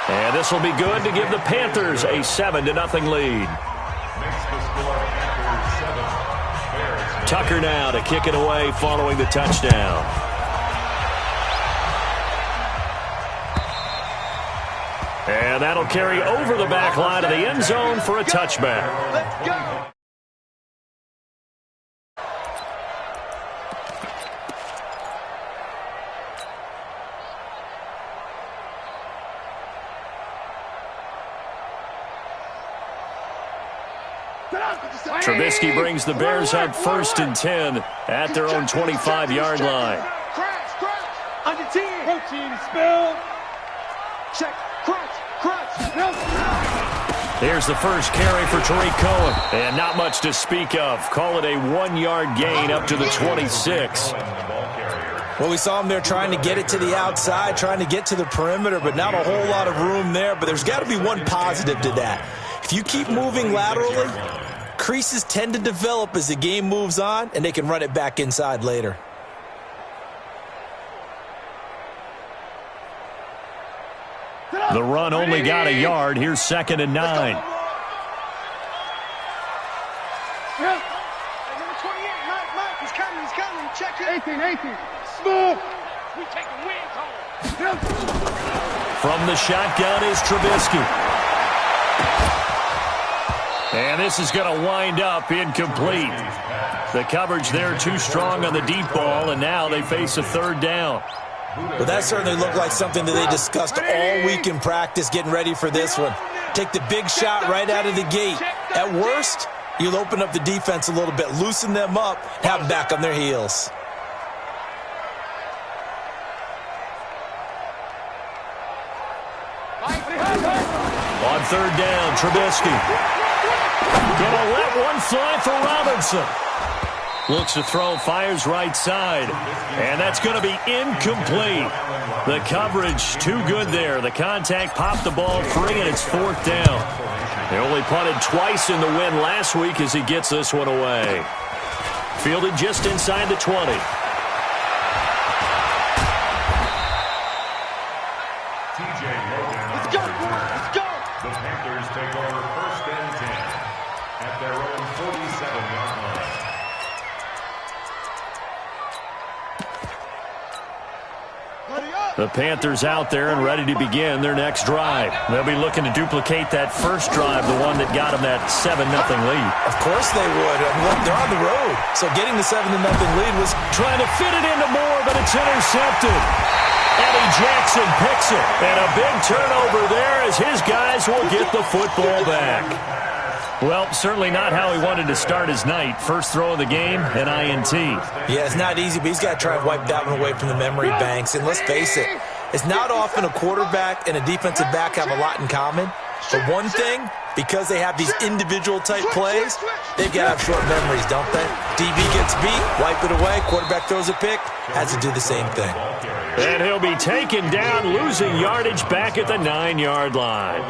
And this will be good to give the Panthers a 7-0 lead. Tucker now to kick it away following the touchdown. And that'll carry over the back line of the end zone for a touchback. Let's go. Trubisky brings the Bears up 1st and 10 at their own 25-yard line. Crash, under 10. Protein, spell. Check, crunch, Here's the first carry for Tariq Cohen. And not much to speak of. Call it a 1-yard gain up to the 26. Well, we saw him there trying to get it to the outside, trying to get to the perimeter, but not a whole lot of room there. But there's got to be one positive to that. If you keep moving laterally, creases tend to develop as the game moves on, and they can run it back inside later. The run only got a yard. Here's 2nd and 9. Number 28, Mike, he's coming. Check it. 18. Smooth. We taking wins home. From the shotgun is Trubisky. And this is going to wind up incomplete. The coverage there too strong on the deep ball, and now they face a 3rd down. Well, that certainly looked like something that they discussed all week in practice getting ready for this one. Take the big shot right out of the gate. At worst, you'll open up the defense a little bit, loosen them up, have them back on their heels. On 3rd down, Trubisky. Gonna let one fly for Robinson. Looks to throw, fires right side. And that's going to be incomplete. The coverage too good there. The contact popped the ball free, and it's 4th down. They only punted twice in the win last week as he gets this one away. Fielded just inside the 20. Let's go. The Panthers take over 1st and 10 at their own 47-yard line. The Panthers out there and ready to begin their next drive. They'll be looking to duplicate that first drive, the one that got them that 7-0 lead. Of course they would. I mean, look, they're on the road. So getting the 7-0 lead was trying to fit it into Moore, but it's intercepted. Eddie Jackson picks it. And a big turnover there as his guys will get the football back. Well, certainly not how he wanted to start his night. First throw of the game, an INT. Yeah, it's not easy, but he's got to try and wipe that one away from the memory banks. And let's face it, it's not often a quarterback and a defensive back have a lot in common. But one thing, because they have these individual type plays, they've got to have short memories, don't they? DB gets beat, wipe it away, quarterback throws a pick, has to do the same thing. And he'll be taken down, losing yardage back at the 9-yard line.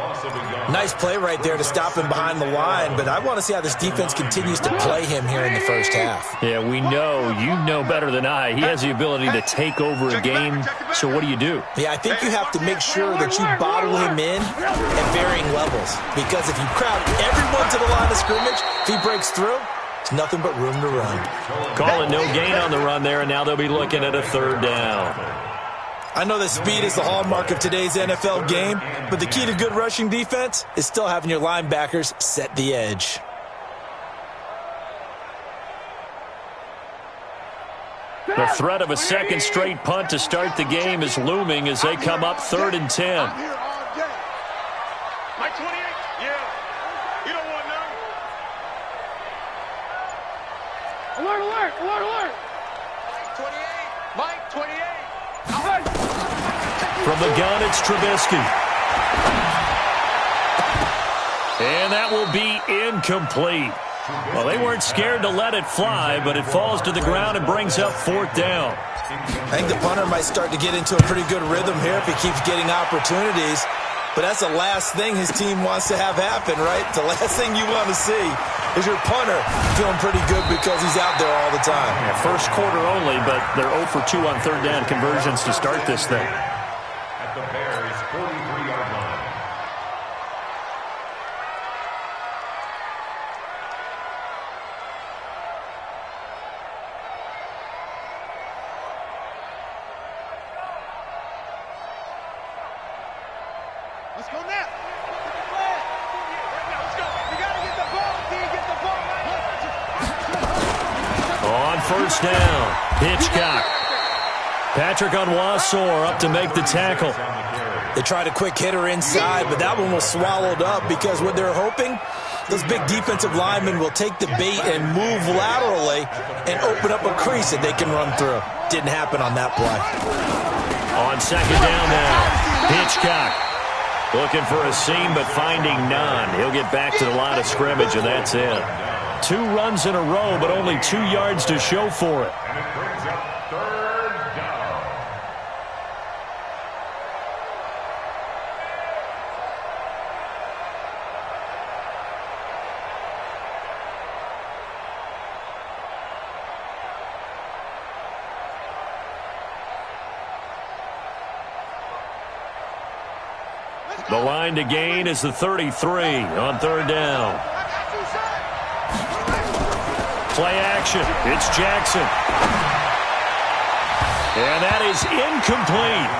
Nice play right there to stop him behind the line, but I want to see how this defense continues to play him here in the first half. Yeah, we know, you know better than I, he has the ability to take over a game, so what do you do? Yeah, I think you have to make sure that you bottle him in at varying levels, because if you crowd everyone to the line of scrimmage, if he breaks through, it's nothing but room to run. Calling no gain on the run there, and now they'll be looking at a 3rd down. I know that speed is the hallmark of today's NFL game, but the key to good rushing defense is still having your linebackers set the edge. The threat of a second straight punt to start the game is looming as they come up 3rd and 10. Mike 28, yeah. You don't want none. Alert. Mike 28. From the gun, it's Trubisky. And that will be incomplete. Well, they weren't scared to let it fly, but it falls to the ground and brings up 4th down. I think the punter might start to get into a pretty good rhythm here if he keeps getting opportunities. But that's the last thing his team wants to have happen, right? The last thing you want to see is your punter feeling pretty good because he's out there all the time. Yeah, first quarter only, but they're 0 for 2 on third down conversions to start this thing. At the Bears' 43-yard line. Let's go now. Let's go. We got to get the ball, D. Get the ball right. On first down, Hitchcock. Patrick Onwuasor up to make the tackle. They tried a quick hitter inside, but that one was swallowed up because what they're hoping, those big defensive linemen will take the bait and move laterally and open up a crease that they can run through. Didn't happen on that play. On second down now, Hitchcock. Looking for a seam, but finding none. He'll get back to the line of scrimmage, and that's it. 2 runs in a row, but only 2 yards to show for it. And it brings up third down. The line to gain is the 33 on third down. Play action. It's Jackson. And that is incomplete.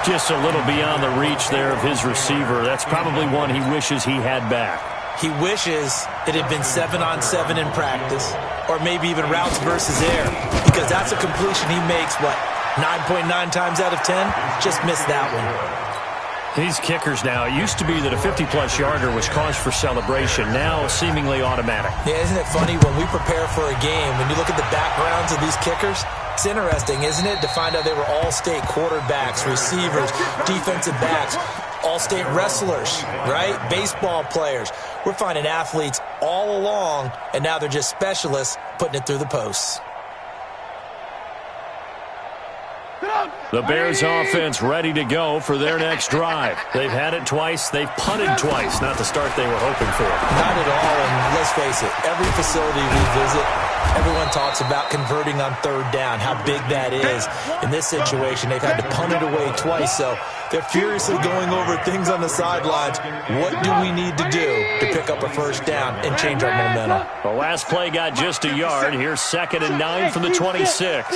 Just a little beyond the reach there of his receiver. That's probably one he wishes he had back. He wishes it had been 7-on-7 in practice, or maybe even routes versus air, because that's a completion he makes, 9.9 times out of 10? Just missed that one. These kickers now, it used to be that a 50-plus yarder was cause for celebration. Now, seemingly automatic. Yeah, isn't it funny when we prepare for a game, when you look at the backgrounds of these kickers, it's interesting, isn't it, to find out they were all-state quarterbacks, receivers, defensive backs, all-state wrestlers, right? Baseball players. We're finding athletes all along, and now they're just specialists putting it through the posts. The Bears offense ready to go for their next drive. They've had it twice. They've punted twice. Not the start they were hoping for. Not at all, and let's face it, every facility we visit, everyone talks about converting on third down, how big that is. In this situation, they've had to punt it away twice, so they're furiously going over things on the sidelines. What do we need to do to pick up a first down and change our momentum? The last play got just a yard. Here's 2nd and 9 from the 26.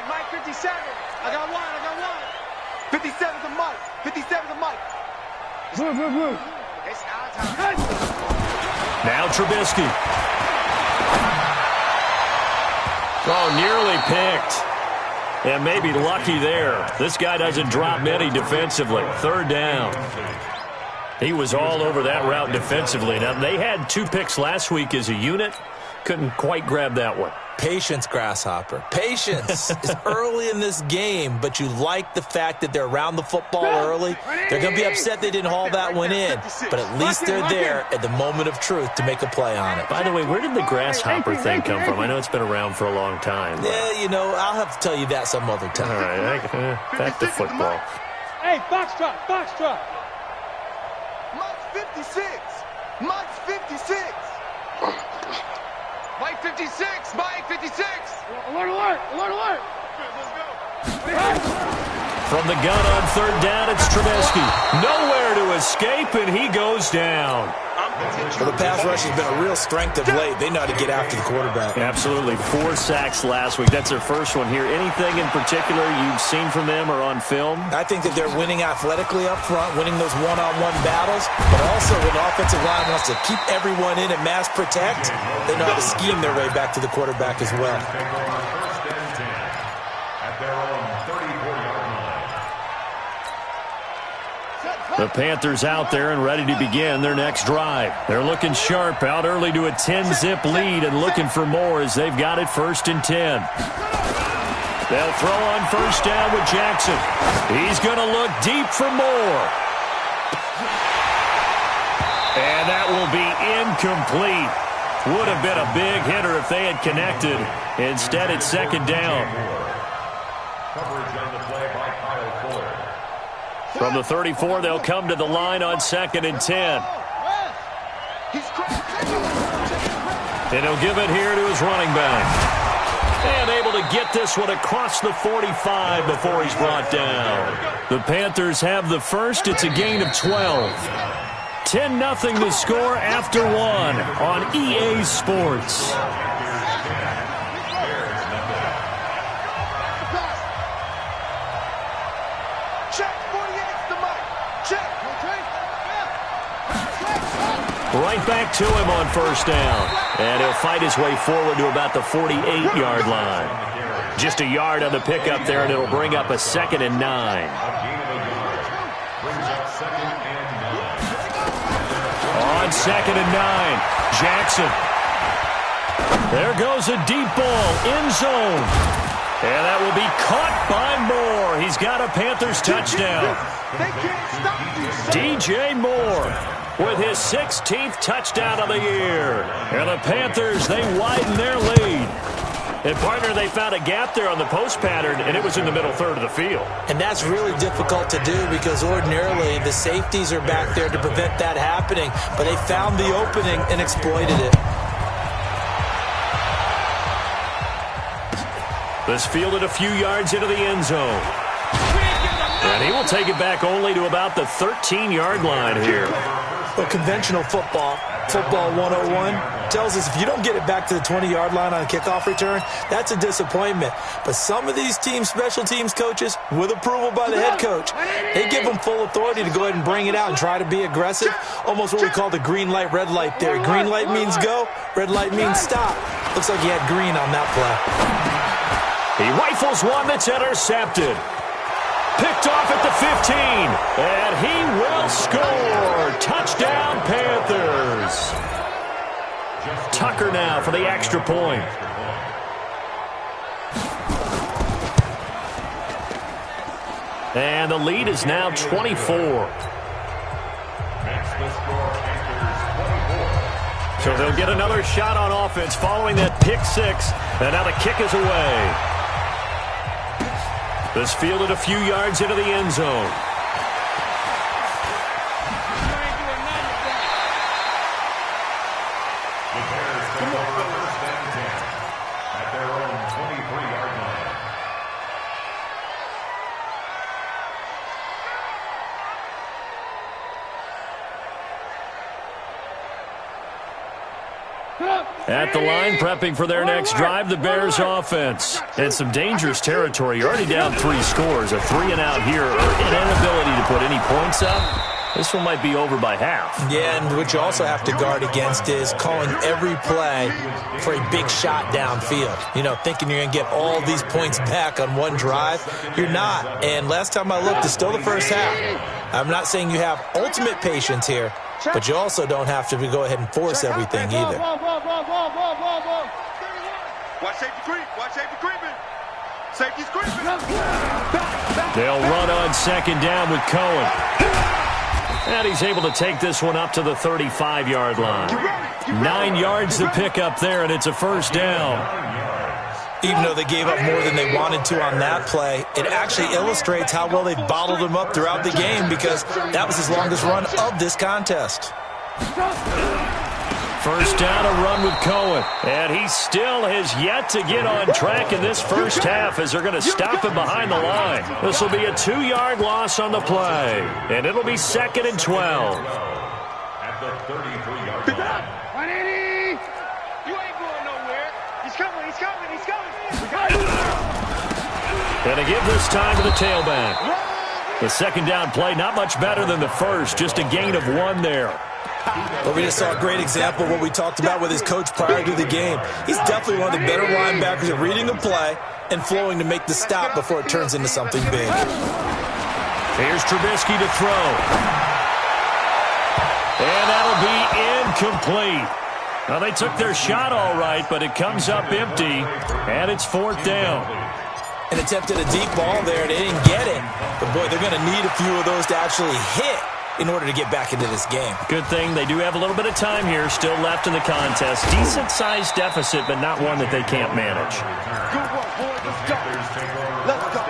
Mike 57. I got one. 57's a Mike. 57's a Mike. Blue. It's our time. Now Trubisky. Oh, nearly picked. And maybe lucky there. This guy doesn't drop many defensively. Third down. He was all over that route defensively. Now, they had 2 picks last week as a unit. Couldn't quite grab that one. Patience, Grasshopper. Patience. It's early in this game, but you like the fact that they're around the football early. They're going to be upset they didn't haul that one in, but at least they're there at the moment of truth to make a play on it. By the way, where did the Grasshopper thing come from? I know it's been around for a long time. But... yeah, you know, I'll have to tell you that some other time. All right, back to football. Hey, Foxtrot. Mike's 56. Mike 56. Alert. From the gun on third down, it's Trubisky. Nowhere to escape, and he goes down. Well, the pass rush has been a real strength of late. They know how to get after the quarterback. Absolutely. 4 sacks last week. That's their first one here. Anything in particular you've seen from them or on film? I think that they're winning athletically up front, winning those one-on-one battles, but also when the offensive line wants to keep everyone in and mass protect, they know how to scheme their way back to the quarterback as well. First and 10 at their own 34-yard line. The Panthers out there and ready to begin their next drive. They're looking sharp, out early to a 10-zip lead and looking for more as they've got it 1st and 10. They'll throw on first down with Jackson. He's going to look deep for more. And that will be incomplete. Would have been a big hitter if they had connected. Instead, it's 2nd down. Coverage on the play by Kyle Fuller. From the 34, they'll come to the line on 2nd and 10. He's crazy. And he'll give it here to his running back. And able to get this one across the 45 before he's brought down. The Panthers have the first. It's a gain of 12. 10-0 to score after one on EA Sports. Check, 48's the mic. Check. Right back to him on first down. And he'll fight his way forward to about the 48-yard line. Just a yard on the pickup there, and it'll bring up a 2nd and 9. On 2nd and 9, Jackson. There goes a deep ball, end zone. And that will be caught by Moore. He's got a Panthers touchdown. They can't stop you, son. DJ Moore with his 16th touchdown of the year. And the Panthers, they widen their lead. And, partner, they found a gap there on the post pattern, and it was in the middle third of the field. And that's really difficult to do because ordinarily the safeties are back there to prevent that happening. But they found the opening and exploited it. This fielded a few yards into the end zone. And he will take it back only to about the 13-yard line here. Well, conventional football 101, tells us if you don't get it back to the 20-yard line on a kickoff return, that's a disappointment. But some of these team special teams coaches, with approval by the head coach, they give them full authority to go ahead and bring it out and try to be aggressive, almost what we call the green light, red light theory. Green light means go, red light means stop. Looks like he had green on that play. He rifles one that's intercepted. Picked off at the 15, and he will score. Touchdown, Panthers. Tucker now for the extra point. And the lead is now 24. So they'll get another shot on offense following that pick six, and now the kick is away. This fielded a few yards into the end zone. The Bears take over first and 10 at their own 23-yard line. At the line, prepping for their next drive, the Bears offense. And some dangerous territory. You're already down 3 scores. A 3-and-out here, or an inability to put any points up. This one might be over by half. Yeah, and what you also have to guard against is calling every play for a big shot downfield. You know, thinking you're going to get all these points back on one drive. You're not. And last time I looked, it's still the first half. I'm not saying you have ultimate patience here, but you also don't have to go ahead and force everything either. Watch safety creep. Watch safety creeping. Safety's creeping. They'll run on second down with Cohen. And he's able to take this one up to the 35-yard line. 9 yards to pick up there, and it's a first down. Even though they gave up more than they wanted to on that play, it actually illustrates how well they've bottled him up throughout the game because that was his longest run of this contest. First down, a run with Cohen. And he still has yet to get on track in this first half as they're going to stop him behind the line. This will be a 2-yard loss on the play. And it'll be 2nd and 12. At the 33-yard line. 180. You ain't going nowhere. He's coming. He's coming. He's coming. And to give this time to the tailback. The second down play, not much better than the first. Just a gain of 1 there. But we just saw a great example of what we talked about with his coach prior to the game. He's definitely one of the better linebackers at reading a play and flowing to make the stop before it turns into something big. Here's Trubisky to throw. And that'll be incomplete. Now, they took their shot all right, but it comes up empty, and it's 4th down. An attempt at a deep ball there, they didn't get it. But, boy, they're going to need a few of those to actually hit in order to get back into this game. Good thing they do have a little bit of time here still left in the contest. Decent-sized deficit, but not one that they can't manage. Good work, boys. Let's go. Let's go.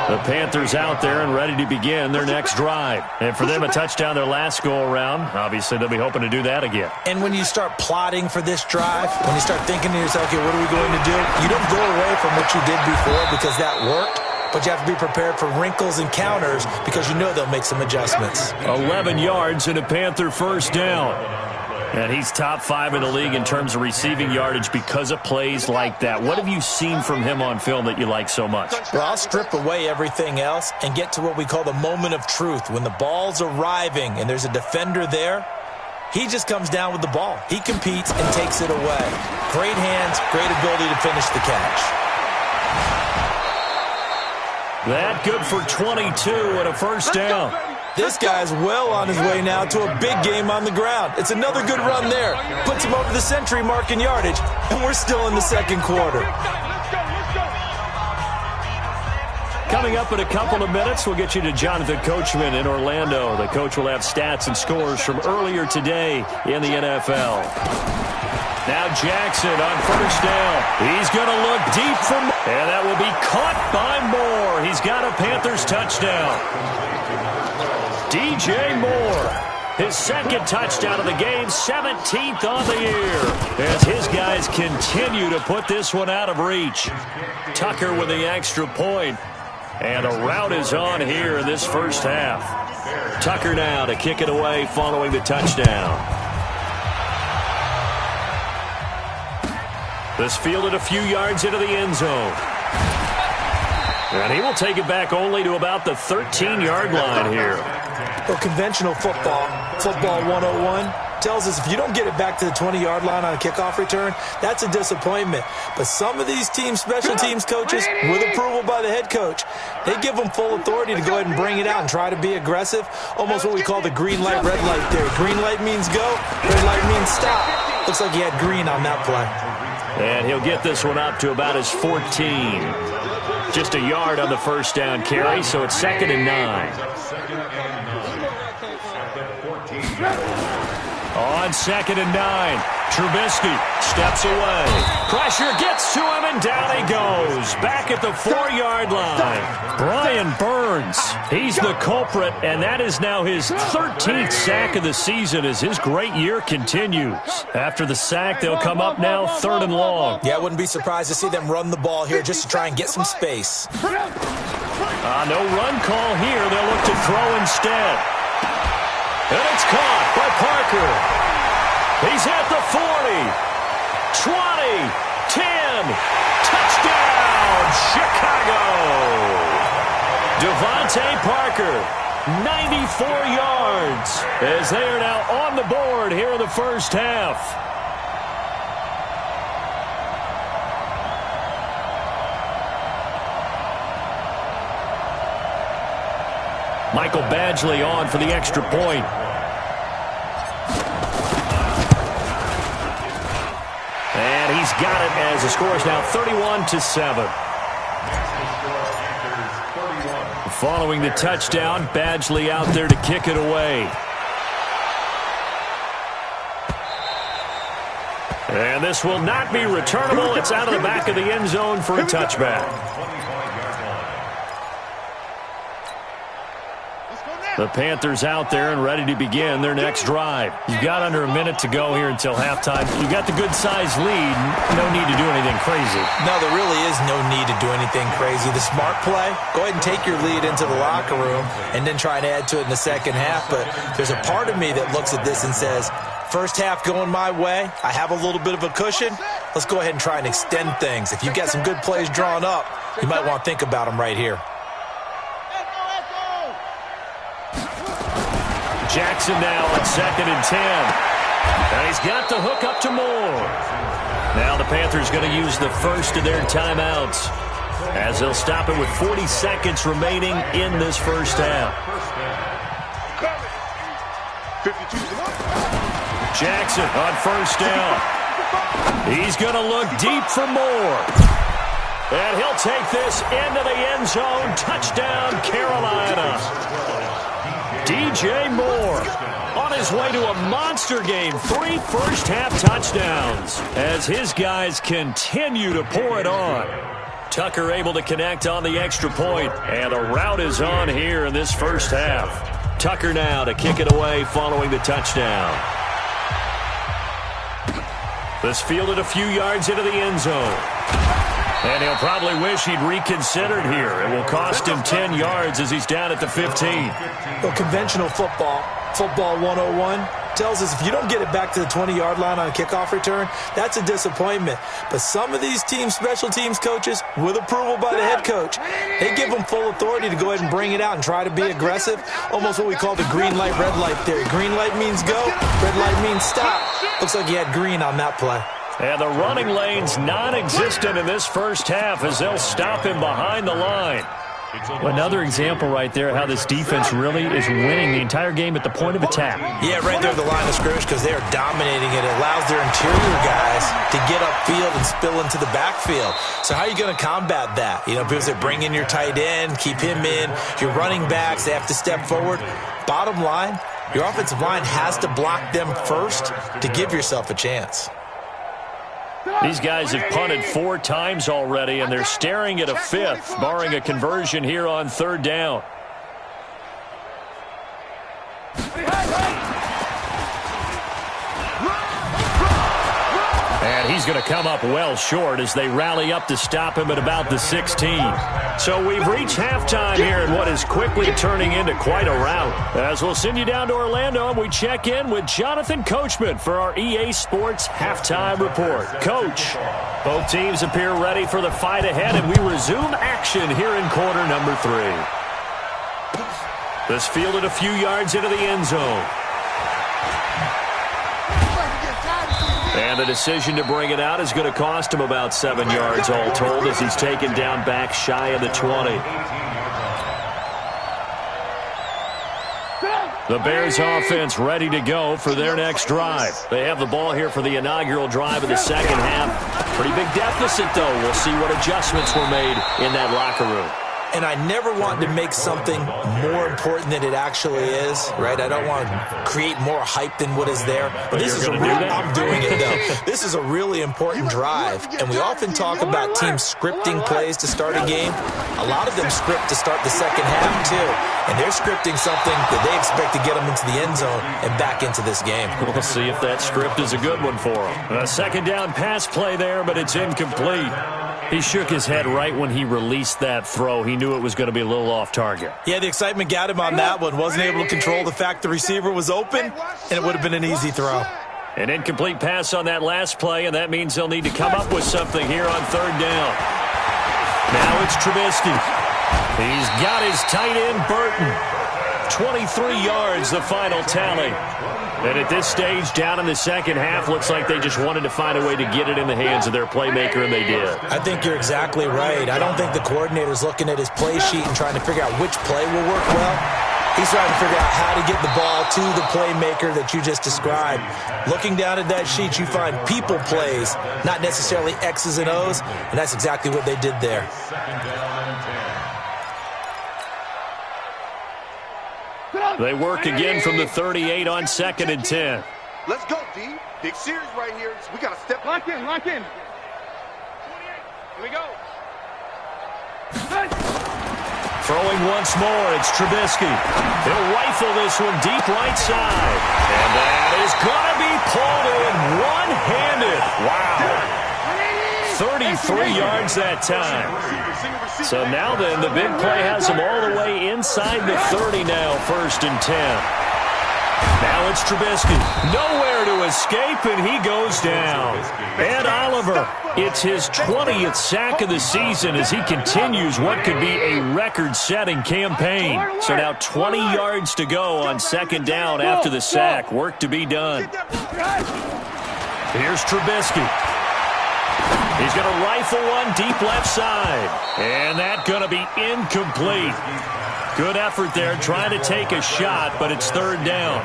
The Panthers out there and ready to begin their next drive. And for them, a touchdown their last go-around. Obviously, they'll be hoping to do that again. And when you start plotting for this drive, when you start thinking to yourself, okay, what are we going to do? You don't go away from what you did before because that worked. But you have to be prepared for wrinkles and counters because you know they'll make some adjustments. 11 yards and a Panther first down. And he's top 5 in the league in terms of receiving yardage because of plays like that. What have you seen from him on film that you like so much? Well, I'll strip away everything else and get to what we call the moment of truth. When the ball's arriving and there's a defender there, he just comes down with the ball. He competes and takes it away. Great hands, great ability to finish the catch. That good for 22 and a first down. This guy's well on his way now to a big game on the ground. It's another good run there. Puts him over the century mark in yardage, and we're still in the second quarter. Coming up in a couple of minutes, we'll get you to Jonathan Coachman in Orlando. The coach will have stats and scores from earlier today in the NFL. Now Jackson on first down. He's going to look deep for Moore. And that will be caught by Moore. He's got a Panthers touchdown. DJ Moore, his second touchdown of the game, 17th on the year. As his guys continue to put this one out of reach. Tucker with the extra point. And a rout is on here in this first half. Tucker now to kick it away following the touchdown. This fielded a few yards into the end zone. And he will take it back only to about the 13-yard line here. Well, conventional football 101, tells us if you don't get it back to the 20-yard line on a kickoff return, that's a disappointment. But some of these teams, special teams coaches, with approval by the head coach, they give them full authority to go ahead and bring it out and try to be aggressive, almost what we call the green light, red light theory. Green light means go, red light means stop. Looks like he had green on that play. And he'll get this one up to about his 14. Just a yard on the first down carry, so it's 2nd and 9. On 2nd and 9, Trubisky steps away. Pressure gets to him, and down he goes. Back at the 4-yard line. Brian Burns, he's the culprit, and that is now his 13th sack of the season as his great year continues. After the sack, they'll come up now 3rd and long. Yeah, I wouldn't be surprised to see them run the ball here just to try and get some space. No run call here. They'll look to throw instead. And it's caught by Parker. He's at the 40, 20, 10. Touchdown, Chicago. Devontae Parker, 94 yards, as they are now on the board here in the first half. Michael Badgley on for the extra point. And he's got it as the score is now 31-7. Following the touchdown, Badgley out there to kick it away. And this will not be returnable. It's out of the back of the end zone for a touchback. The Panthers out there and ready to begin their next drive. You've got under a minute to go here until halftime. You've got the good-sized lead. No need to do anything crazy. No, there really is no need to do anything crazy. The smart play, go ahead and take your lead into the locker room and then try and add to it in the second half. But there's a part of me that looks at this and says, first half going my way, I have a little bit of a cushion. Let's go ahead and try and extend things. If you've got some good plays drawn up, you might want to think about them right here. Jackson now on 2nd and 10. And he's got the hook up to Moore. Now the Panthers going to use the first of their timeouts as they'll stop it with 40 seconds remaining in this first half. Jackson on first down. He's going to look deep for Moore. And he'll take this into the end zone. Touchdown, Carolina. DJ Moore on his way to a monster game. 3 first-half touchdowns as his guys continue to pour it on. Tucker able to connect on the extra point, and the route is on here in this first half. Tucker now to kick it away following the touchdown. This fielded a few yards into the end zone. And he'll probably wish he'd reconsidered here. It will cost him 10 yards as he's down at the 15. Well, conventional football 101, tells us if you don't get it back to the 20-yard line on a kickoff return, that's a disappointment. But some of these team special teams coaches, with approval by the head coach, they give them full authority to go ahead and bring it out and try to be aggressive, almost what we call the green light, red light theory. Green light means go, red light means stop. Looks like he had green on that play. And the running lane's non-existent in this first half as they'll stop him behind the line. Another example right there how this defense really is winning the entire game at the point of attack. Yeah, right there at the line of scrimmage because they are dominating it. It allows their interior guys to get upfield and spill into the backfield. So how are you going to combat that? You know, because they bring in your tight end, keep him in. Your running backs, they have to step forward. Bottom line, your offensive line has to block them first to give yourself a chance. These guys have punted 4 times already, and they're staring at a 5th, barring a conversion here on 3rd down. And he's going to come up well short as they rally up to stop him at about the 16. So we've reached halftime here in what is quickly turning into quite a rout. As we'll send you down to Orlando, and we check in with Jonathan Coachman for our EA Sports Halftime Report. Coach, both teams appear ready for the fight ahead, and we resume action here in quarter number 3. This fielded a few yards into the end zone. And the decision to bring it out is going to cost him about 7 yards all told as he's taken down back shy of the 20. The Bears offense ready to go for their next drive. They have the ball here for the inaugural drive of the second half. Pretty big deficit, though. We'll see what adjustments were made in that locker room. And I never want to make something more important than it actually is, right? I don't want to create more hype than what is there. But this is I'm doing it, though. This is a really important drive. And we often talk about teams scripting plays to start a game. A lot of them script to start the second half, too. And they're scripting something that they expect to get them into the end zone and back into this game. We'll see if that script is a good one for them. A second down pass play there, but it's incomplete. He shook his head right when he released that throw. He knew it was going to be a little off target. Yeah, the excitement got him on that one. Wasn't able to control the fact the receiver was open, and it would have been an easy throw. An incomplete pass on that last play, and that means they'll need to come up with something here on 3rd down. Now it's Trubisky. He's got his tight end, Burton. 23 yards, the final tally. And at this stage, down in the second half, looks like they just wanted to find a way to get it in the hands of their playmaker, and they did. I think you're exactly right. I don't think the coordinator's looking at his play sheet and trying to figure out which play will work well. He's trying to figure out how to get the ball to the playmaker that you just described. Looking down at that sheet, you find people plays, not necessarily X's and O's, and that's exactly what they did there. They work again from the 38 on 2nd and 10. Let's go, D. Big series right here. We got to step. Lock in, lock in. Here we go. Throwing once more, it's Trubisky. He'll rifle this one deep right side. And that is going to be pulled in one-handed. Wow. 33 yards that time. So now then, the big play has him all the way inside the 30 now, 1st and 10. Now it's Trubisky. Nowhere to escape, and he goes down. And Oliver, it's his 20th sack of the season as he continues what could be a record-setting campaign. So now 20 yards to go on 2nd down after the sack. Work to be done. Here's Trubisky. He's going to rifle one deep left side. And that's going to be incomplete. Good effort there trying to take a shot, but it's 3rd down.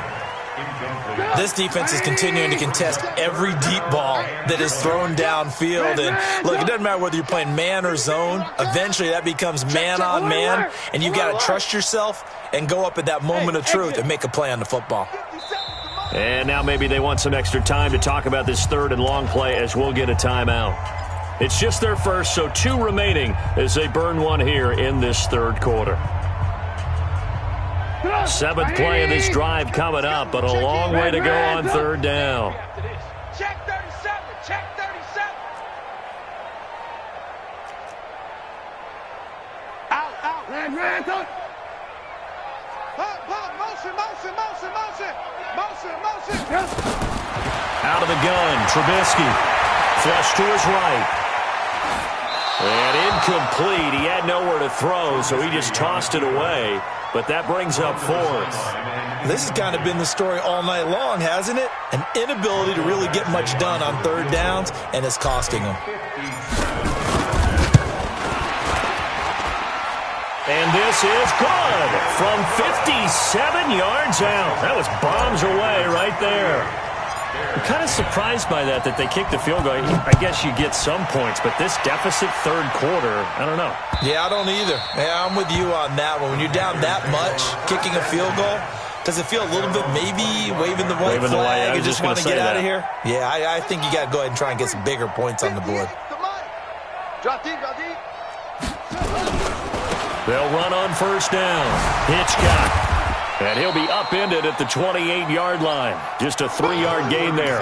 This defense is continuing to contest every deep ball that is thrown downfield. And look, it doesn't matter whether you're playing man or zone. Eventually that becomes man on man, and you've got to trust yourself and go up at that moment of truth and make a play on the football. And now maybe they want some extra time to talk about this 3rd and long play as we'll get a timeout. It's just their first, so 2 remaining as they burn one here in this third quarter. 7th play of this drive coming up, but a long way to go on third down. Check 37. Check 37. Out. Pump. Motion. Out of the gun, Trubisky. Flush to his right. And incomplete. He had nowhere to throw, so he just tossed it away. But that brings up 4th. This has kind of been the story all night long, hasn't it? An inability to really get much done on third downs, and it's costing them. And this is good from 57 yards out. That was bombs away right there. I'm kind of surprised by that they kicked the field goal. I guess you get some points, but this deficit third quarter, I don't know. Yeah, I don't either. Yeah, I'm with you on that one. When you're down that much, kicking a field goal, does it feel a little bit maybe waving the white flag and just want to get out of here? Yeah, I think you got to go ahead and try and get some bigger points on the board. Drop deep. They'll run on first down. Hitchcock. And he'll be upended at the 28-yard line. Just a 3-yard gain there.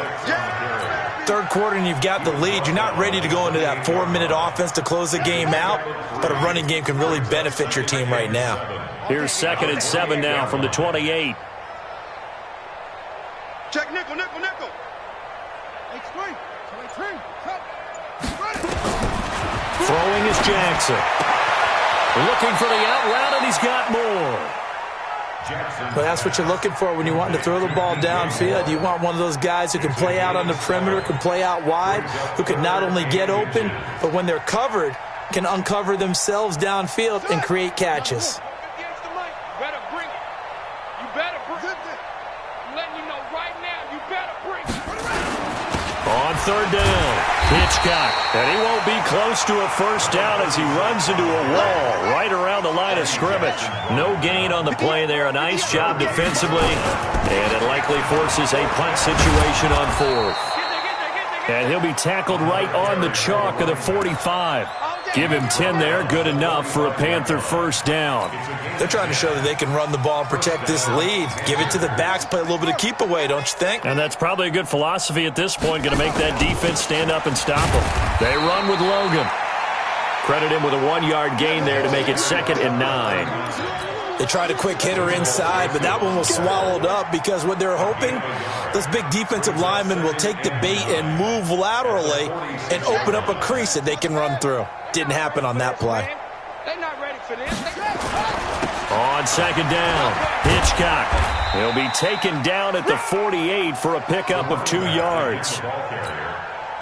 Third quarter and you've got the lead. You're not ready to go into that 4-minute offense to close the game out, but a running game can really benefit your team right now. Here's 2nd and 7 now from the 28. Check nickel. Throwing is Jackson. Looking for the out route, and he's got more. Well, that's what you're looking for when you want to throw the ball downfield. You want one of those guys who can play out on the perimeter, can play out wide, who can not only get open, but when they're covered, can uncover themselves downfield and create catches. On third down, Hitchcock. And he won't be close to a first down as he runs into a wall right around the line of scrimmage. No gain on the play there. A nice job defensively. And it likely forces a punt situation on 4th. And he'll be tackled right on the chalk of the 45. Give him 10 there. Good enough for a Panther first down. They're trying to show that they can run the ball and protect this lead. Give it to the backs, play a little bit of keep away, don't you think? And that's probably a good philosophy at this point. Going to make that defense stand up and stop them. They run with Logan. Credit him with a 1-yard gain there to make it 2nd and 9. They tried a quick hitter inside, but that one was swallowed up because what they're hoping, those big defensive linemen will take the bait and move laterally and open up a crease that they can run through. Didn't happen on that play. They're not ready for this. On 2nd down, Hitchcock. He'll be taken down at the 48 for a pickup of 2 yards.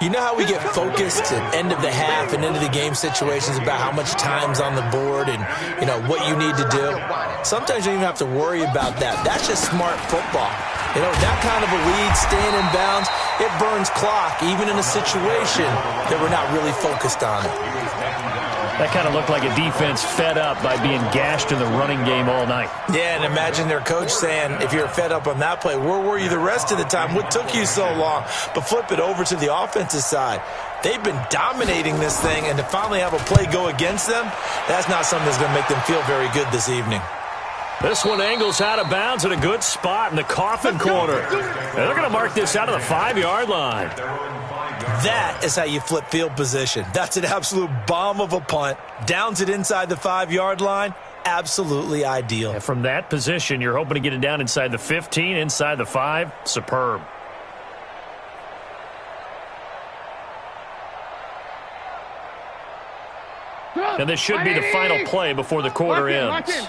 You know how we get focused at end of the half and end of the game situations about how much time's on the board and, you know, what you need to do? Sometimes you don't even have to worry about that. That's just smart football. You know, that kind of a lead, staying in bounds, it burns clock, even in a situation that we're not really focused on it. That kind of looked like a defense fed up by being gashed in the running game all night. Yeah, and imagine their coach saying, if you're fed up on that play, where were you the rest of the time? What took you so long? But flip it over to the offensive side. They've been dominating this thing, and to finally have a play go against them, that's not something that's going to make them feel very good this evening. This one angles out of bounds at a good spot in the coffin corner. And they're going to mark this out of the 5-yard line. That is how you flip field position. That's an absolute bomb of a punt. Downs it inside the 5-yard line. Absolutely ideal. And from that position, you're hoping to get it down inside the 15, inside the 5. Superb. And this should be the final play before the quarter ends.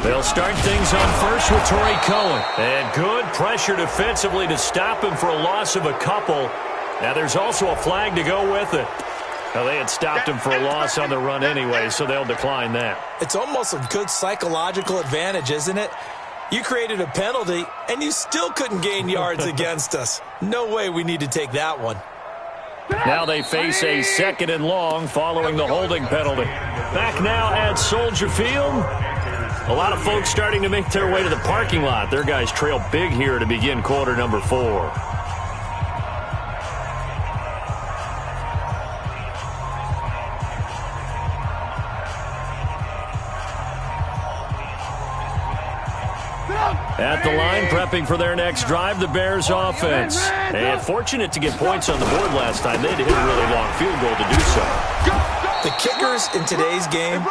They'll start things on first with Torrey Cohen. And good pressure defensively to stop him for a loss of a couple. Now there's also a flag to go with it. Now they had stopped him for a loss on the run anyway, so they'll decline that. It's almost a good psychological advantage, isn't it? You created a penalty, and you still couldn't gain yards against us. No way we need to take that one. Now they face a 2nd and long following the holding penalty. Back now at Soldier Field. A lot of folks starting to make their way to the parking lot. Their guys trail big here to begin quarter number 4. At the line, prepping for their next drive, the Bears offense. And fortunate to get points on the board last time. They had to hit a really long field goal to do so. The kickers in today's game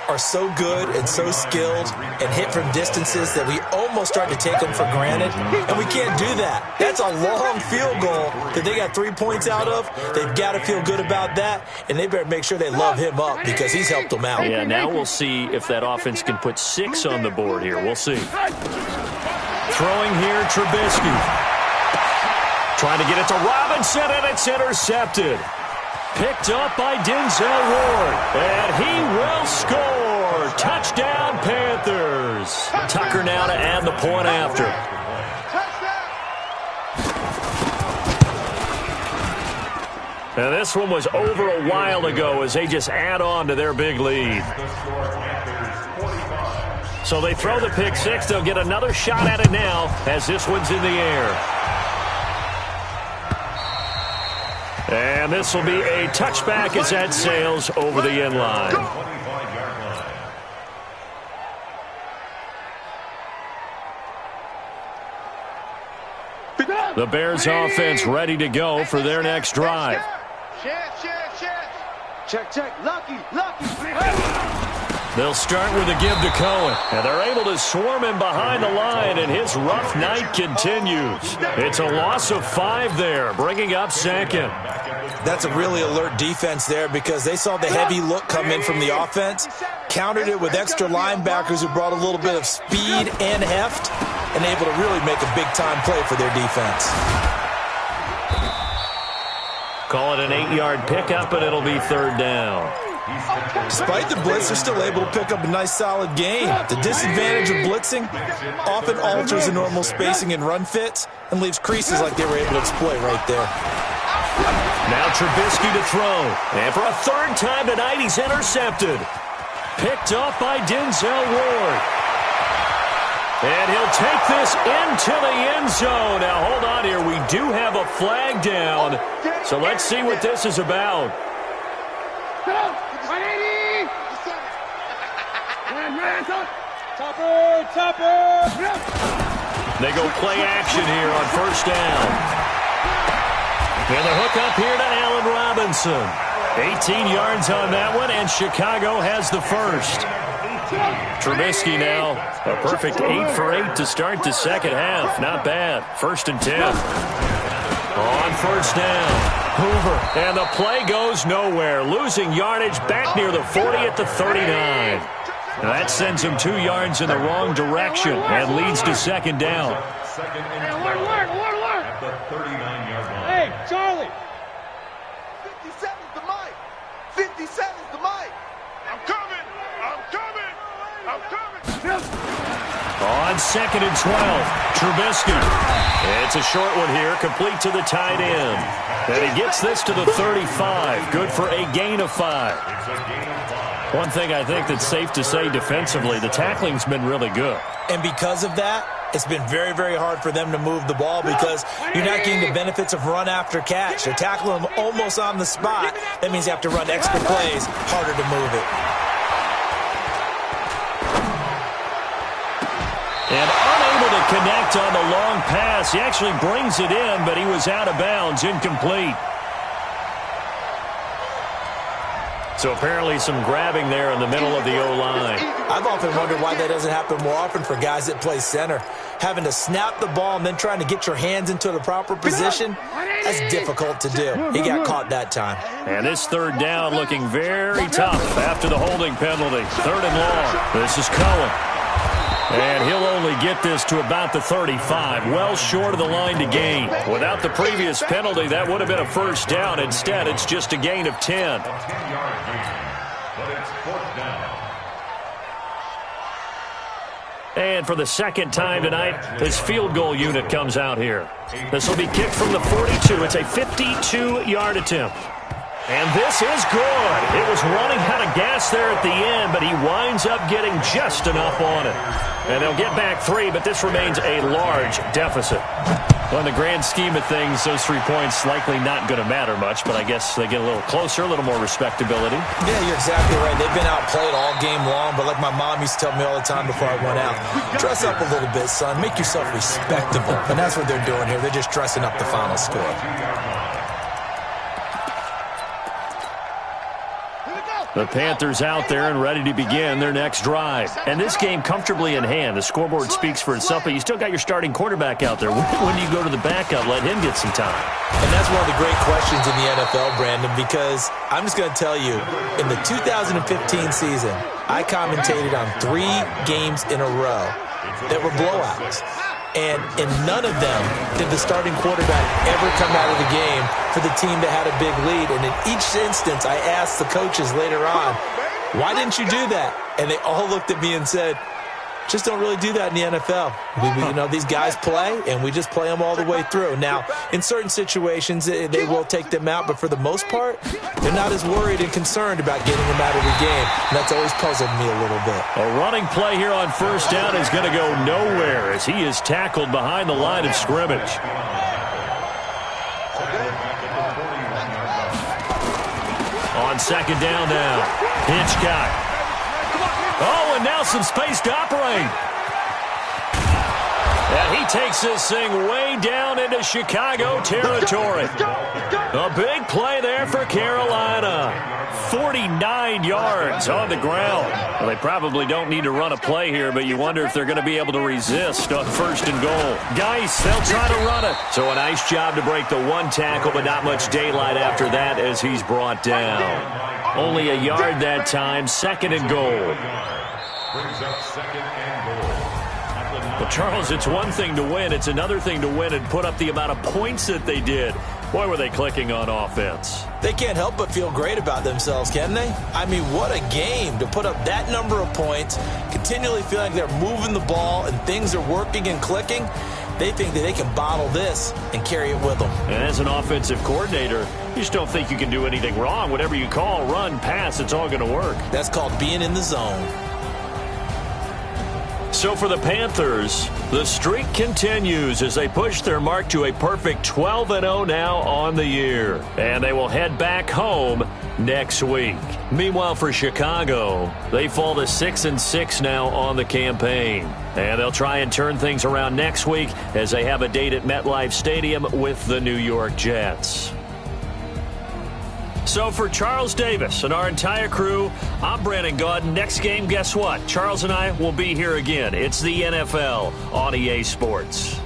are so good and so skilled and hit from distances that we almost start to take them for granted, and we can't do that. That's a long field goal that they got 3 points out of. They've got to feel good about that, and they better make sure they love him up because he's helped them out. Yeah, now we'll see if that offense can put 6 on the board here. We'll see. Throwing here, Trubisky. Trying to get it to Robinson, and it's intercepted. Picked up by Denzel Ward, and he will score. Touchdown, Panthers. Tucker now to add the point after. Now this one was over a while ago as they just add on to their big lead. So they throw the pick six. They'll get another shot at it now as this one's in the air. And this will be a touchback as that sails over the end line. The Bears offense ready to go for their next drive. Check. Lucky. They'll start with a give to Cohen. And they're able to swarm him behind the line, and his rough night continues. It's a loss of 5 there, bringing up second. That's a really alert defense there because they saw the heavy look come in from the offense, countered it with extra linebackers who brought a little bit of speed and heft, and able to really make a big-time play for their defense. Call it an 8-yard pickup, and it'll be third down. Despite the blitz, they're still able to pick up a nice, solid gain. The disadvantage of blitzing often alters the normal spacing and run fits and leaves creases like they were able to exploit right there. Now Trubisky to throw. And for a third time tonight, he's intercepted. Picked up by Denzel Ward. And he'll take this into the end zone. Now, hold on here. We do have a flag down. So let's see what this is about. They go play action here on first down. And the hook up here to Allen Robinson. 18 yards on that one, and Chicago has the first. Trubisky now, a perfect 8 for 8 to start the second half. Not bad. 1st and 10. On first down, Hoover. And the play goes nowhere. Losing yardage back near the 40 at the 39. Now that sends him 2 yards in the wrong direction and leads to second down. At the 39-yard line. Hey, Charlie. 57's the mic. 57's the mic. I'm coming. On 2nd and 12, Trubisky. It's a short one here, complete to the tight end. And he gets this to the 35. Good for a gain of 5. One thing I think that's safe to say defensively, the tackling's been really good. And because of that, it's been very, very hard for them to move the ball because you're not getting the benefits of run after catch. They're tackling them almost on the spot. That means you have to run extra plays, harder to move it. And unable to connect on the long pass. He actually brings it in, but he was out of bounds, incomplete. So apparently some grabbing there in the middle of the O-line. I've often wondered why that doesn't happen more often for guys that play center. Having to snap the ball and then trying to get your hands into the proper position, that's difficult to do. He got caught that time. And this third down looking very tough after the holding penalty. 3rd and long. This is Cohen. And he'll only get this to about the 35, well short of the line to gain. Without the previous penalty, that would have been a first down. Instead, it's just a gain of 10. But it's 4th down. And for the second time tonight, his field goal unit comes out here. This will be kicked from the 42. It's a 52-yard attempt. And this is good. It was running out of gas there at the end, but he winds up getting just enough on it. And they'll get back 3, but this remains a large deficit. Well, in the grand scheme of things, those 3 points likely not going to matter much, but I guess they get a little closer, a little more respectability. Yeah, you're exactly right. They've been outplayed all game long, but like my mom used to tell me all the time before I went out, dress up a little bit, son. Make yourself respectable. And that's what they're doing here. They're just dressing up the final score. The Panthers out there and ready to begin their next drive. And this game comfortably in hand. The scoreboard speaks for itself, but you still got your starting quarterback out there. When do you go to the backup, let him get some time? And that's one of the great questions in the NFL, Brandon, because I'm just going to tell you, in the 2015 season, I commentated on 3 games in a row that were blowouts. And in none of them did the starting quarterback ever come out of the game for the team that had a big lead. And in each instance, I asked the coaches later on, why didn't you do that? And they all looked at me and said, just don't really do that in the NFL. These guys play, and we just play them all the way through. Now, in certain situations, they will take them out, but for the most part, they're not as worried and concerned about getting them out of the game. And that's always puzzled me a little bit. A running play here on first down is going to go nowhere as he is tackled behind the line of scrimmage. On second down now, Hitchcock. Oh, and now some space to operate. And he takes this thing way down into Chicago territory. A big play there for Carolina. 49 yards on the ground. Well, they probably don't need to run a play here, but you wonder if they're going to be able to resist on first and goal. Geis, they'll try to run it. So a nice job to break the 1 tackle, but not much daylight after that as he's brought down. Only a yard that time, second and goal. Brings up second and goal. Well, Charles, it's one thing to win. It's another thing to win and put up the amount of points that they did. Boy, were they clicking on offense. They can't help but feel great about themselves, can they? I mean, what a game to put up that number of points, continually feel like they're moving the ball and things are working and clicking. They think that they can bottle this and carry it with them. And as an offensive coordinator, you just don't think you can do anything wrong. Whatever you call, run, pass, it's all going to work. That's called being in the zone. So for the Panthers, the streak continues as they push their mark to a perfect 12-0 now on the year. And they will head back home next week. Meanwhile, for Chicago, they fall to 6-6 now on the campaign. And they'll try and turn things around next week as they have a date at MetLife Stadium with the New York Jets. So for Charles Davis and our entire crew, I'm Brandon Gaudin. Next game, guess what? Charles and I will be here again. It's the NFL on EA Sports.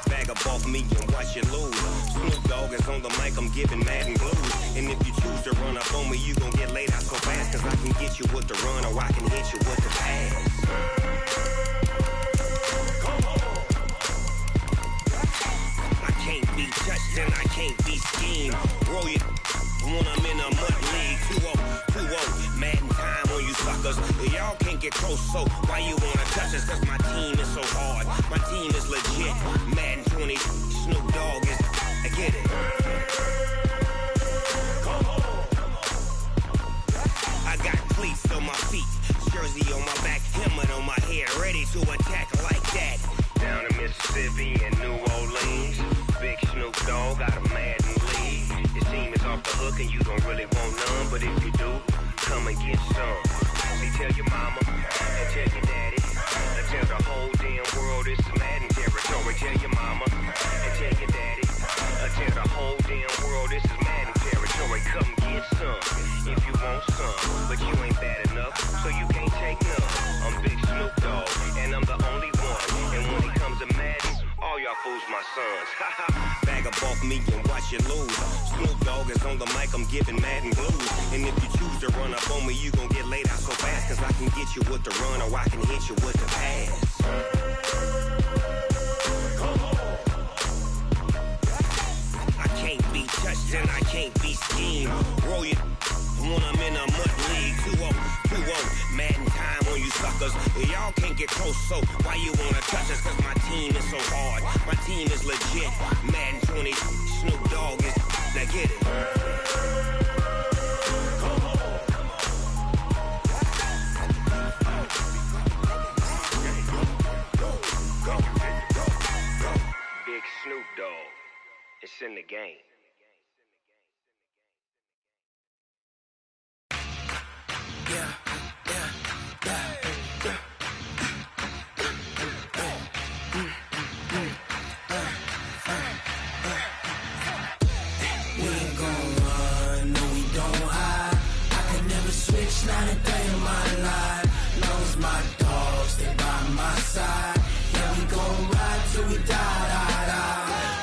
Bag a ball for me and watch you lose. Snoop Dogg is on the mic, I'm giving Madden blues. And if you choose to run up on me, you gon' get laid out so fast. Cause I can get you with the run or I can hit you with the pass. I can't be touched and I can't be schemed. Roll you when I'm in a mud league. 2-0, Madden time on you suckers. Y'all can't get close, so why you wanna touch us? Cause my team is so hard. My team is legit. Madden 20, Snoop Dogg is, I get it. I got cleats on my feet, jersey on my back, helmet on my head, ready to attack like that. Down in Mississippi and New Orleans, big Snoop Dogg got a Madden league. Your team is off the hook and you don't really want none, but if you do, come and get some. Hey, tell your mama and tell your daddy. Tell the whole damn world this is Madden territory. Tell your mama and tell your daddy. Tell the whole damn world this is Madden territory. Come get some if you want some, but you ain't bad enough, so you can't take none. I'm Big Snoop Dogg, and I'm the only one. And when it comes to Madden, all y'all fools my sons. Bag up off me and watch you lose. Snoop Dogg is on the mic, I'm giving Madden blues. And if you choose to run up on me, you gon' get laid out so fast. Cause I can get you with the run or I can hit you with the pass. I can't be touched and I can't be schemed. Roll you when I'm in a mud league. 2-0, Madden time on you suckers. Y'all can't get close, so why you wanna touch us? Cause my team is so hard, my team is legit. Madden 20, Snoop Dogg is, now get it. Big Snoop Dogg, it's in the game. Not a day in my life. Knows my dogs, they by my side. Yeah, we gon' ride till we die.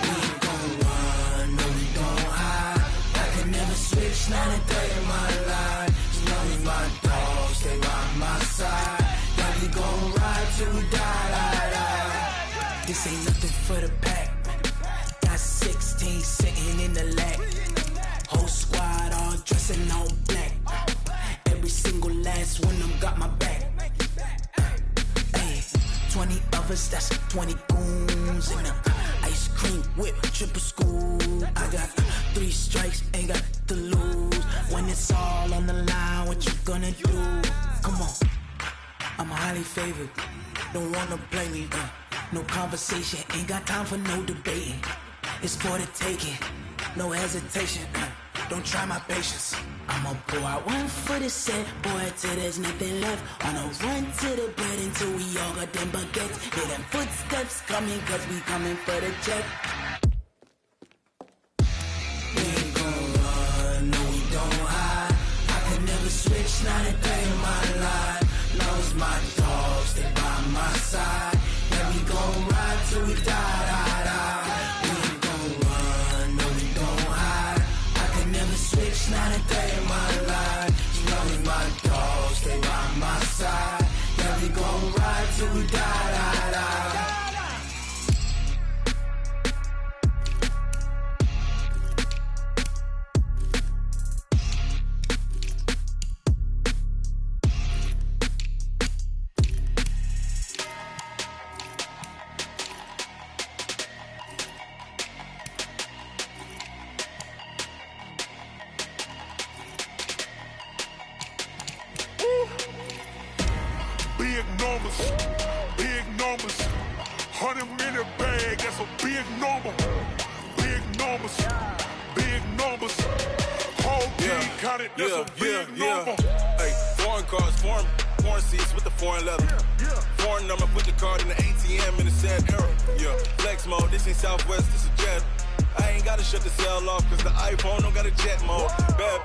We ain't gon' run, no, we don't hide. I can never switch, not a day in my life. Knows my dogs, they by my side. Yeah, we gon' ride till we die. This ain't nothing for the pack. Got 16 sitting in the lag. Whole squad all dressing all black. Every single last one of them got my back. Hey, 20 of us, that's 20 goons. And ice cream whip, triple scoop. I got 3 strikes, ain't got to lose. When it's all on the line, what you gonna do? Come on, I'm highly favored. Don't wanna play me, no conversation, ain't got time for no debating. It's for the taking, no hesitation. Don't try my patience. I'ma pour out one for the set, boy, till there's nothing left. On a run to the bread until we all got them baguettes. Hear them footsteps coming, cause we coming for the check. We ain't gon' run, no, we don't hide. I can never switch, not a day in my life. Knows my dogs, they by my side. Yeah, we gon' ride till we die. We ain't gon' run, no, we don't hide. I can never switch, not a day in my life. You know me, my dogs, they by my side. Yeah, we gon' ride till we die. Big numbers, 100 in the bag, that's a big number. Big numbers, whole team counted, that's a big number. Hey, foreign cars, foreign seats with the foreign leather. Foreign number, put the card in the ATM in the sad era. Yeah, flex mode, this ain't Southwest, this is Jet. I ain't gotta shut the cell off, cause the iPhone don't got a jet mode. Bad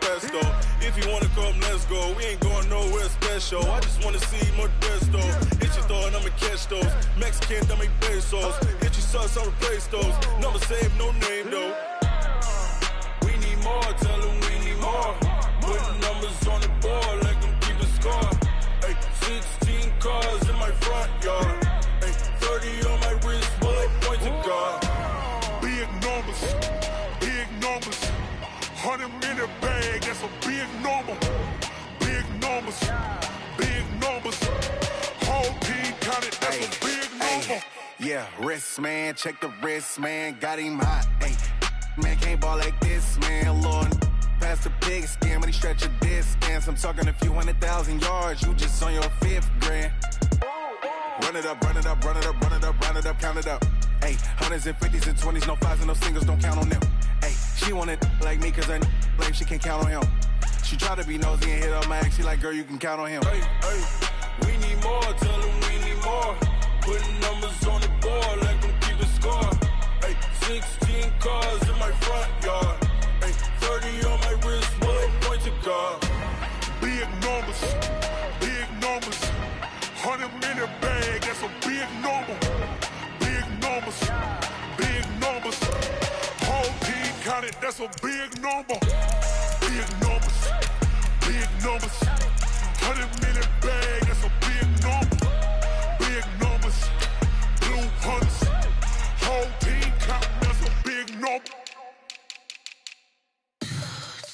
pesto. If you wanna come, let's go. We ain't going nowhere special. I just wanna see more pesto. Hit your thought, I'ma catch those. Mexican, dummy pesos. Hit your sauce, I'll replace those. Number saved, no name though. We need more, tell them we need more. Putting numbers on the board like them keeping score. Hey, 16 cars in my front yard. Hey, 30 on my wrist, bullet point to God. Big numbers, 100 in the bag, that's a big number. Big numbers, whole team counted, that's a big number. Yeah, wrist man, check the wrist man, got him hot. Ay, man can't ball like this, man. Lord, past the big scam, but he stretch a distance. I'm talking a few 100,000 yards, you just on your 5th grand. Run it up, count it up. Ay, hundreds and 50s and 20s, no 5s and no singles, don't count on them. Ay, she want it like me cause her life she can't count on him. She try to be nosy and hit up my ex. She like, girl, you can count on him. Hey, hey, we need more. Tell them we need more. Putting numbers on the board, let them keep it score. Hey, 16 cars in my front yard. Hey, 30 on my wrist, one point to guard. Big numbers, big numbers. 100 in the bag, that's a big number. Big numbers, big numbers. Whole team counted, that's a big number. Big numbers, big numbers. 100 in the bag, that's a big number. Big numbers, blue hunters. Whole team counting, that's a big number.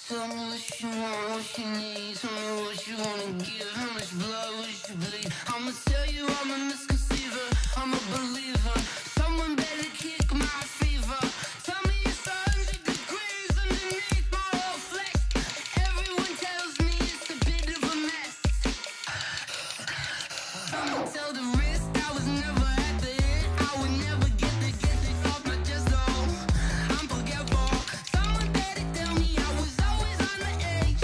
Tell me what you want, what you need. Tell me what you wanna give. How much blood would you bleed? I'ma tell you I'm a misconceiver. I'm a believer. Someone better kick my fever. Tell me it's 100 degrees underneath my whole flesh. Everyone tells me it's a bit of a mess. I'ma tell the wrist I was never at the end. I would never get the off my chest though. I'm forgetful. Someone better tell me I was always on the edge.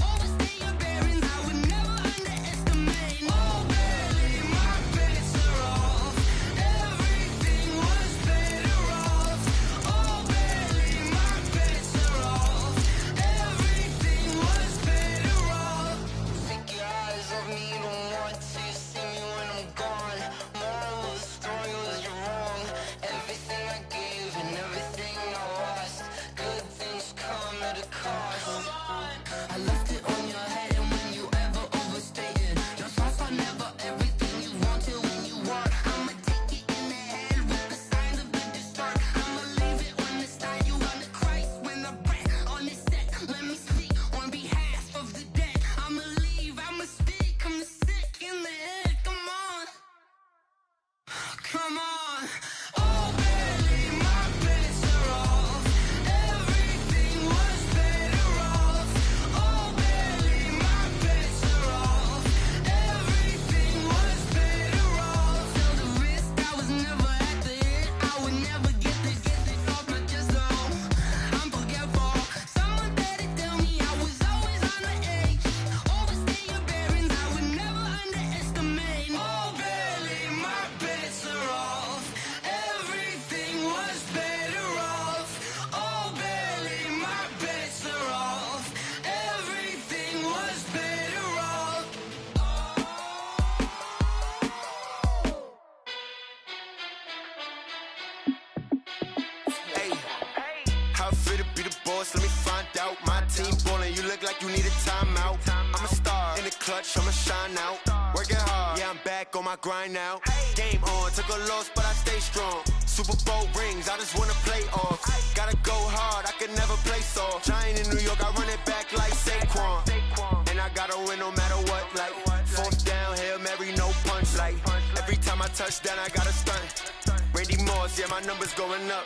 Overstay your bearings, I would never underestimate. Oh baby, my bets are off. Everything was better off. Oh baby, my bets are off. Everything was better off. Take your eyes off me, you don't want to see me when I'm gone. Moral of the story was you're wrong. Everything I gave and everything I lost. Good things come at a cost. I left it on your head, and when you ever overstated, your thoughts are never everything you wanted when you want. I'ma take it in the head with the signs of the distort. I'ma leave it on the side. You on the Christ when I breath on this set. Let me speak on behalf of the dead. I'ma leave, I'ma speak. I'm the sick in the head. Come on, come on. Oh baby, my bets are off. Everything was better off. Oh baby, my bets are off. Everything was better off. Tell the wrist I was never at the end. I would never get this off my chest though. I'm forgetful. Someone better tell me I was always on the edge. Overstay your bearings, I would never underestimate. Oh baby, my bets are off. Everything was better off. Oh baby, my bets are off. Everything was better off. Hey, how it feel to be the boss? Let me find out. My team ballin', you look like you need a timeout. I'm a star in the clutch, I'ma shine out. Working hard, yeah, I'm back on my grind now. Game on, took a loss, but I stay strong. Super Bowl rings, I just wanna play off. Gotta go hard, I can never play soft. Giant in New York, I run it back like Saquon. And I gotta win no matter what, like fourth down, Hail Mary, no punch. Like every time I touch down, I gotta stunt. Randy Moss, yeah, my numbers going up.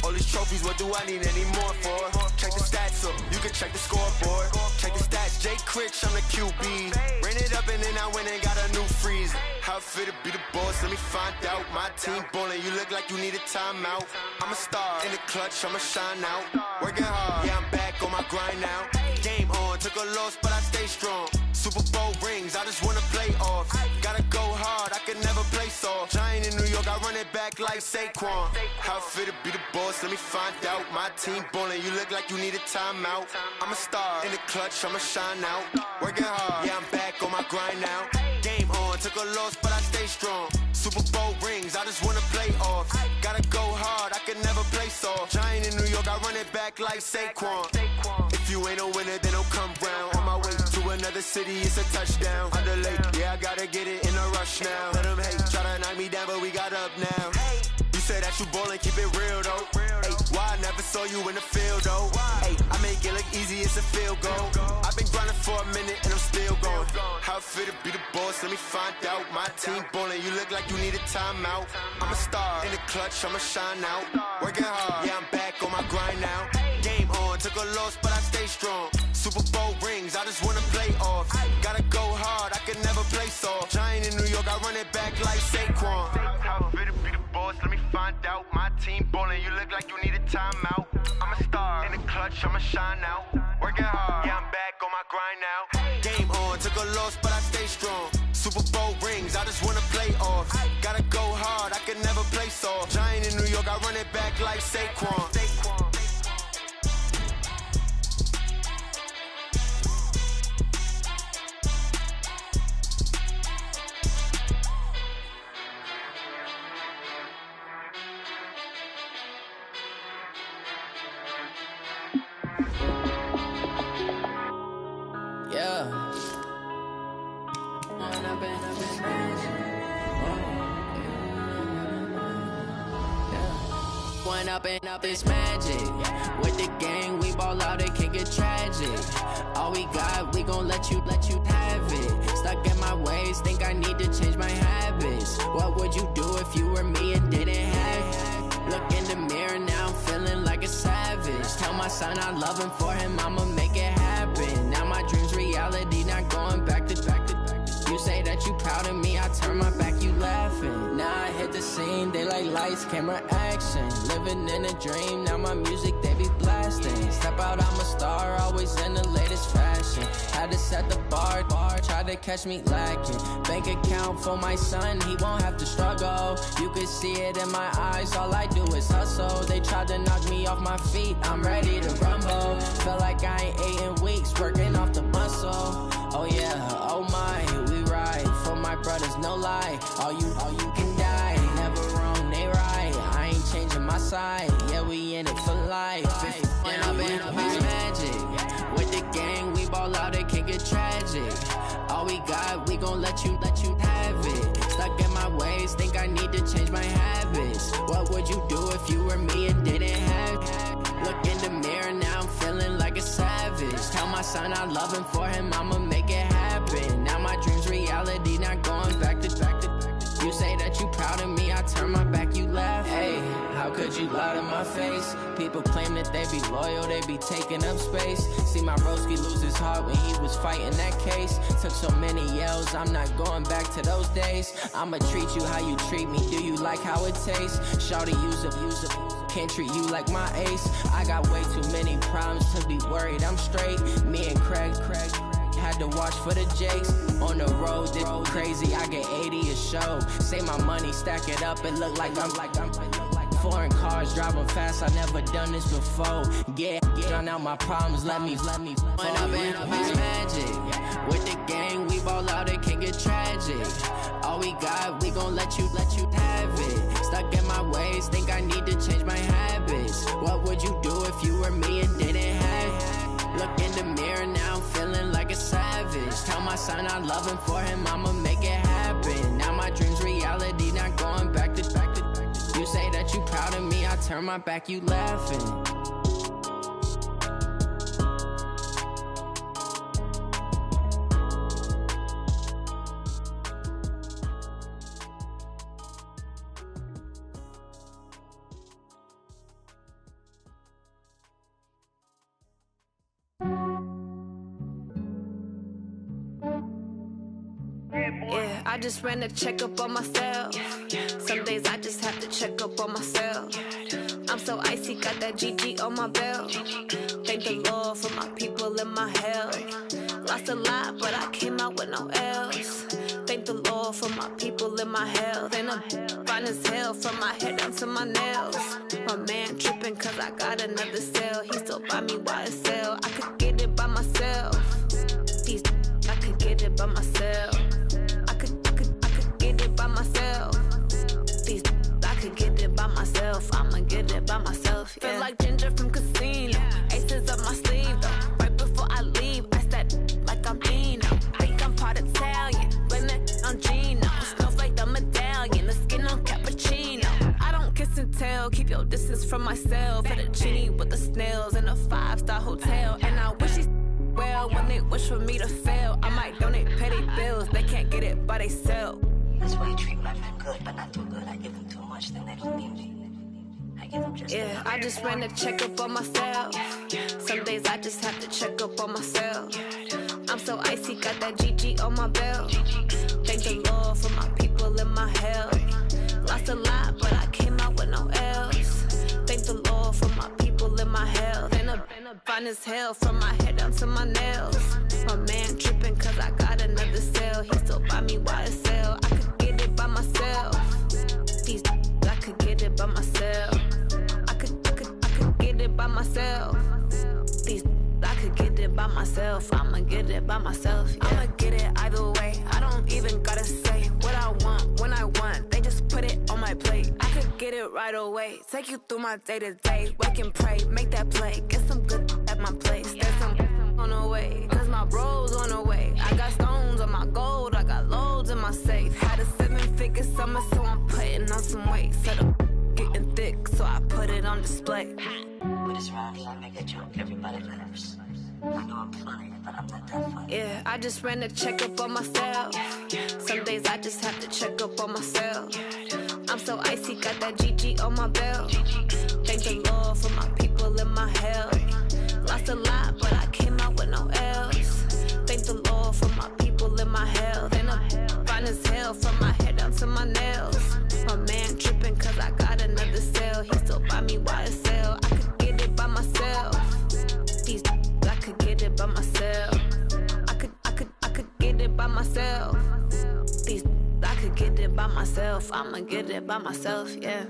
All these trophies, what do I need any more for? Check the stats up, you can check the scoreboard. Check the stats, Jay Critch, I'm the QB. Ran it up and then I went and got a new freeze. How it feel to be the boss, let me find out. My team ballin', you look like you need a timeout. I'm a star in the clutch, I'ma shine out. Working hard, yeah, I'm back on my grind now. Game on, took a loss, but I stay strong. Super Bowl rings, I just wanna play off. Gotta go hard, I can never play soft. Giant in New York, I run it back like Saquon. How it feel to be the boss, let me find out. My team ballin', you look like you need a timeout. I'm a star in the clutch, I'ma shine out. Working hard, yeah, I'm back on my grind now. Game on, took a loss, but I stay strong. Super Bowl rings, I just wanna play off. Gotta go hard, I can never play soft. Giant in New York, I run it back like Saquon. If you ain't a winner, then don't come round. On my way to another city, it's a touchdown. Underlay, yeah, I gotta get it in a rush now. Let them hate, try to knock me down, but we got up now. You say that you ballin', keep it real though. Hey, why I never saw you in the field though? Hey, I make it look easy, it's a field goal. I've been grinding for a minute and I'm still going. How it feel to be the boss, let me find out. My team ballin', you look like you need a timeout. I'm a star in the clutch, I'ma shine out. Working hard, yeah, I'm back on my grind now. Game on, took a loss, but I stay strong. Super Bowl rings, I just wanna play off. Gotta go hard, I can never play soft. Giant in New York, I run it back like Saquon. How it feel to be the boss, let me find out. My team ballin', you look like you need a timeout. I'm a star in the clutch, I'ma shine out. Working hard, yeah, I'm back on my grind now. Game on, took a loss, but I stay strong. Super Bowl rings, I just wanna play off. Gotta go hard, I can never play soft. Giant in New York, I run it back like Saquon. Up is magic. With the gang, we ball out, it can get tragic. All we got, we gon' let you have it. Stuck in my ways, think I need to change my habits. What would you do if you were me and didn't have it? Look in the mirror, now I'm feeling like a savage. Tell my son I love him, for him I'ma make it happen. Now my dream's reality, not going back to. You say that you proud of me, I turn my back, you laughing. Now I hit the scene, they like lights, camera, action. Living in a dream, now my music, they be blasting. Step out, I'm a star, always in the latest fashion. Had to set the bar, try to catch me lacking. Bank account for my son, he won't have to struggle. You can see it in my eyes, all I do is hustle. They tried to knock me off my feet, I'm ready to rumble. Feel like I ain't ate in weeks, working off the muscle. Oh yeah, oh my, we ride for my brothers, no lie. All you can die, never wrong, they right. I ain't changing my side, yeah, we in it for life. When I've been magic, with the gang, we ball out, it can get tragic. All we got, we gon' let you have it. Stuck in my ways, think I need to change my habits. What would you do if you were me and didn't have it? Look in the mirror, now I'm feeling like a savage. Tell my son I love him, for him I'ma make it happen. Now my dream's reality, not going back to. You say that you proud of me, I turn my back, you laugh. Hey, how could you lie to my face? People claim that they be loyal, they be taking up space. See my broski lose his heart when he was fighting that case. Took so many yells, I'm not going back to those days. I'ma treat you how you treat me, do you like how it tastes? Shawty, use up, can't treat you like my ace. I got way too many problems to be worried, I'm straight. Me and Craig had to watch for the Jakes. On the road, this crazy, I get 80 a show. Say my money, stack it up, it look like I'm foreign cars, driving fast, I never done this before. Get drown out my problems, let me When I've been magic, with the gang, we ball out, it can get tragic. All we got, we gon' let you have it. Stuck in my ways, think I need to change my habits. What would you do if you were me and didn't have it? Look in the mirror, now I'm feeling like a savage. Tell my son I love him, for him I'ma make it happen. Now my dream's reality, not going back to. You say that you proud of me, I turn my back, you laughing. Yeah, I just ran a checkup on myself. Some days I just have to check up on myself. I'm so icy, got that GG on my belt. Thank the Lord for my people and my health. Lost a lot, but I came out with no L's. Thank the Lord for my people and my health. And I'm fine as hell from my head down to my nails. My man tripping cause I got another cell. He still buy me YSL. I could get it by myself. I could get it by myself. I could get it by myself. I could get it by myself. I'ma get it by myself. Yeah. Feel like Ginger from Casino. Aces up my sleeve though. Right before I leave, I step like I'm Dino. Think I'm part Italian. Blame that on Gino. Snowflake the medallion. The skin on cappuccino. I don't kiss and tell. Keep your distance from myself. Fettuccine with the snails in a 5-star hotel. And I wish he's well when they wish for me to fail. I might donate petty bills. They can't get it by they sell. That's why you treat my men good, but not too good. I give them too much, then they don't need me. I give them just yeah, I just ran a checkup on myself. Some days I just have to check up on myself. I'm so icy, got that GG on my belt. Thank the Lord for my people and my health. Lost a lot, but I came out with no L's. Thank the Lord for my people and my health. And a fine as hell from my head down to my nails. My man tripping cause I got another sale. He still buy me YSL. I could get it by myself. These I could get it by myself. I could get it by myself. These I could get it by myself. I'ma get it by myself. Yeah. I'ma get it either way. I don't even gotta say what I want when I want. They just put it on my plate. I could get it right away. Take you through my day to day. Wake and pray, make that play. Get some good at my place. There's some on the way. Cause my bro's on the way. I got stones on my gold. I got loads in my safe. Had a 7-figure summer, so I'm putting on some weight. Set up getting thick, so I put it on display. With this rhyme, I make a joke, everybody laughs. I know I'm funny, but I'm not that funny. Yeah, I just ran a checkup on myself. Some days I just have to check up on myself. I'm so icy, got that GG on my belt. Thank the Lord for my people in my health. Lost a lot, but I came out with no L's. Thank the Lord for my people in my health. And I'm fine as hell from my head down to my nails. My man tripping cause I got another sale. He still buy me YSL. I could get it by myself. These I could get it by myself. I could get it by myself. These I could get it by myself. I'ma get it by myself, yeah.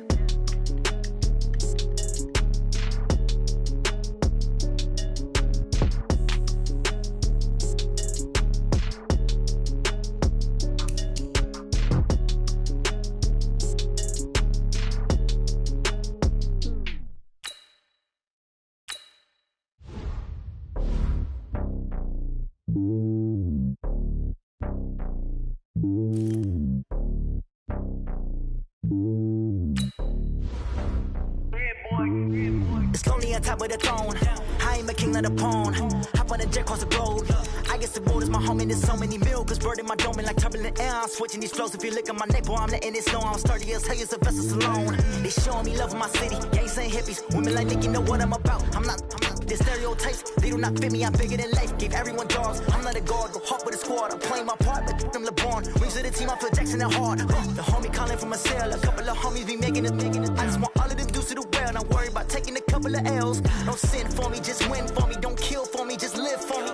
It's lonely on top of the throne. I ain't a king, not a pawn. Hop on a jet across the globe. I guess the world is my home and there's so many milkers burning my dome like turbulent air. I'm switching these flows. If you look at my neck, boy, I'm letting it snow. I'm sturdy as hell, Sylvester Stallone. They showing me love in my city. Gangs ain't hippies. Women like Nick, you know what I'm about. I'm not the stereotypes. They do not fit me. I'm bigger than life. Gave everyone dogs. I'm not a guard. Go hard with a squad. I'm playing my part, but them LeBron. Rings to the team. I feel Jackson and hard. The homie calling from a cell. A couple of homies be making it. I just want all of them dudes to the well. Not worry about taking a couple of L's. Don't sin for me, just win for me. Don't kill for me, just live for me.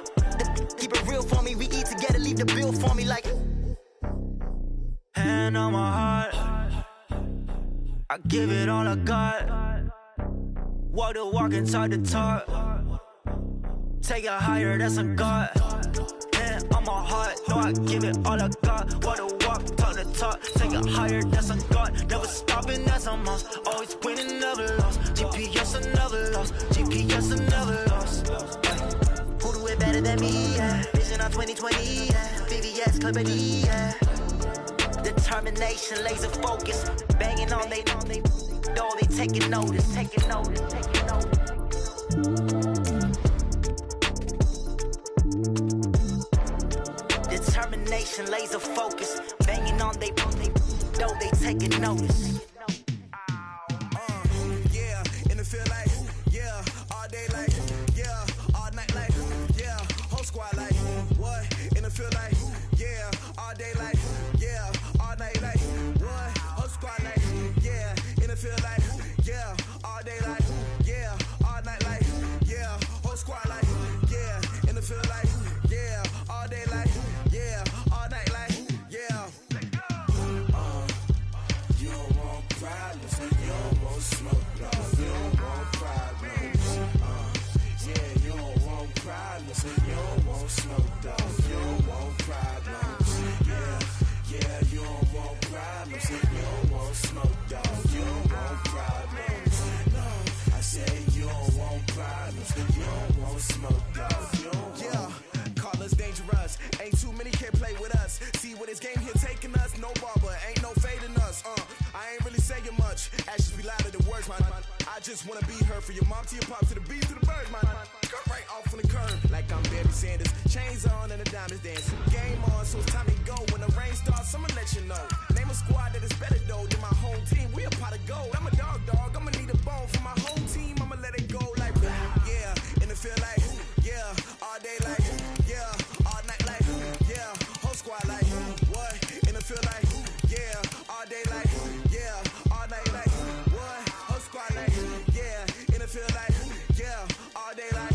Keep it real for me. We eat together, leave the bill for me like. Hand on my heart, I give it all I got. Walk the walk and talk the talk. Take it higher, that's a God. Hand on my heart, no, I give it all I got. Walk the walk, talk the talk. Take it higher, that's a God. Never stopping, that's a must. Always winning, never lost. GPS, I never lost. GPS, I never lost. Who do it better than me? Yeah. Vision on 2020. Yeah. VVS, Clipper D. Yeah. Determination, laser focus. Banging on they know they taking notice. Taking notice. Taking notice. Determination, laser focus. Banging on they know they taking notice. Yeah, in the field like, yeah, all day like, yeah, all night like, yeah, whole squad like, what? In the field like, yeah, all day like, yeah, all night like, what? Whole squad like, yeah, in the field like, yeah, all day like, yeah, all night like, yeah, whole squad like, yeah, in the field like, yeah, all day like, yeah, all night like, yeah. You don't want problems, you don't want smoke, dog. You don't want problems. Yeah, you don't want problems, you don't want smoke, dog. You don't want problems. Yeah, you don't want problems, you don't want smoke, dog. You don't want problems. No, I said you don't want problems, you don't want smoke, dog. You don't want. Yeah, call us dangerous. Ain't too many can play with us. See where this game here taking us. No barber, ain't no fading us. I ain't really saying much. Actions be louder than words, man. I just wanna be heard from your mom to your pop to the beat to the birds, man. Skirt right off on the curb, like I'm Barry Sanders. Chains on and the diamonds dancing. Game on, so it's time to go. When the rain starts, I'ma let you know. Name a squad that is better though than my home team. We a pot of gold. I'm a dog. I'ma need a bone for my whole team. I'ma let it go like, yeah, in the field like, yeah, all day like, yeah, all night like, yeah, whole squad like, what? In the field like, yeah, all day like, yeah, all night like, what? Whole squad like, yeah, in the field like, yeah, all day like,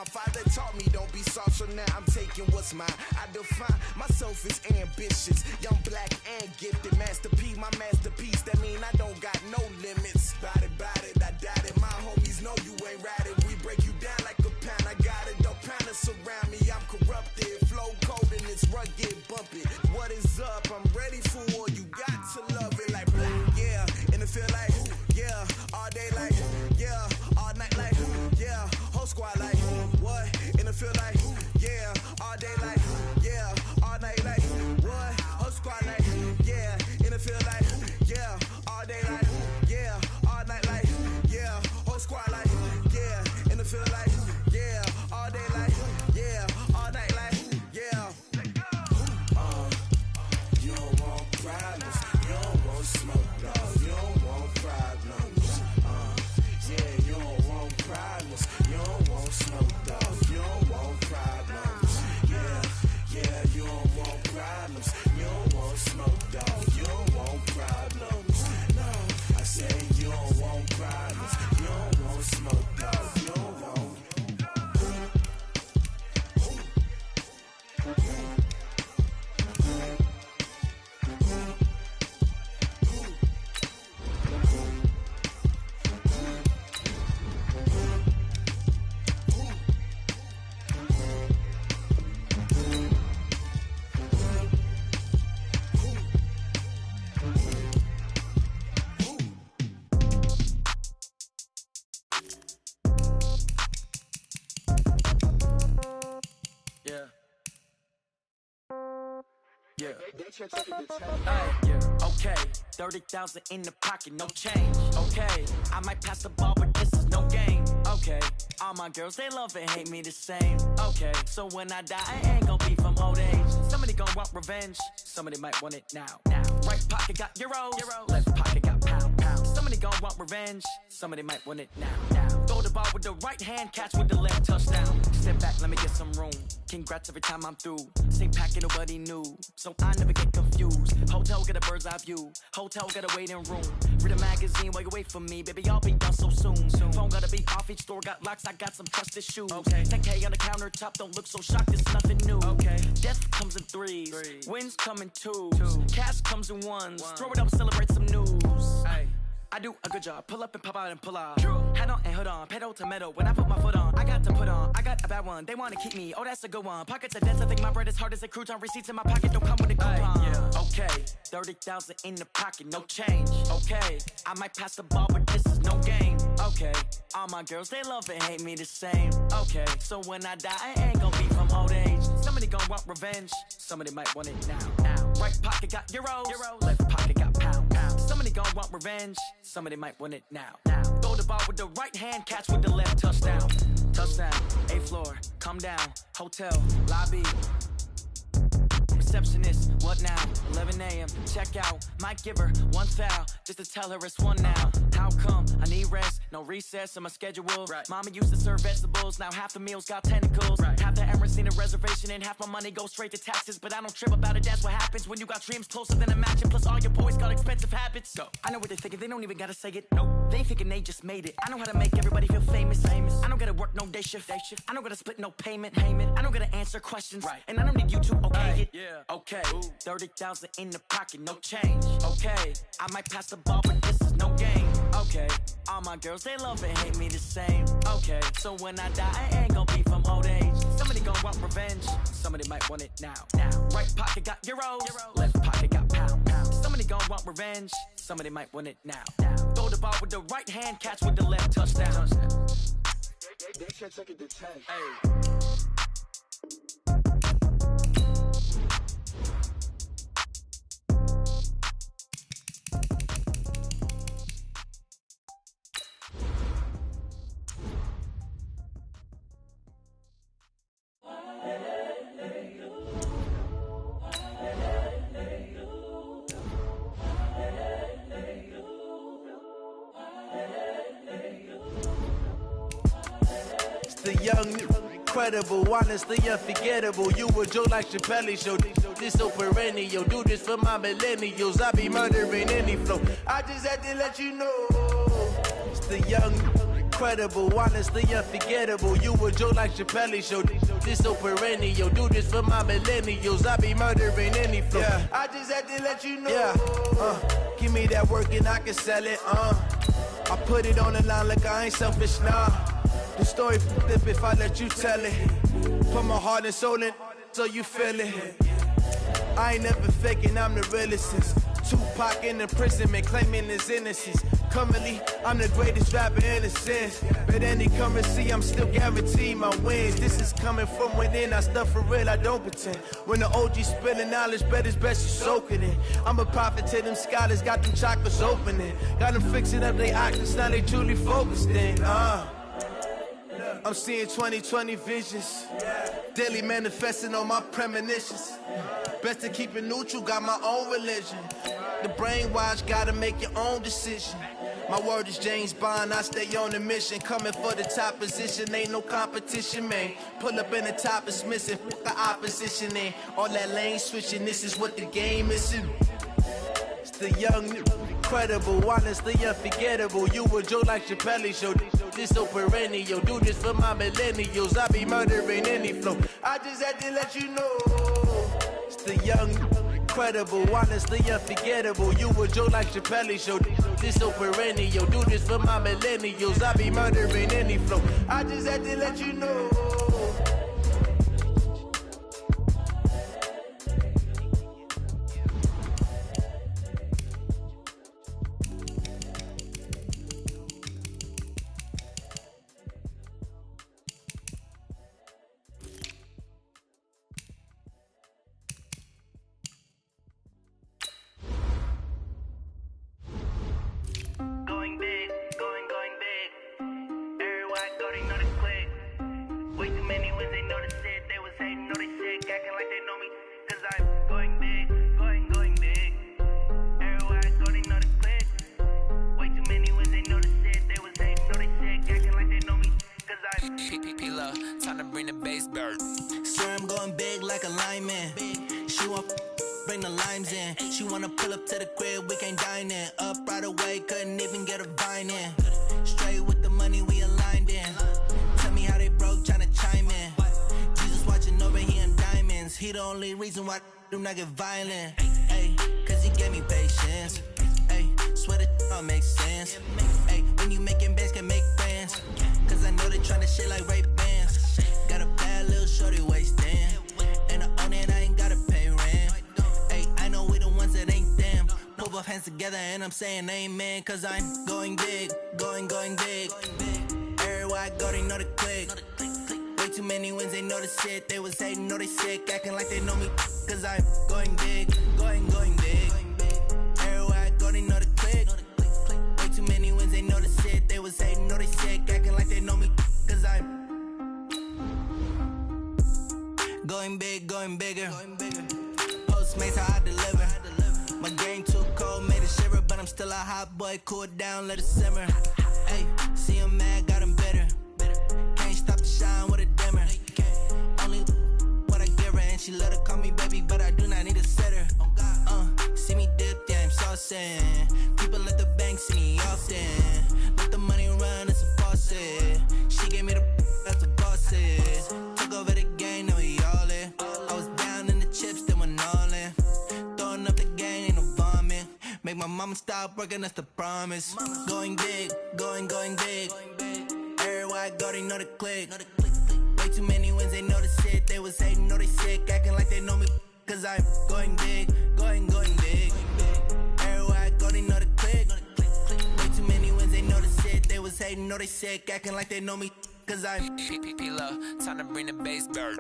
My father taught me don't be soft, so now I'm taking what's mine. I define myself as ambitious, young, black, and gifted. Master P, my masterpiece. That mean I don't got no limits. Bout it, I doubt it. My homies know you ain't ratted. We break you down like a pound. I got it, don't pound us around me. I'm corrupted, flow cold and it's rugged, bumpy. What is up? I'm ready for war. You got to love it like black, yeah. And it feel like, yeah. All day like, yeah. All night like, yeah. Whole squad like, what? And it feel like, yeah. All day like, yeah. All night like, what? Whole squad like, yeah. And it feel like, yeah. All day like, yeah. All night like, yeah. Whole squad like, yeah. And it feel like, yeah. All day like, yeah. All night like, yeah. You don't want problems. You don't want smoke, no. You don't want problems. Yeah, you don't want problems. You don't want smoke, dog. You don't want problems. Yeah, you don't want problems. You don't want smoke, dog. You don't want problems. No, I say you don't want problems. You don't want smoke, dog. You don't want. Okay, 30,000 in the pocket, no change. Okay, I might pass the ball, but this is no game. Okay, all my girls, they love and hate me the same. Okay, so when I die, I ain't gonna be from old age. Somebody gon' want revenge, somebody might want it now. Right pocket got euros, left pocket got pound. Somebody gon' want revenge, somebody might want it now. Throw the ball with the right hand, catch with the left, touchdown. Step back, let me get some room. Congrats every time I'm through. Same packet, nobody knew, so I never get confused. Hotel get a bird's eye view. Hotel got a waiting room. Read a magazine while you wait for me, baby. I'll be done so soon. Phone gotta be off. Each store got locks. I got some trusted shoes. Okay. 10K on the countertop. Don't look so shocked. It's nothing new. Okay. Death comes in threes. Wins come in twos. Cash comes in ones. Throw it up, celebrate some news. Hey. I do a good job, pull up and pop out and pull off. Head on and hood on, pedal to metal. When I put my foot on, I got to put on. I got a bad one, they wanna keep me. Oh, that's a good one. Pockets are dense, I think my bread is hard as a crouton. Receipts in my pocket don't come with a coupon. Okay, 30,000 in the pocket, no change. Okay, I might pass the ball, but this is no game. Okay, all my girls, they love and hate me the same. Okay, so when I die, I ain't gonna be from old age. Somebody gon' want revenge, somebody might want it now. Right pocket got euros, left pocket got pound. Somebody gon' want revenge, somebody might want it now. Throw the ball with the right hand, catch with the left, touchdown. Touchdown, 8th floor, come down, hotel, lobby. Receptionist, what now? 11 a.m., check out. Might give her one foul, just to tell her it's one now. How come? I need rest, no recess in my schedule. Mama used to serve vegetables, now half the meals got tentacles. Half the errands need a reservation and half my money goes straight to taxes. But I don't trip about it, that's what happens when you got dreams closer than a match. And plus all your boys got expensive habits. I know what they're thinking, they don't even gotta say it. Nope, they ain't thinking they just made it. I know how to make everybody feel famous. I don't gotta work no day shift. I don't gotta split no payment. I don't gotta answer questions. And I don't need you to okay it. Okay, 30,000 in the pocket, no change. Okay, I might pass the ball, but this is no game. Okay, all my girls, they love and hate me the same. Okay, so when I die, I ain't gonna be from old age. Somebody gon' want revenge, somebody might want it now. Right pocket got euros, left pocket got pound. Somebody gon' want revenge, somebody might want it now. Throw the ball with the right hand, catch with the left, touchdown. They can't take it to 10. The young, incredible, honestly unforgettable. You a Joe like Chappelle show. This so perennial. Do this for my millennials. I be murdering any flow. I just had to let you know. It's the young, incredible, honestly unforgettable. You a joke like Chappelle Show. This so perennial. Do this for my millennials. I be murdering any flow. Yeah. I just had to let you know. Yeah. Give me that work and I can sell it. I put it on the line like I ain't selfish, nah. The story flip if I let you tell it. Put my heart and soul in so you feel it. I ain't never faking, I'm the realest. Tupac in imprisonment, claiming his innocence. Currently, I'm the greatest rapper in a sense. But any currency, I'm still guaranteed my wins. This is coming from within, I stuff for real, I don't pretend. When the OG spilling knowledge, bet it's best you soak it in. I'm a prophet to them scholars, got them chakras opening. Got them fixing up they octaves, now they truly focused in. I'm seeing 2020 visions. Daily manifesting on my premonitions. Best to keep it neutral, got my own religion. The brainwash, gotta make your own decision. My word is James Bond, I stay on the mission. Coming for the top position, ain't no competition, man. Pull up in the top, it's missing, fuck the opposition, ain't all that lane switching, this is what the game is. It's the young, incredible, honestly unforgettable. You a joke like Chappelle Show. This so perennial. Do this for my millennials. I be murdering any flow. I just had to let you know. It's the young, incredible, honestly unforgettable. You a joke like Chappelle Show. This so perennial. Do this for my millennials. I be murdering any flow. I just had to let you know. Do not get violent, ayy, cause he gave me patience, ayy, swear that all makes sense, ayy, when you making bands can make friends, cause I know they tryna shit like Ray-Bans, got a bad little shorty wasting, and I own it, I ain't gotta pay rent, ayy, I know we the ones that ain't them, put both hands together and I'm saying amen, cause I'm going big, going big, everywhere I go they know the click, way too many wins, they know the shit, they was hating, know they sick, acting like they know me. Cause I'm going big, going big. Everywhere I go, they know the click. Way too many wins, they know the shit. They was hating, know they sick, acting like they know me. Cause I'm going big, going bigger. Postmates, how I deliver. My game too cold, made it shiver. But I'm still a hot boy, cool down, let it simmer. Hey, see him mad, got him bitter. Can't stop the shine with a dimmer. Only what I give her, and she let her call me baby, but I do not need a setter. See me dip, yeah, I'm saucing. People at the bank see me often. Let the money run, it's a faucet. She gave me the that's the bosses. Took over the game, now we all in. I was down in the chips, then went all in. Throwing up the game, ain't no vomit. Make my mama stop working, that's the promise. Going big, going big. Everywhere I go, they know the click. Way too many wins, they know the shit. They was hating, know they sick, acting like they know me. Cause I'm going big, going big. Everywhere I go, they know the click. Way too many wins, they know the shit. They was hating, know they sick, acting like they know me. Cause I'm P-P-P-Love, time to bring the bass back.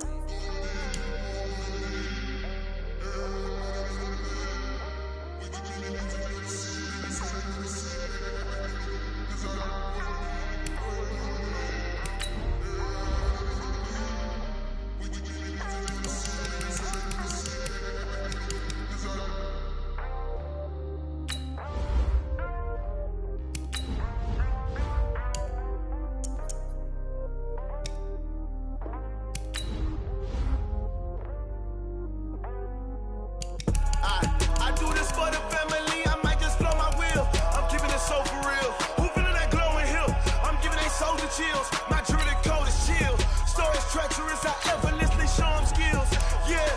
chills. My jewelry code is chill. Stories treacherous, I effortlessly show them skills. Yeah.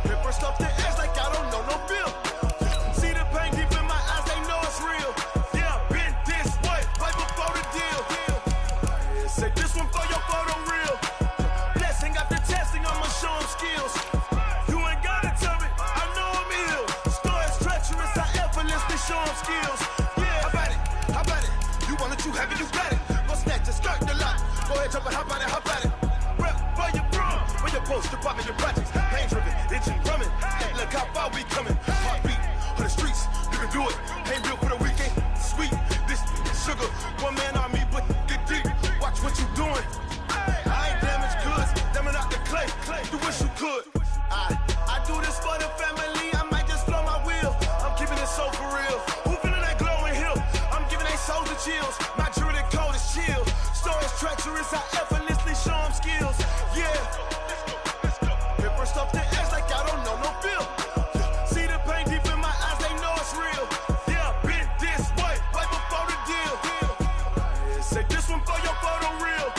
Ripper stuff the edge like I don't know no bill. See the pain deep in my eyes, they know it's real. Yeah, been this way, right before the deal. Say this one for your photo real. Blessing after testing, I'ma show them skills. You ain't gotta tell me, I know I'm ill. Stories treacherous, I effortlessly show them skills. Yeah, how about it? You want it, you have it, you got it. Go snatch it, skirt the lot. Go ahead, jump it, how about it? Rep where you from, where you post, you poppin' your projects. Pain driven, itching, drumming. Hey, look how far we coming. Heartbeat on the streets, you can do it. Ain't built for the weekend, sweet. This sugar, one man on me, but get deep. Watch what you doing. I ain't damaged goods, damn it out the clay. You wish you could. I do this for the family, I might just blow my wheel. I'm keeping it so for real. Who feeling that glowing hill? I'm giving they souls the chills. My jewelry code is chill. Stories treacherous, I effortlessly show them skills. Yeah. Ripper stuff the edge like I don't know no feel. See the pain deep in my eyes, they know it's real. Yeah, been this way, right before the deal. Say this one for your photo real.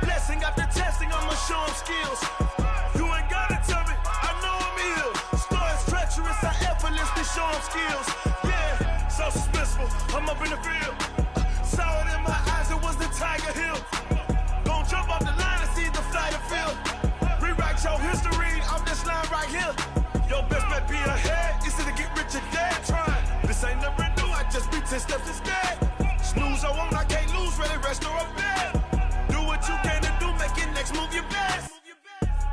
Blessing after testing, I'ma show them skills. You ain't gotta tell me, I know I'm ill. Stories treacherous, I effortlessly show them skills. Yeah, so suspenseful, I'm up in the field. Saw it in my eyes, it was the Tiger Hill. Gon' jump off the line and see the flight of field. Rewrite your history off this line right here. Your best bet be ahead, easy to get rich or dead. Trying, this ain't never new, I just be 10 steps instead. Snooze I won't, I can't lose, ready, rest or up bed. Do what you can to do, make your next move your best.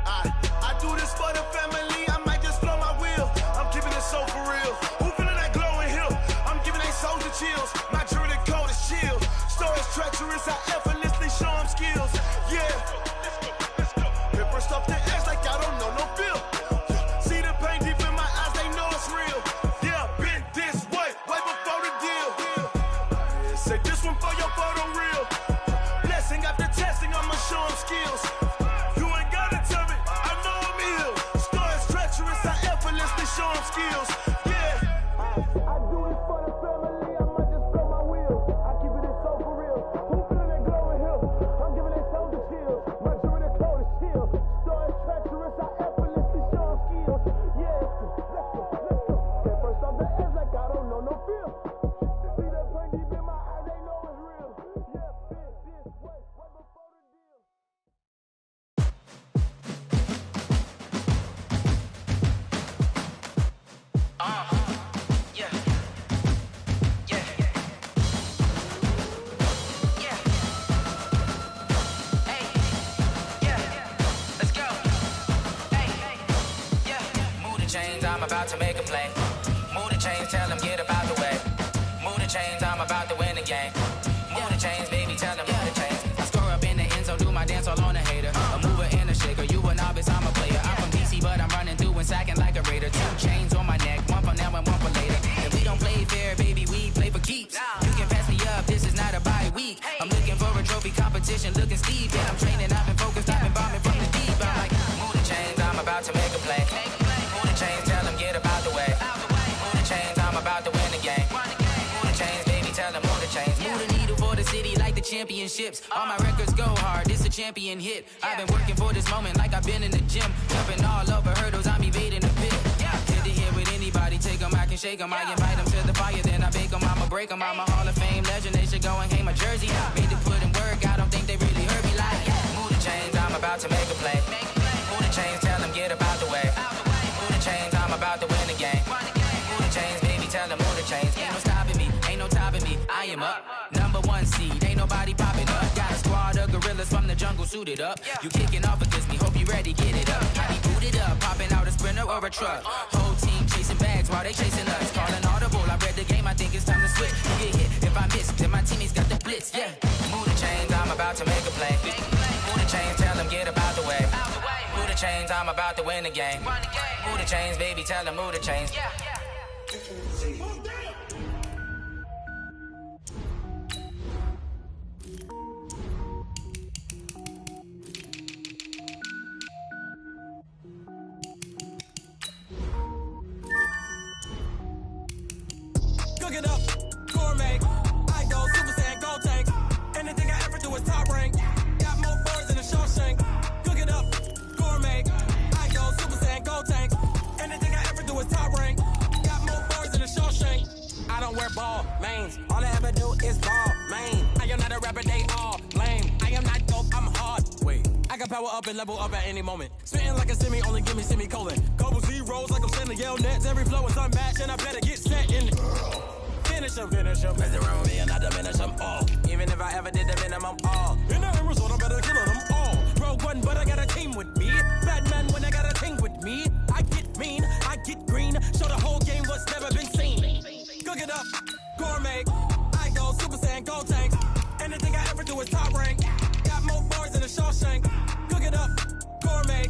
I do this for the family, I might just blow my wheel. I'm keeping it so for real. Who feeling that glowing hill? I'm giving they souls the chills. My jewelry code is chill. Stories treacherous, I effortlessly show them skills. Yeah. Ripper stuff the edge like I don't know no feel. See the pain deep in my eyes, they know it's real. Yeah, been this way, right before the deal. Say this one for your photo real. Blessing after testing, I'ma show them skills. You ain't gotta tell me, I know I'm ill. Stories treacherous, I effortlessly show them skills. Yeah. I do this for the family, I might just blow my wheel. I keep it so for real. Who feeling that glowing hill? I'm giving they souls the chills. My jewelry code is chill. Stories treacherous, I effortlessly show them skills. Yeah, let's go. Get first off the edge like I don't know no feel. See that pain deep in my eyes, they know it's real. Yeah, this way, right before the deal. I'm about to make a play. Move the chains, tell them get about the way. Move the chains, I'm about to win the game. Move the chains, baby, tell them move the chains. I score up in the end zone, do my dance all on a hater. A mover and a shaker, you a novice, I'm a player. I'm from DC, but I'm running through and sacking like a raider. 2 chains on my neck, one for now and one for later. If we don't play fair, baby, we play for keeps. You can pass me up, this is not a bye week. I'm looking for a trophy competition, looking steep. Yeah, I'm training, I've been focused, I've been bombing from the deep. I'm like, move the chains, I'm about to make a play. Move the chains, tell them get about the way. Move the chains, I'm about to win the game. Move the chains, baby, tell them move the chains. Move the needle for the city like the championships. All my records go hard, this a champion hit. I've been working for this moment like I've been in the gym. Jumping all over hurdles, I'm evading the pit. Hit to hit with anybody, take them, I can shake them. I invite them to the fire, then I bake them, I'ma break them. I'm a Hall of Fame legend, they should go and hang my jersey. Made to put in work, I don't think they really heard me like. Move the chains, I'm about to make a play. Move the chains, tell them get about the way. Move the chains, I'm about to win the game. Move the chains, baby, tell them move the chains. Ain't no stopping me, ain't no topping me. I am up, #1 seed, ain't nobody popping up. Got a squad of gorillas from the jungle suited up. You kicking off against me, hope you ready, get it up. I be booted up, popping out a sprinter or a truck. Whole team chasing bags while they chasing us. Calling audible, I read the game, I think it's time to switch. You get hit if I miss, then my teammates got the blitz, yeah. Move the chains, I'm about to make a play. Move the chains, tell them get about the way. Move the chains, I'm about to win the game. Move the chains, baby, tell them move the chains. Cook it up, gourmet. I go Super Saiyan, go tank. Anything I mains. All I ever do is ball, man. I am not a rapper, they all lame. I am not dope, I'm hard. Wait, I can power up and level up at any moment. Spitting like a semi, only give me semicolon. Couple zeros like I'm sending yell nets. Every flow is unmatched, and I better get set in. Finish them. Mess around with me and I diminish them all. Even if I ever did the minimum, all. In the end result, I better kill them all. Rogue one, but I got a team with me. Batman when I got a team with me. I get mean, I get green. Show the whole game what's never been seen. Cook it up, gourmet. I go Super Saiyan, gold tanks. Anything I ever do is top rank. Got more bars than a Shawshank. Cook it up, gourmet.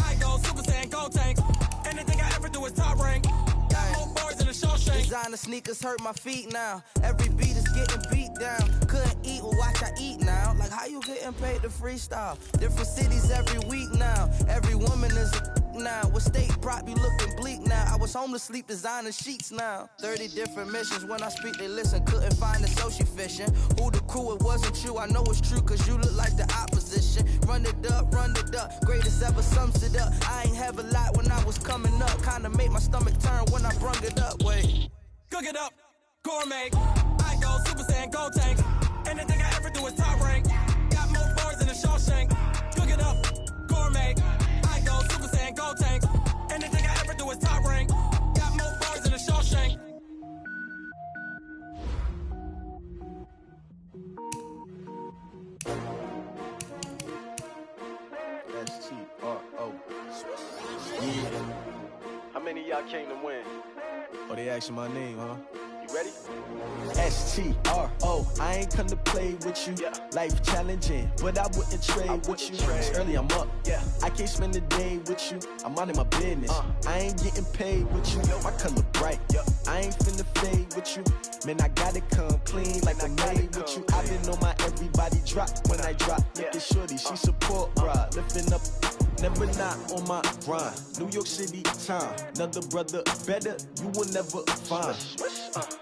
I go Super Saiyan, gold tanks. Anything I ever do is top rank. Got more bars than a Shawshank. Designer sneakers hurt my feet now. Every beat is getting beat down. Couldn't eat, well watch I eat now. Like how you getting paid to freestyle? Different cities every week now. Every woman is a now. With state prop, you looking bleak now. I was home to sleep designing sheets now. 30 different missions. When I speak, they listen. Couldn't find it, so she fishing. Who the crew, it wasn't you. I know it's true, cause you look like the opposition. Run it up. Greatest ever sums it up. I ain't have a lot when I was coming up. Kinda made my stomach turn when I brung it up. Wait. Cook it up, gourmet. I go Super Saiyan, gold tanks. Anything I ever do is top rank. Got more bars than a Shawshank. Cook it up, gourmet. I go Super Saiyan, gold tanks. Anything I ever do is top rank. Got more bars than a Shawshank. S-T-R-O. Yeah. How many of y'all came to win? Oh, they asking my name, huh? You ready? S-T-R-O. I ain't come to play with you. Life challenging, but I wouldn't trade with you. It's early, I'm up. I can't spend the day with you. I'm minding my business. I ain't getting paid with you. My color bright. I ain't finna fade with you. Man, I gotta come clean like I made with you. I been on my everybody drop when I drop. Look at shorty, she support, bruh. Lifting up. Never not on my grind. New York City time. Another brother better, you will never find.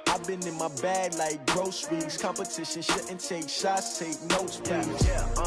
I've been in my bag like groceries. Competition shouldn't take shots, take notes, please.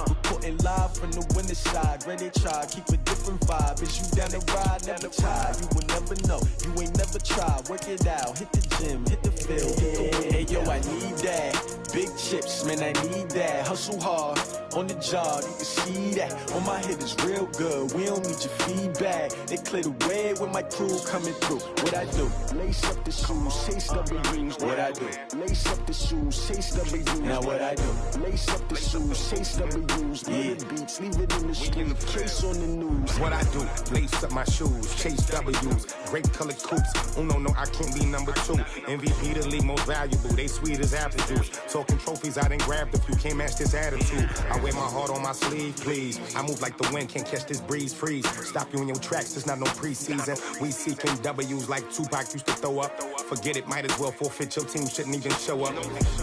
Reporting live from the winner's side. Ready to try, keep a different vibe. Is you down the ride, never tired. You will never know, you ain't never tried. Work it out, hit the gym, hit the field, hit the wind. Hey yo, I need that. Big chips, man, I need that. Hustle hard, on the job, you can see that. On my hit is real good, we don't need your feedback. They clear the way with my crew coming through. What I do? Lace up the shoes, chase W's. What I do? Lace up the shoes, chase W's. Now what I do? Lace up the shoes, chase W's. Yeah, beats, leave it in the street, case on the news. What I do? Lace up my shoes, chase W's. Great colored coops. Oh no, I can't be number 2. MVP the league most valuable. They sweet as apple juice. Talking trophies, I done grabbed a few. Can't match this attitude. I wear my heart on my sleeve, please. I move like the wind, can't catch this breeze. Freeze. Stop you in your tracks. There's not no preseason. We seeking W's like Tupac used to throw up. Forget it, might as well forfeit. Your team shouldn't even show up.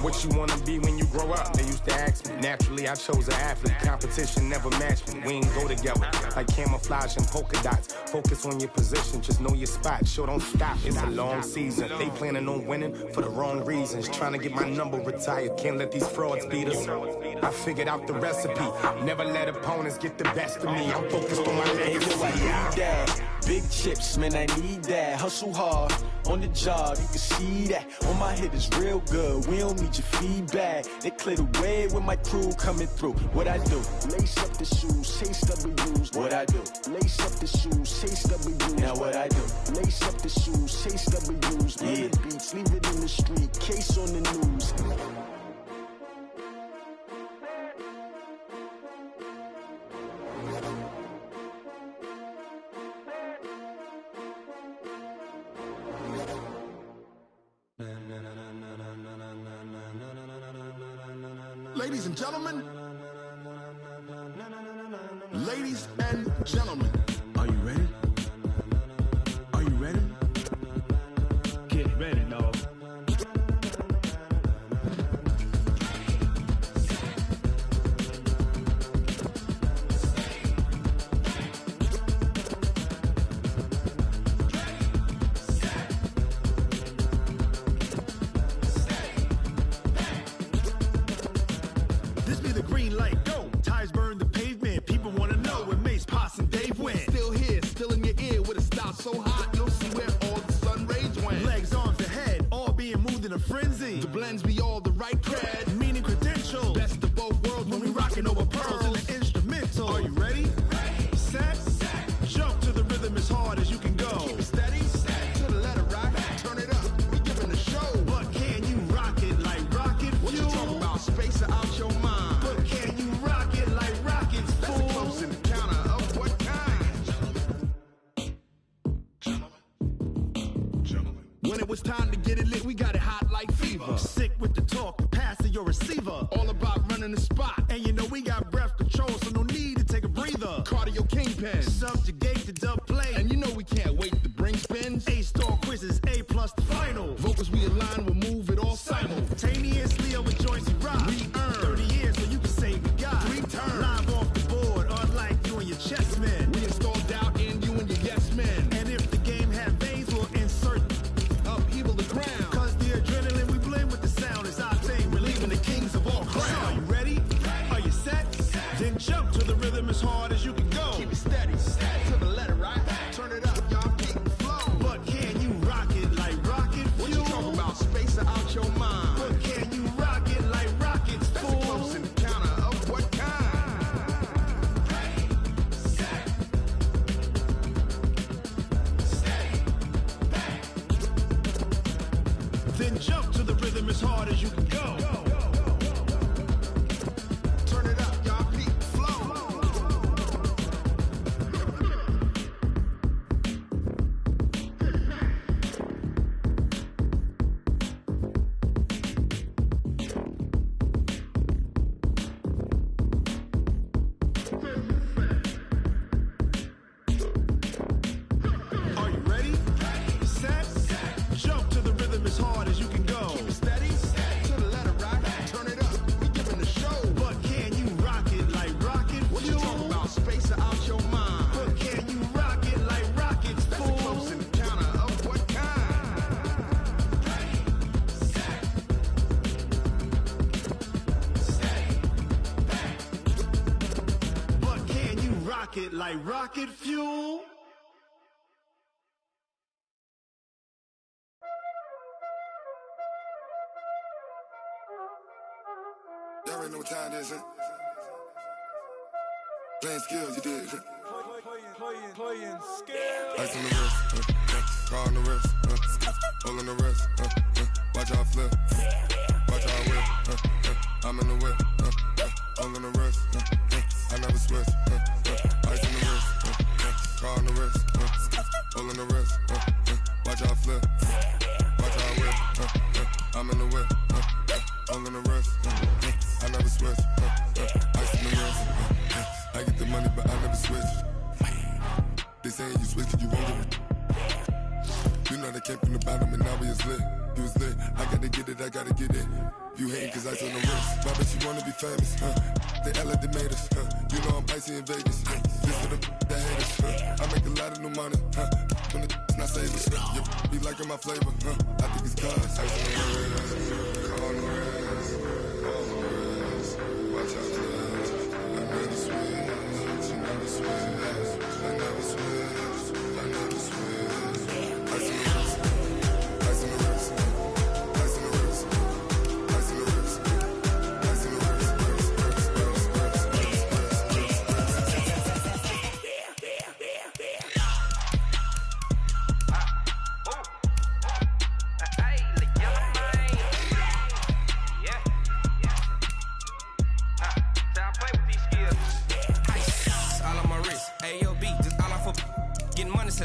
What you wanna be when you grow up? They used to ask me. Naturally, I chose an athlete. Competition never matched me. We ain't go together like camouflage and polka dots. Focus on your position, just know your spot. Sure, don't stop. It's a long season. They planning on winning for the wrong reasons. Trying to get my number retired. Can't let these frauds beat us. I figured out the recipe. Never let opponents get the best of me. I'm focused on my legacy. I need that. Big chips, man, I need that. Hustle hard, on the job, you can see that. On my hit is real good, we don't need your feedback. They clear the way with my crew coming through. What I do? Lace up the shoes, chase W's. What I do? Lace up the shoes, chase W's. Now what I do? Lace up the shoes, chase W's. Yeah, beats, leave it in the street, case on the news. Ladies and gentlemen, ladies and gentlemen, are you ready? Are you ready? Get ready, dog. So hot, you'll see where all the sun rays went. Legs, arms, and head, all being moved in a frenzy. The blends be all the right cred, meaning credentials. Best of both worlds when we rockin' over pearls in the instrumental. Are you ready? Set. Jump to the rhythm as hard as you can go. Keep it steady. To the letter right. Turn it up. We giving the show. But can you rock it like rocket fuel? What you talking about? Space out your mind. But can you rock it like rockets, fool? That's a close encounter of what kind? When it was time to get it lit, we got it hot like fever. Sick with the talk, the pass to your receiver. All about running the spot. And you know we got breath control, so no need to take a breather. Cardio kingpin, subjugate the dub play. And you know we can't wait to bring spins. A-star quizzes, A+ the final. Vocals we align, we'll move it all simultaneously over joints we rock. We earn 30 years, so you can say we got 3 turns. Live off the board, unlike you and your chess men. We install doubt in you and your yes men. And if the game had veins, we'll insert upheaval the ground. Cause the adrenaline we blend with the sound is our thing. Relieving the kings of all crowns. So are you ready? Are you set? Then jump to the rhythm as hard as you can go. Keep it steady. To the letter right. Turn it up, y'all keep the flow. But can you rock it like rocket fuel? What you talking about? Space out your mind. But can you rock it like rockets, fool? That's a close encounter of what kind? Then jump to the rhythm as hard as you can go. Turn it up, y'all keep the flow. Are you ready? Set. Jump to the rhythm as hard as you can go. Keep it steady. To the letter right. Turn it up. We giving the show. But can you rock it like rocket fuel? What you talking about? Space out your mind. But can you rock it like rockets, fool? That's a close encounter of what kind? But can you rock it like rocket fuel? Y'all already know what time it is, huh? Playing skills, you did, huh? Playing skills. Ice on the wrist, car on the wrist, hole in the wrist, watch how I flip, watch how I whip, I'm in the whip, hole in the wrist, I never switch, ice on the wrist, car on the wrist, hole in the wrist, watch how I flip, watch how I whip, I'm in the whip, hole in the wrist, I never switch, ice in the wrist, I get the money but I never switch. They saying you switch 'cause you won't get it. You know they came from the bottom and now we is lit. You was lit, I gotta get it, I gotta get it. You hating 'cause I told them wrist. Why bet you wanna be famous, They Ella they made us, You know I'm icy in Vegas, This for the haters, I make a lot of new money, When the not savers, You be liking my flavor, I think it's cause ice on the wrist, on the wrist, on the wrist. Watch out for this, I never switch, you never switch. I never switch, I never switch. Ice in the wrist, ice in the wrist, ice in the wrist, ice in the wrist, ice in the wrist,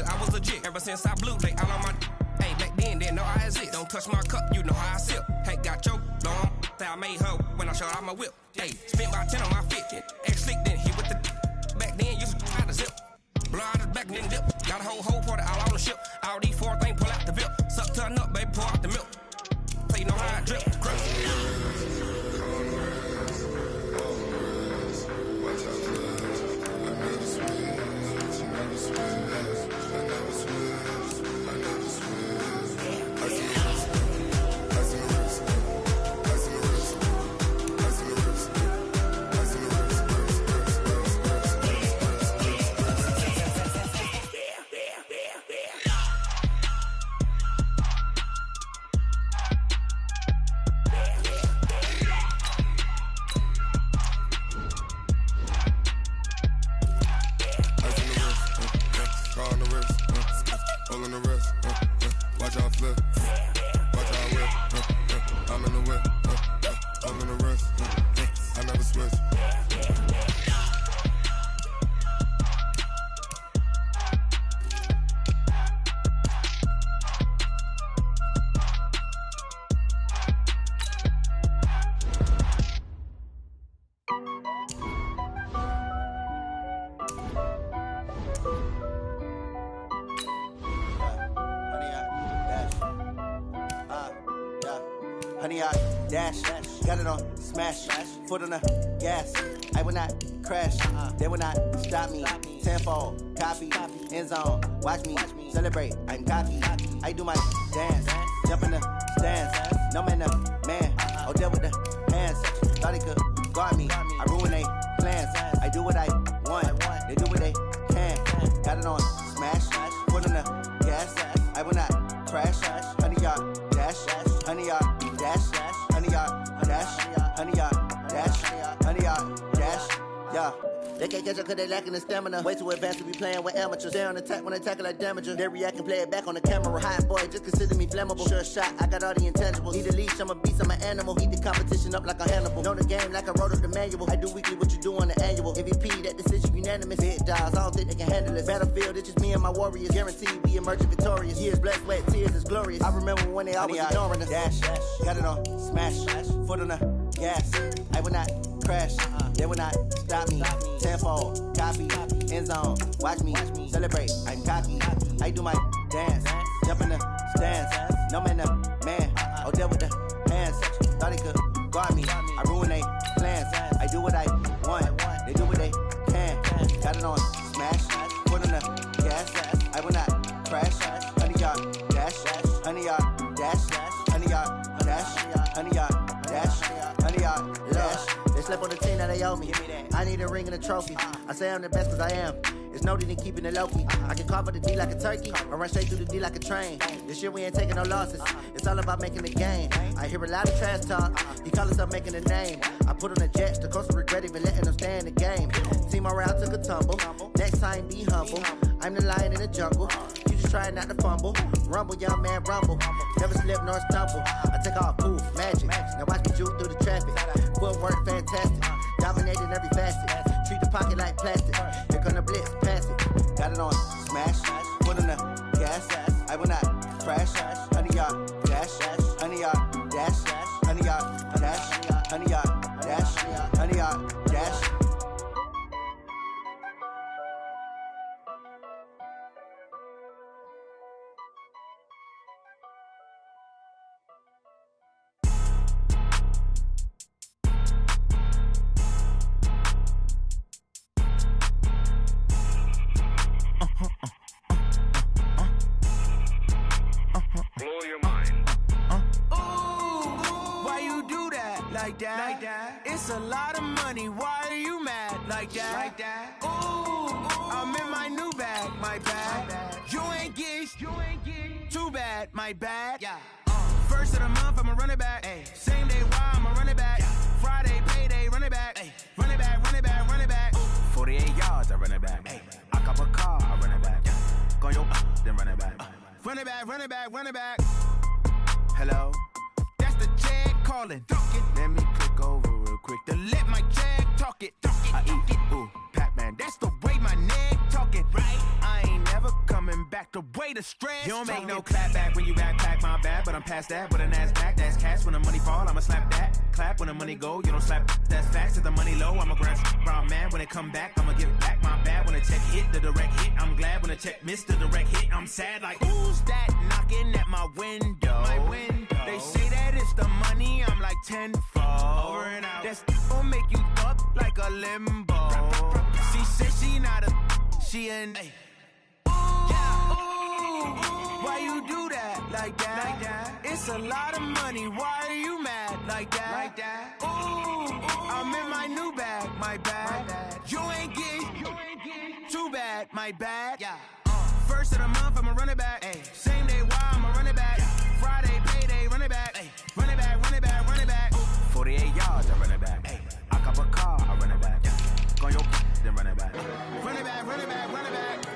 I was legit ever since I blew. They all on my. Hey, back then, didn't know I exist. Don't touch my cup, you know how I sip. Hey, got your long. I made her when I showed out my whip. Hey, spent about 10 on my fit. Ex-slick, then hit with the. Back then, used to try to zip. Blow out his back, then dip. Got a whole party all on the ship. All these 4 things, pull out the VIP. Suck, turn up, baby, pour out the milk. Play no how I drip. honey, I dash. Got it on smash, foot on the gas. I will not crash, they will not stop me. Tenfold, copy, end zone, watch me celebrate. I'm cocky, I do my dance, jump in the stands. No man, man, oh there with the hands. Thought he could guard me, I ruin they plans. I do what I want, they do what they can. Got it on smash, foot on the gas. I will not crash, honey, y'all dash, honey, y'all dash, honey, y'all dash, honey, y'all dash, honey, y'all dash, yeah. They can't catch up cause they lacking the stamina. Way too advanced to be playing with amateurs. They on attack when they tackle like damager. They react and play it back on the camera. Hot boy, just consider me flammable. Sure shot, I got all the intangibles. Need a leash, I'm a beast, I'm an animal. Eat the competition up like a Hannibal. Know the game like I wrote up the manual. I do weekly what you do on the annual. MVP, that decision unanimous. Big dials, I don't think they can handle it. Battlefield, it's just me and my warriors. Guaranteed we emerging victorious. Years, blood, sweat, tears, is glorious. I remember when they always ignoring us. Dash, got it on smash, foot on the gas. I will not crash, they will not stop me. Tenfold, copy, end zone, watch me celebrate. I'm cocky, I do my dance, jump in the stands. No man, man, oh there with the hands. Thought he could guard me, I ruin they plans. I do what I want, they do what they can. Got it on smash, foot on the gas. I will not crash, honey y'all dash, honey y'all dash, honey y'all dash, honey y'all dash, honey y'all dash. They slept on the team that they owe me. I need a ring and a trophy. I say I'm the best cause I am. It's noted in keeping it low-key. I can carve up the D like a turkey or run straight through the D like a train. This year we ain't taking no losses. It's all about making the game. I hear a lot of trash talk. He call himself making a name. I put on the jets. The coach will regret even letting them stay in the game. Team morale took a tumble. Next time be humble. I'm the lion in the jungle. You just try not to fumble. Rumble, young man, rumble. Never slip nor stumble. I take off, poof, magic. Now watch me juke through the traffic. Footwork fantastic. Dominating every facet. Treat the pocket like plastic. Here come the blitz, pass it. Got it on smash, foot on the gas. I will not crash. Honey y'all dash, honey y'all dash, honey y'all dash, honey y'all dash, honey y'all dash. Blow your mind. Why you do that? Like that? It's a lot of money. Why are you mad? Like that? Ooh, I'm in my new bag. My bad. You ain't get too bad. My bad. Yeah. First of the month, I'ma run it back. Ay. Same day, why I'ma run it back. Friday, payday, run it back. Ay. Run it back, run it back, run it back. 48 yards, I run it back. Ay. I cop a car, I run it back. Go yo, then run it back. Run it back, run it back, run it back. Hello? That's the check calling. Let me click over real quick to let my check talk it. I eat it, ooh, Pac-Man. That's the way my neck talking. Right? I ain't never coming back the way the stress. You don't make no clap back when you backpack, my bad. But I'm past that with an ass back. That's cash when the money fall, I'ma slap that. Clap when the money go, you don't slap. That's facts. If the money low, I'ma grab brown man. When it come back, I'ma give back my bad. When the check hit, the direct hit. I'm glad when the check missed the direct hit. I'm sad like, who's that knocking at my window? My window. They say that it's the money, I'm like tenfold. Over and out. That's gon' make you up like a limbo. She said she not a, she an. Ooh, why you do that? Like that? It's a lot of money, why are you mad? Like that? Ooh, I'm in my new bag, my bad. You ain't get too bad, my bad. Yeah. First of the month, I'ma run it back. Ay. Same day, why I'ma run it back. Friday, payday, run it back. Ay. Run it back, run it back, run it back. 48 yards, I run it back. Ay. I cop a car, I run it back. Go yo, then run it back. Run it back, run it back, run it back.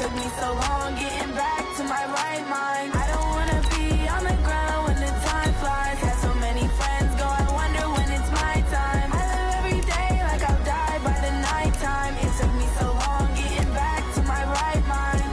took me so long getting back to my right mind. I don't wanna be on the ground when the time flies. Had so many friends go, I wonder when it's my time. I live every day like I'll die by the nighttime. It took me so long getting back to my right mind.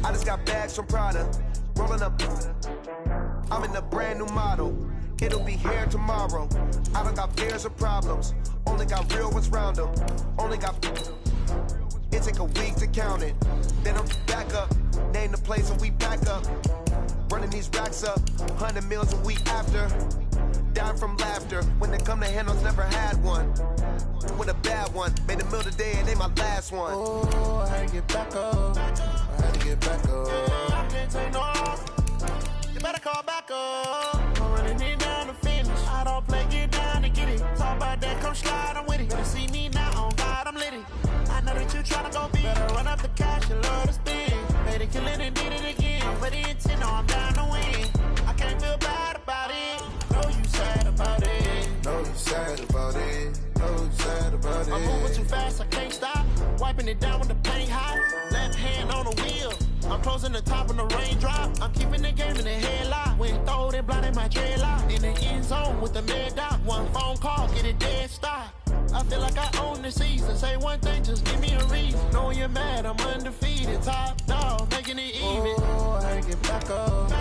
I just got bags from Prada, rolling up. I'm in a brand new model. It'll be here tomorrow. I don't got fears or problems. Only got real ones round them. Only got. It take a week to count it. Then I'm back up. Name the place and we back up. Running these racks up. 100 meals a week after. Down from laughter. When they come to handles, never had one. With a bad one. Made a meal today and ain't my last one. Oh, I had to get back up. I had to get back up. I can't take no loss. You better call back up. I'm running it down to finish. I don't play, get down to get it. Talk about that, come slide, I'm with it. Better see me now, on God, I'm litty. I know that you tryna go big. Better run up the cash, you love to spin. Made it, kill it, and did it again. But the intent, no, I'm down to win. I can't feel bad about it. Know you sad about it. Know you sad about it. Know you sad about it. I'm moving too fast, I can't stop. Wiping it down with the paint hot. Left hand on the wheel. I'm closing the top when the raindrop. I'm keeping the game in the headlock. When throw it, blind in my dreadlock. In the end zone with the mad dot. One phone call, get it dead stop. I feel like I own the season. Say one thing, just give me a reason. Knowing you're mad, I'm undefeated. Top dog, making it even. Oh, I had to get back up. I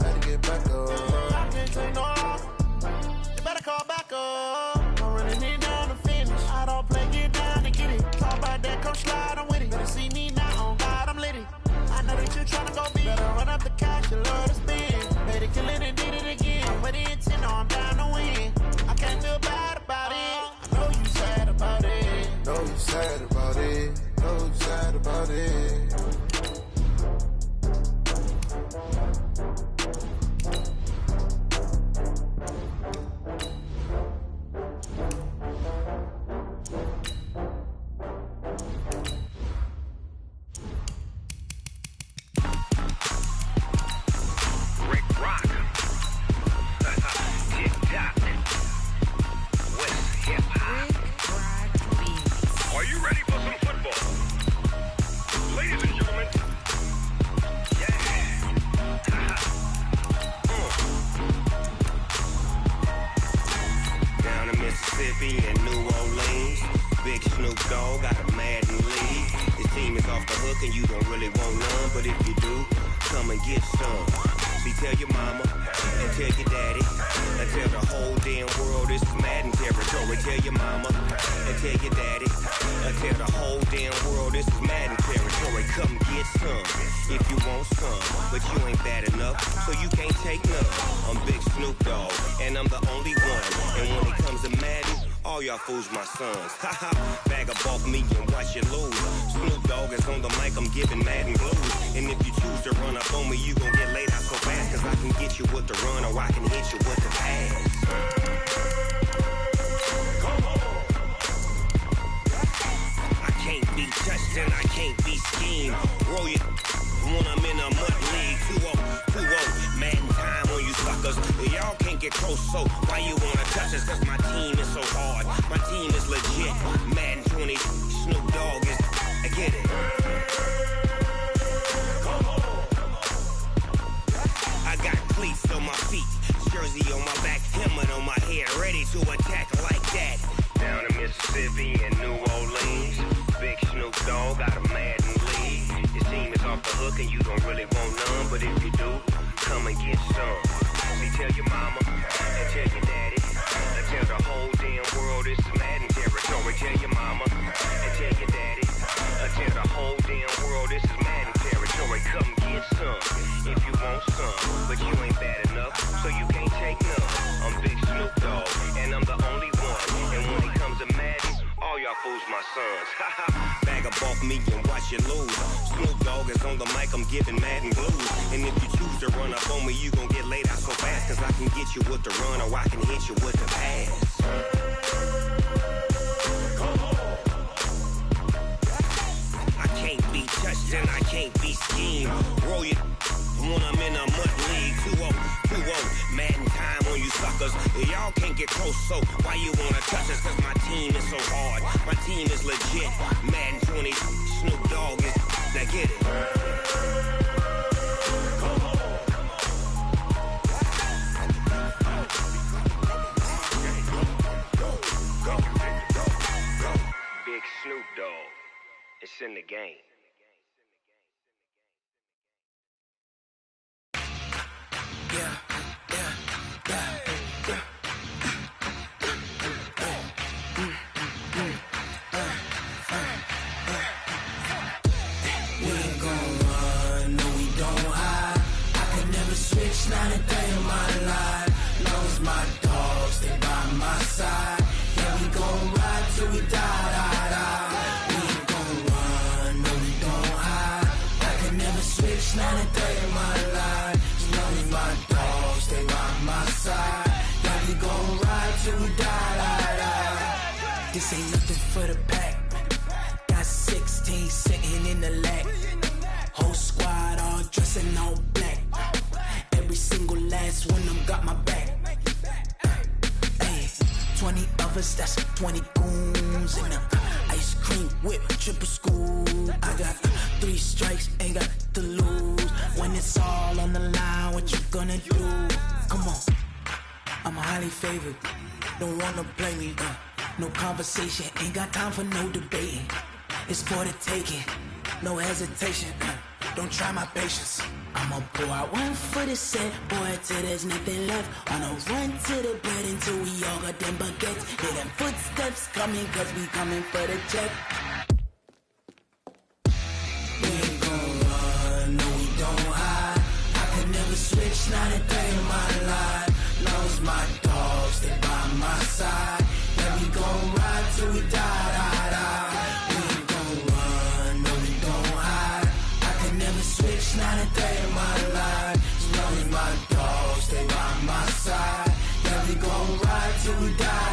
had to get back up. I can't take no loss. You better call back up. I'm running it down to finish. I don't play, get down to get it. Talk about that, come slide, I'm with it. Better see me now, on God, I'm litty. I know that you tryna go big. Better run up the cash, you love to spin. Made it, kill it, and did it again. But the intent, no, I'm down to win. I can't feel bad about it. I know you sad about it. Know you sad about it. Know you sad about it. Fools my sons. Haha, bag up off me and watch you lose. Snoop Dogg is on the mic, I'm giving Madden blues. And if you choose to run up on me, you gon' get laid out so fast. Cause I can get you with the run or I can hit you with the pass. I can't be touched and I can't be schemed. Roll you when I'm in a mud league. 2-0, Madden time on you suckers. Y'all can't get close, so why you wanna touch us? Cause my team is so hard. My team is legit. Madden 20, Snoop Dogg is. I get it. I got cleats on my feet, jersey on my back, helmet on my head, ready to attack like that. Down in Mississippi and New Orleans, big Snoop Dogg got a Madden league. Your team is off the hook and you don't really want none, but if you do, come and get some. See, tell your mama and tell your daddy. tell the whole damn world this is Madden territory. Tell your mama and tell your daddy. Tell the whole damn world this is Madden territory. Come get some if you want some, but you ain't bad enough, so you can't take none. I'm Big Snoop Dogg, and I'm the only one. And when it comes to Madden, all y'all fools my sons. Bag up off me and watch you lose. Snoop Dogg is on the mic, I'm giving Madden blues. And if you choose to run up on me, you gon' get laid out so fast. Cause I can get you with the run or I can hit you with the pass. I can't be touched and I can't be schemed. Roll you when I'm in a mud league. 2-0, Madden time on you suckers. Y'all can't get close, so why you wanna touch us? Cause my team is so hard, my team is legit. Madden 20, Snoop Dogg is, now get it. Big Snoop Dogg, it's in the game. Not a day in my life. Knows my dogs, they by my side. Yeah, we gon' ride till we die. We ain't gon' run, no, we don't hide. I can never switch, not a day in my life. Knows my dogs, they by my side. Yeah, we gon' ride till we die. This ain't nothing for the pack. Got 16 sitting in the lap. Whole squad all dressing all black. Every single last one of them got my back. Hey, 20 of us, that's 20 goons. And ice cream whip, triple scoop. I got 3 strikes, ain't got to lose. When it's all on the line, what you gonna do? Come on, I'm highly favored. Don't wanna play me, no conversation. Ain't got time for no debating. It's for the taking, no hesitation. Don't try my patience. I'ma pour out one for the set, boy, till there's nothing left. On a run to the bed until we all got them baguettes. Hear them footsteps coming, cause we coming for the check. We ain't gon' run, no, we don't hide. I can never switch, not a day in my life. Knows my dogs, they by my side. Yeah, we gon' ride till we die. We ain't gon' run, no, we don't hide. I can never switch, not a day in my life. Knows my dogs, they by my side. Yeah, we gon' ride till we die.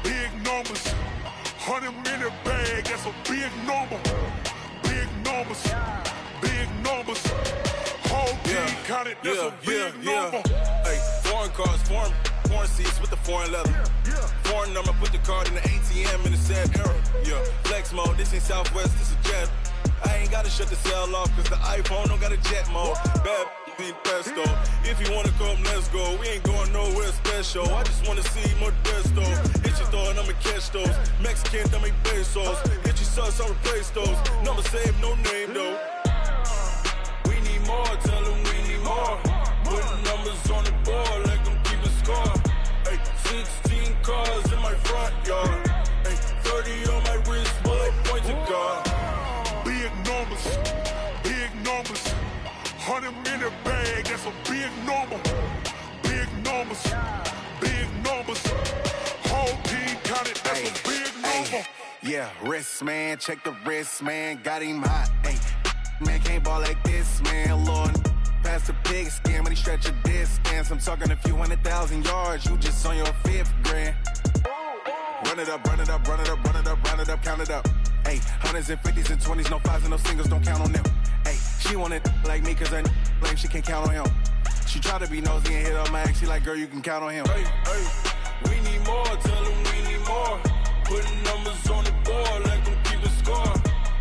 Big numbers, 100-minute bag, that's a big number. Big numbers, big numbers. Whole team counted, that's a big number. Hey, foreign cars, foreign seats with the foreign leather. Foreign number, put the card in the ATM in the sad era. Yeah, flex mode, this ain't Southwest, this is Jet. I ain't gotta shut the cell off, cause the iPhone don't got a jet mode. Bad ain't pesto. If you wanna come, let's go. We ain't going nowhere special. I just wanna see more Modesto. Hit your thought, I'ma catch those. Mexican, dame pesos. Hit your sus, I'll replace those. Number saved, no name though. We need more, tell them we need more. Putting numbers on the board like I'm keeping score. Hey, 16 cars in my front yard. Hey, 30 on my wrist, bullet point to God. Big numbers, 100-minute bag, that's a big number. Big numbers, big numbers. Whole team counted, that's a big number. Yeah, wrist man, check the wrist man, got him hot. Ay, man can't ball like this, man. Lord, pass the pig skin, but he stretch a distance. I'm talking a few 100,000 yards, you just on your 5th grand. Run it up, run it up, run it up, run it up, run it up, count it up. Ay, 100s and 50s and 20s, no 5s and no singles, don't count on them. Ay, she want it like me, cause her blame, she can't count on him. She try to be nosy and hit her mag, she like, girl, you can count on him. Hey, we need more, tell them we need score. Putting numbers on the board like I'm keeping score.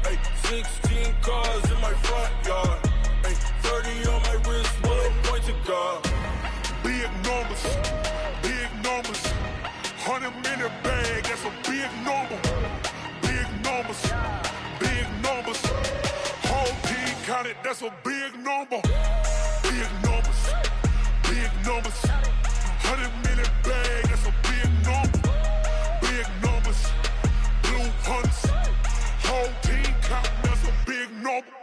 Ay, 16 cars in my front yard. Ay, 30 on my wrist, what a point to God. Big numbers, 100 minute bag, that's a big number. Big numbers, whole team counted, that's a big number. Big numbers, 100 minute bag, that's a big number. Big numbers, blue hunts, whole team counting, that's a big number.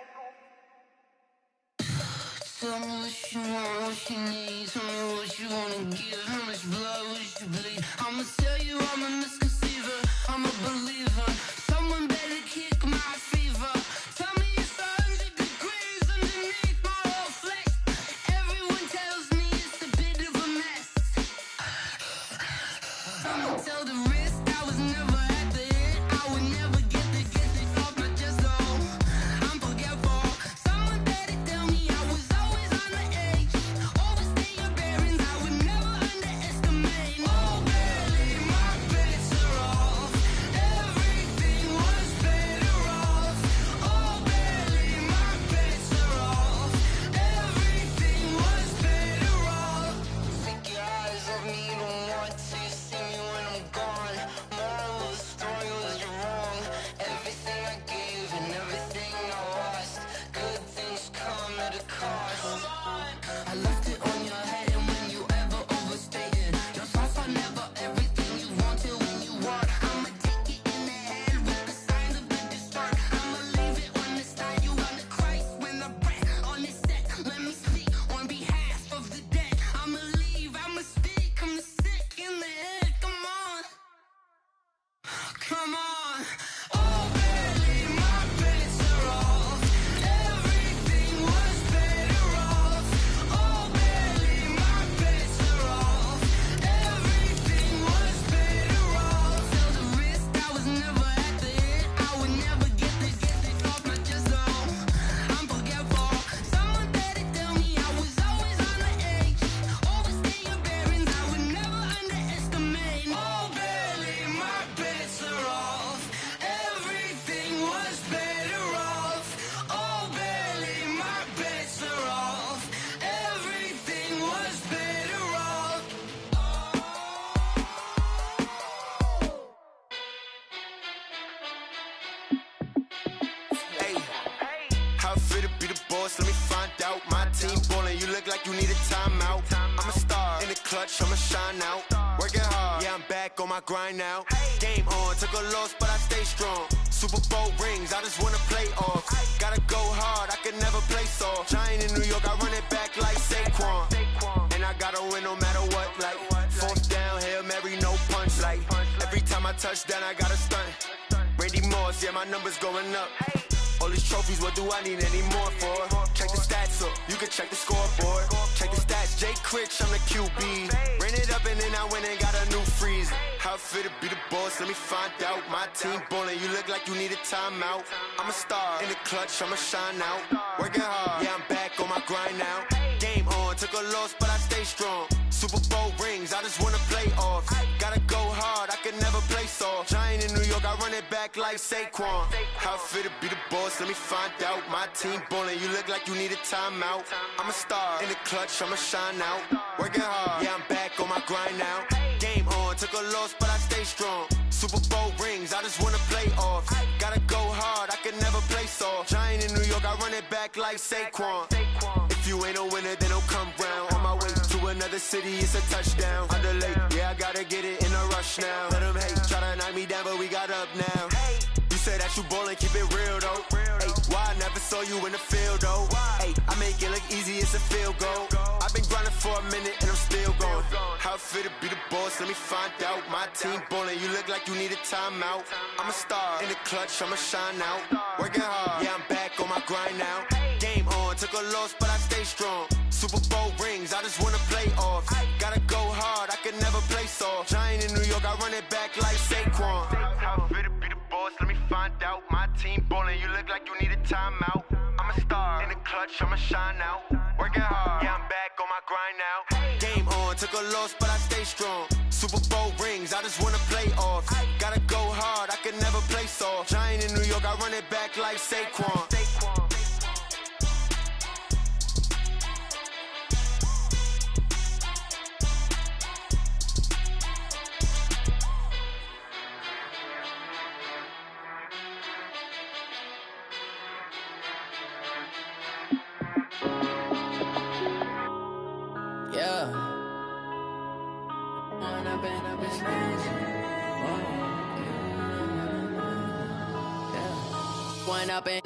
Tell me what you want, what you need. Tell me what you wanna give. How much blood would you bleed? I'ma tell you I'm a misconceiver. I'm a believer. Someone better kick my fever. Tell me it's 100 degrees underneath my whole flesh. Everyone tells me it's a bit of a mess. I'ma tell the risk I was never at the hit. I would never get it off my chest though. I'm forgetful. Someone better tell me I was always on the edge. Overstay your bearings, I would never underestimate. Oh, barely, my bets are off. Everything was better off. Oh, barely, my bets are off. Everything was better off. Take your eyes off me, don't want to see me when I'm gone. Moral of the story was you're wrong. Everything I gave and everything I lost. Good things come at a cost. I left it on your head, and when you ever overstated, your thoughts are never everything you wanted when you want. I'ma take it in the head with the signs of the distort. I'ma leave it on the side. You on the Christ when the breath on the set. Let me speak on behalf of the dead. I'ma leave, I'ma speak. I'm the sick in the head. Come on, come on. Oh, barely, my bets are off. Everything was better off. Oh, barely, my bets are off. Everything was better off. Tell the risk I was never at the hit. I would never get it off my chest though. I'm forgetful. Someone better tell me I was always on the edge. Overstay your bearings, I would never underestimate. Oh, barely, my bets are off. Everything was better off. Oh, barely, my bets are off. Everything was better off. Hey, how it feel to be the boss? Let me find out. My team ballin', you look like you need a timeout. I'm a star in the clutch, I'ma shine out. Working hard, yeah, I'm back on my grind now. Game on, took a loss, but I stay strong. Super Bowl rings, I just wanna play off. Gotta go hard, I can never play soft. Giant in New York, I run it back like Saquon. And I gotta win no matter what, like fourth down, Hail Mary, no punch. Like every time I touch down, I gotta stunt. Randy Moss, yeah, my numbers going up. All these trophies, what do I need any more for? Check the stats up, you can check the scoreboard. Check the stats, Jay Critch, I'm the QB. Ran it up and then I went and got a new freeze. How it feel to be the boss, let me find out. My team ballin', you look like you need a timeout. I'm a star in the clutch, I'ma shine out. Working hard, yeah, I'm back on my grind now. Game on, took a loss, but I stay strong. Super Bowl rings, I just wanna play off. Gotta go hard, I can never play soft. Giant in New York, I run it back like Saquon. How it feel to be the boss, let me find out. My team ballin', you look like you need a timeout. I'm a star in the clutch, I'ma shine out. Working hard, yeah, I'm back on my grind now. Game on, took a loss, but I stay strong. Super Bowl rings, I just wanna play off. Gotta go hard, I can never play soft. Giant in New York, I run it back like Saquon. If you ain't a winner, then don't come round. On my way to another city, it's a touchdown. Underlay, yeah, I gotta get it in a rush now. Let them hate, try to knock me down, but we got up now. You say that you ballin', keep it real though. Ay, why I never saw you in the field though? Ay, I make it look easy, it's a field goal. I've been grinding for a minute and I'm still going. How it feel to be the boss, let me find out. My team ballin', you look like you need a timeout. I'm a star in the clutch, I'ma shine out. Working hard, yeah, I'm back on my grind now. Game on, took a loss, but I stay strong. Super Bowl rings, I just wanna play off. Gotta go hard, I can never play soft. Giant in New York, I run it back like Saquon. How it feel to be the boss, let me find out. My team ballin', you look like you need a timeout. I'm a star in the clutch, I'ma shine out. Working hard, yeah, I'm back on my grind now. Game on, took a loss, but I stay strong. Super Bowl rings, I just wanna play off. like Saquon.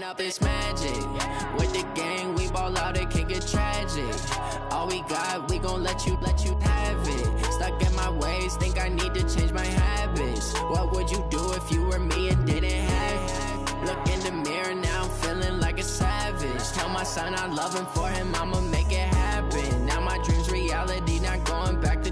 Up this magic. With the gang, we ball out, it can get tragic. All we got, we gon' let you have it. Stuck in my ways, think I need to change my habits. What would you do if you were me and didn't have it? Look in the mirror, now I'm feeling like a savage. Tell my son I love him, for him I'ma make it happen. Now my dream's reality, not going back to.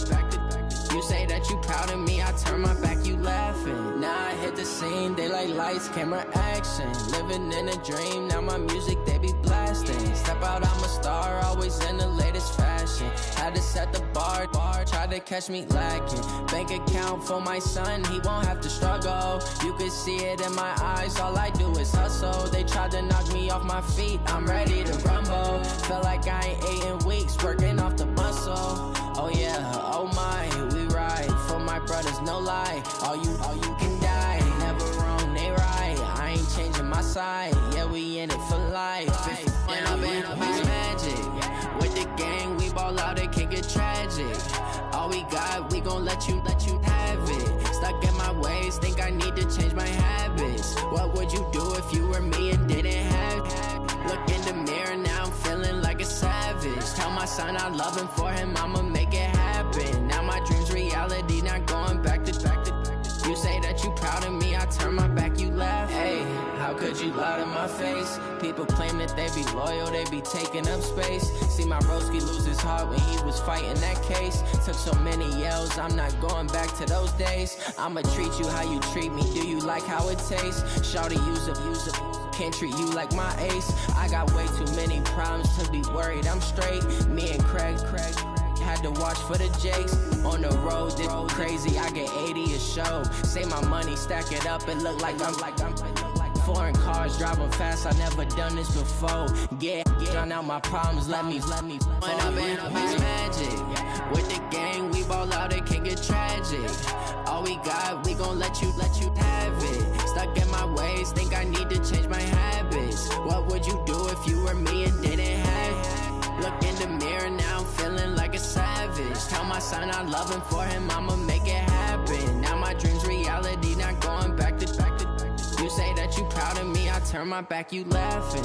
You say that you proud of me, I turn my back, you laughing. Now I hit the scene, they like lights, camera, action. Living in a dream, now my music, they be blasting. Step out, I'm a star, always in the latest fashion. Had to set the bar, tried to catch me lacking. Bank account for my son, he won't have to struggle. You can see it in my eyes, all I do is hustle. They tried to knock me off my feet, I'm ready to rumble. Feel like I ain't ate in weeks, working off the muscle. Oh yeah, oh my, we ride for my brothers, no lie. All you can die, never wrong, they right. I ain't changing my side, yeah, we in it for life. And I've been magic. With the gang, we ball out, it can get tragic. All we got, we gon' let you have it. Stuck in my ways, think I need to change my habits. What would you do if you were me and didn't have it? Look in the mirror, now I'm feeling like a savage. Tell my son I love him, for him I'ma make it happen. Now my dream's reality, not going back to. You say that you proud of me, I turn my back, you laugh. Hey, how could you lie to my face? People claim that they be loyal, they be taking up space. See my broski lose his heart when he was fighting that case. Took so many yells, I'm not going back to those days. I'ma treat you how you treat me, do you like how it tastes? Shawty, use up, can't treat you like my ace. I got way too many problems to be worried, I'm straight. Me and Craig had to watch for the Jakes. On the road, this crazy, I get 80 a show. Say my money, stack it up, it look like I'm foreign cars, driving fast, I never done this before. Get drown out my problems, let me When I've been magic. With the gang, we ball out, it can get tragic. All we got, we gon' let you have it. Stuck in my ways, think I need to change my habits. What would you do if you were me and didn't have it? Look in the mirror, now I'm feeling like a savage. Tell my son I love him, for him I'ma make it happen. Now my dream's reality, not going back to. You say that you proud of me, I turn my back, you laughing.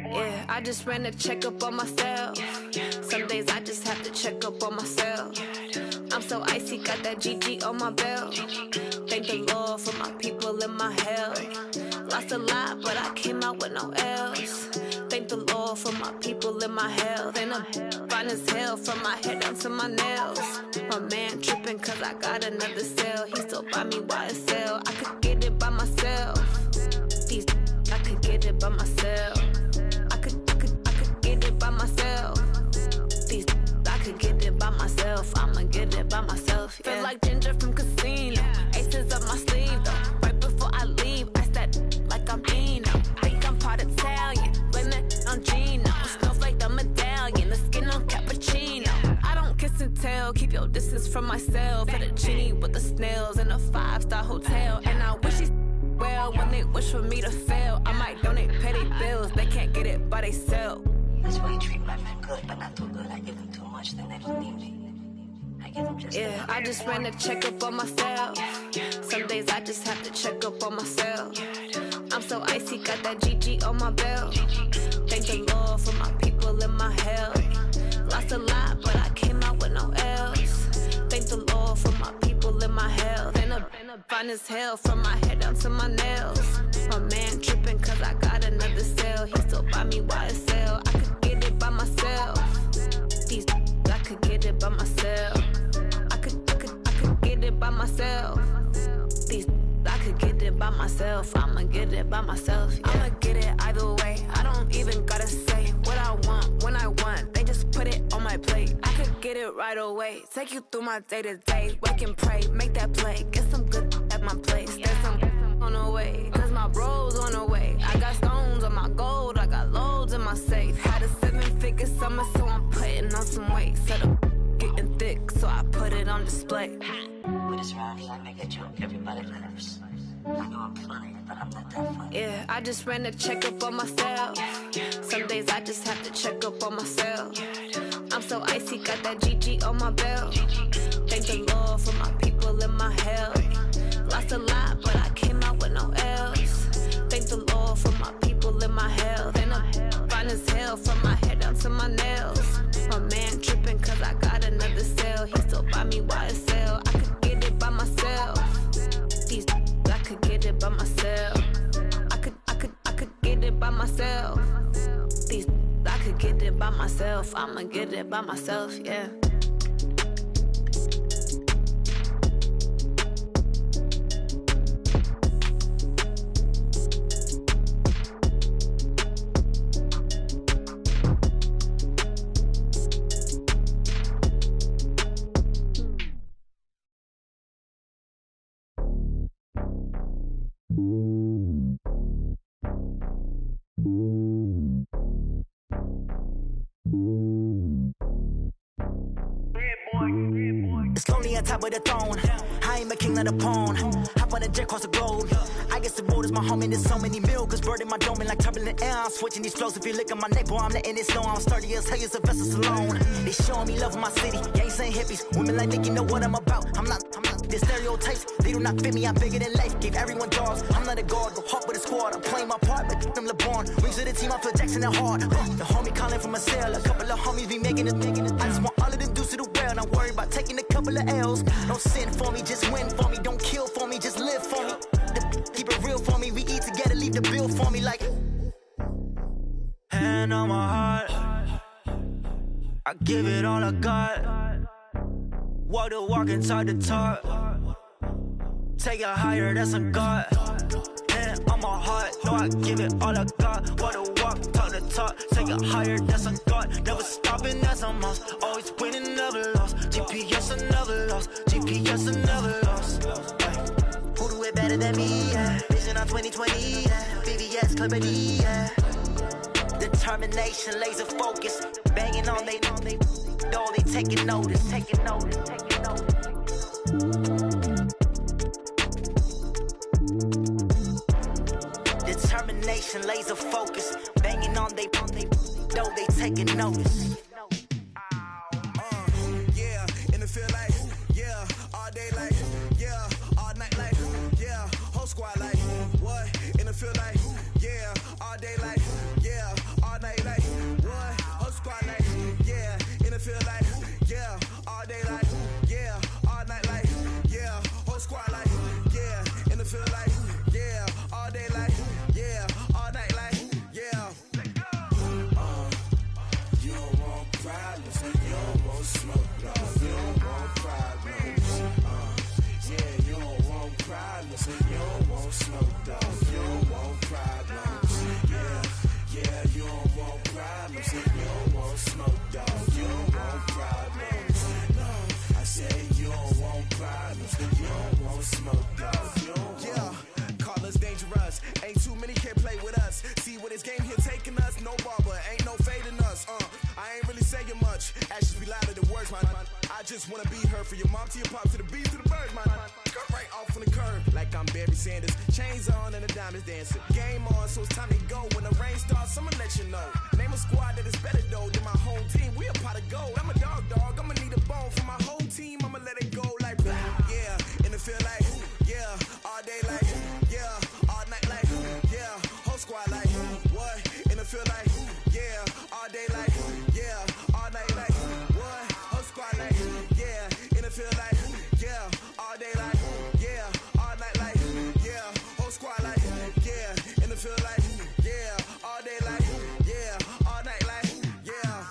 Yeah, I just ran a checkup on myself. Some days I just have to check up on myself. I'm so icy, got that GG on my belt. Thank the Lord for my people in my health. Lost a lot, but I came out with no L's. Thank the Lord for my people in my health. And I'm fine as hell from my head down to my nails. My man tripping cause I got another cell. He still buy me YSL. I could get it by myself. These I could get it by myself. I could get it by myself. These I could get it by myself. I'ma get it by myself. Yeah. Feel like Ginger from Casino. Aces up my sleeve though. Right before I leave, I said like I'm Dino. Think I'm part Italian. Blame it on Gino. Snowflake the medallion. The skin on cappuccino. I don't kiss and tell. Keep your distance from myself. At a genie with the snails in a 5-star hotel. And I wish he's well when they wish for me to fail. I might donate petty bills. They can't get it by they sell. That's why you treat my men good, but not too good. I give them too much, then they don't need me. I give them just yeah, I just ran a checkup on myself. Some days I just have to check up on myself. I'm so icy, got that GG on my belt. Thank the Lord for my people in my health. Lost a lot, but I came out with no L's. Thank the Lord for my people in my health. And I'm fine as hell from my head down to my nails. My man tripping cause I got another cell. He still buy me YSL. I could get it by myself. These I could get it by myself. I could by myself. These I could get it by myself. I'ma get it by myself. Yeah. I'ma get it either way. I don't even gotta say what I want when I want. They just put it on my plate. I could get it right away. Take you through my day to day. Wake and pray, make that play. Get some good at my place. There's some on the way, cause my bros on the way. I got stones on my gold. I got loads in my safe. Had a 7-figure summer, so I'm putting on some weight. Set up getting thick, so I put it on display. With this round here, I make a joke, everybody laughs. I know I'm funny, but I'm not that funny. Yeah, I just ran a checkup on myself. Some days I just have to check up on myself. I'm so icy, got that GG on my belt. Thank the Lord for my people in my health. Lost a lot, but I came out with no else. Thank the Lord for my people in my health. And I'm fine as hell from my head down to my nails. My man tripping cause I got another cell. He still buy me YSL. I could get it by myself. These I could get it by myself. I could get it by myself. These I could get it by myself. I'ma get it by myself, yeah. It's lonely on top of the throne. I ain't a king of the pawn. Hop on a jet across the globe. I guess the road is my home and there's so many milkers burning my dome like turbulent air. I'm switching these flows. If you look at my neck, boy, I'm letting it slow. I'm sturdy as hell as a vessel alone. They showing me love in my city. Gangs ain't hippies. Women like Nicki know what I'm about. I'm not the stereotypes. They do not fit me. I'm bigger than life. Gave everyone dogs. I'm not a guard. Go hard with a squad. I'm playing my part, but them LeBron. Rings to the team. I feel Jackson and hard. The homie calling from a cell. A couple of homies be making it. I just want all of them dudes to the well. Not worried about taking a couple of L's. Don't sin for me, just win for me. Don't kill for me, just live for me. Keep it real for me. We eat together, leave the bill for me like. Hand on my heart, I give it all I got. Walk the walk and talk the talk. Take it higher, that's a God. Hand on my heart, no, I give it all I got. Walk the walk, talk the talk. Take it higher, that's a God. Never stopping, that's a must. Always winning, never lost. GPS, I never lost. GPS, I never lost. Who do it better than me? Yeah. Vision on 2020. Yeah. VVS, Clippity. Yeah. Determination, laser focus. Banging on they know they taking notice. Taking notice. Taking notice. Determination, laser focus. Banging on they know they taking notice. Yeah, and it feel like, yeah, all day like, yeah, all night like, yeah, whole squad like, what? And it feel like, yeah, all day like, yeah, all night like, what? Whole squad like, yeah, and it feel like, yeah, all day like, yeah, all night like, yeah, whole squad like, yeah, and it feel like, yeah, all day like, yeah, all night like, yeah. You don't want problems, you don't want smoke, you don't want problems. Yeah, you don't want problems, you don't want smoke, you don't want problems. Yeah, you don't want problems, you don't want smoke, you don't want problems. No, I say you don't want problems, you don't want smoke, you don't want. Yeah, call us dangerous, ain't too many can play with us. See what this game here taking us, no barber, ain't no fading us. I ain't really saying much, actions be louder than words, man. I just wanna be heard from your mom to your pop to the beat to the birds, man. Cut right off on the curb, like I'm Barry Sanders. Chains on and the diamonds dancing. Game on, so it's time to go. When the rain starts, I'ma let you know. Name a squad that is better though than my home team. We a pot of gold. I'm a dog. I'ma need a bone for my whole team. I'ma let it go like blah. Yeah, and it feel like, yeah, all day like, yeah, all night like, yeah, whole squad like, what? And it feel like, yeah, all day like, yeah, all night like, what? Whole squad like, yeah, and it feel like, yeah, all day like, yeah, all night like, yeah, whole squad like, yeah, and it feel like, yeah, all day like, yeah, all night like, yeah.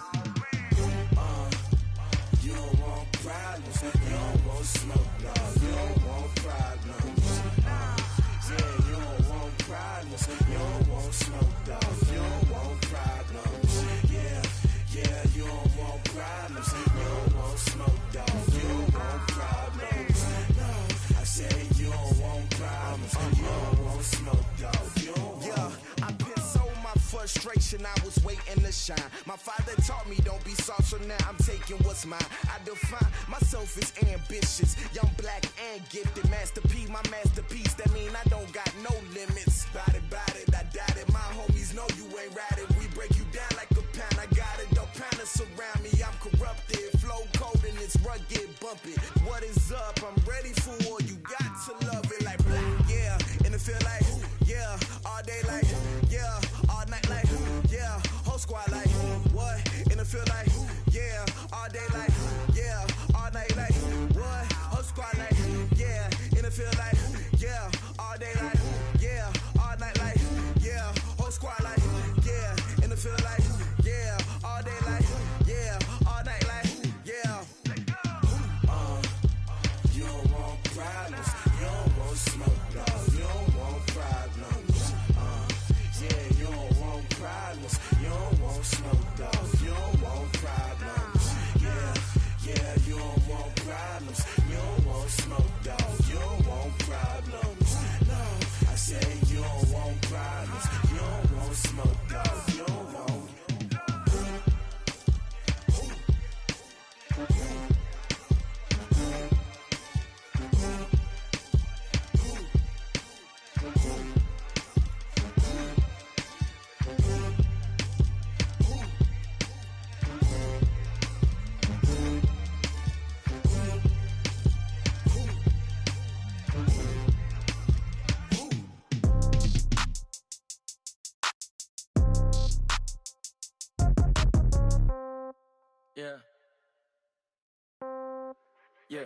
frustration, I was waiting to shine. My father taught me don't be soft, so now I'm taking what's mine. I define myself as ambitious, young, black, and gifted. Master P, my masterpiece, that mean I don't got no limits. Bout it, I doubt it. My homies know you ain't ratted. We break you down like a pound. I got it, don't panic surround me. I'm corrupted, flow cold and it's rugged, bumpy. What is up? I'm ready for war. You got to love it like black, yeah. And it feel like, yeah. All day like, yeah. All night like, yeah. Whole squad like, what? And it feel like, yeah. All day like, yeah. All night like, what? Whole squad like, yeah. And it feel like, yeah. All day like, yeah. All night like, yeah. Whole squad like, yeah. And it feel like, yeah. All day like, yeah. All night like, yeah. You don't want problems. You don't want smoke, dog. You don't want problems. Yeah, you don't want problems. You don't want smoke, dog. You don't want problems. Yeah, you don't want problems. You don't want smoke, dog. You don't want problems. No, I say you don't want problems. You don't want smoke, dog. You don't want. Yeah. Hey,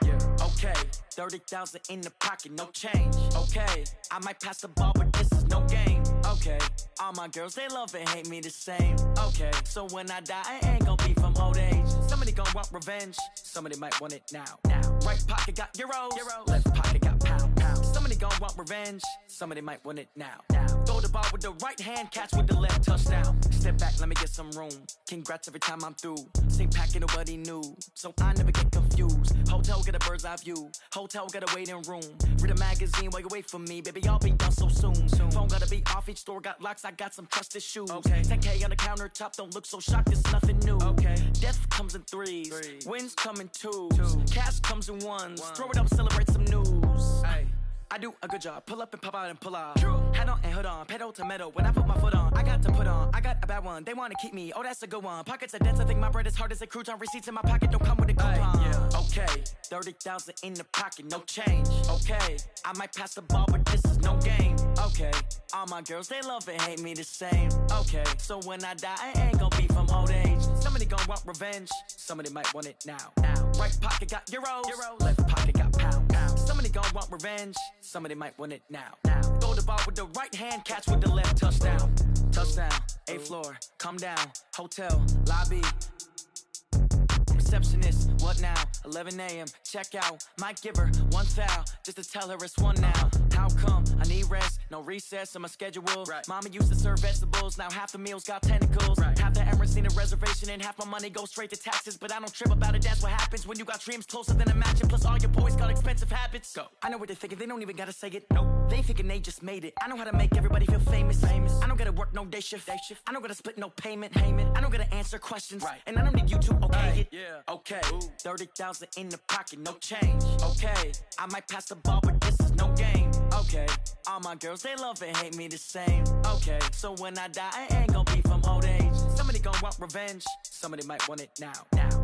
yeah. Okay, 30,000 in the pocket, no change. Okay, I might pass the ball, but this is no game. Okay, all my girls, they love and hate me the same. Okay, so when I die, I ain't gon' be from old age. Somebody gon' want revenge, somebody might want it now. Right pocket got euros, left pocket got pounds. Somebody gon' want revenge, somebody might want it now. Throw the ball with the right hand, catch with the left, touchdown. Step back, let me get some room. Congrats every time I'm through. Same packet, nobody knew, so I never get confused. Hotel get a bird's eye view, hotel got a waiting room. Read a magazine while you wait for me, baby, I'll be done so soon. Phone gotta be off, each store got locks, I got some trusted shoes. 10K on the countertop, don't look so shocked, it's nothing new. Death comes in threes, wins come in twos, cash comes in ones. Throw it up, celebrate some news. I do a good job, pull up and pop out and pull out. Hat on and hood on, pedal to metal. When I put my foot on, I got to put on. I got a bad one, they wanna keep me, oh that's a good one. Pockets are dense, I think my bread is hard as a crouton. Receipts in my pocket don't come with a coupon. Okay, 30,000 in the pocket, no change. Okay, I might pass the ball, but this is no game. Okay, all my girls, they love and hate me the same. Okay, so when I die, I ain't gon' be from old age. Somebody gon' want revenge, somebody might want it now. Right pocket got euros, left pocket got pounds. Somebody gon' want revenge, somebody might want it now. Throw the ball with the right hand, catch with the left, touchdown. Touchdown, 8th floor, come down, hotel, lobby. Receptionist, what now? 11 a.m., check out. Might give her one foul, just to tell her it's one now. How come? I need rest, no recess in my schedule. Mama used to serve vegetables, now half the meals got tentacles. Half the Emirates need a reservation and half my money goes straight to taxes. But I don't trip about it, that's what happens when you got dreams closer than a mansion. Plus all your boys got expensive habits. Go. I know what they're thinking, they don't even gotta say it. Nope. They thinking they just made it. I know how to make everybody feel famous. I don't gotta work no day shift. I don't gotta split no payment. I don't gotta answer questions. And I don't need you to okay it. Okay, 30,000 in the pocket, no change. Okay, I might pass the ball, but this is no game. Okay, all my girls, they love and hate me the same. Okay, so when I die, I ain't gon' be from old age. Somebody gon' want revenge, somebody might want it now.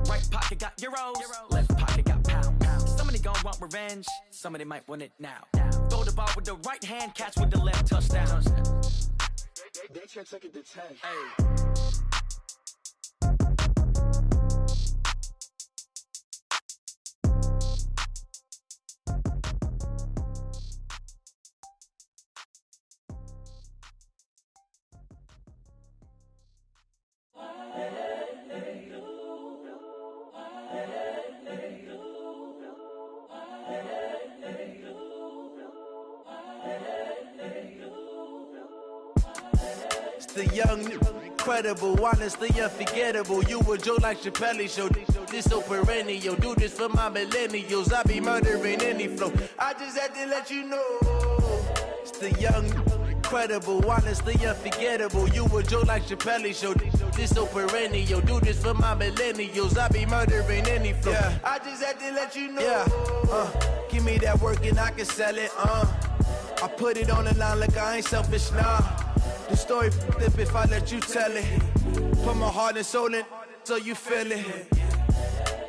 Right pocket got euros, left pocket got pounds. Somebody gon' want revenge, somebody might want it now. Throw the ball with the right hand, catch with the left, touchdown. They can't take it to 10. The young, incredible, honestly unforgettable. You a Joe like Chappelle show. This so perennial. Do this for my millennials. I be murdering any flow. I just had to let you know. It's the young, incredible, honestly unforgettable. You a joke like Chappelle Show. This so perennial. Do this for my millennials. I be murdering any flow. Yeah. I just had to let you know. Yeah. Give me that work and I can sell it. I put it on the line like I ain't selfish, nah. The story flip if I let you tell it. Put my heart and soul in so you feel it.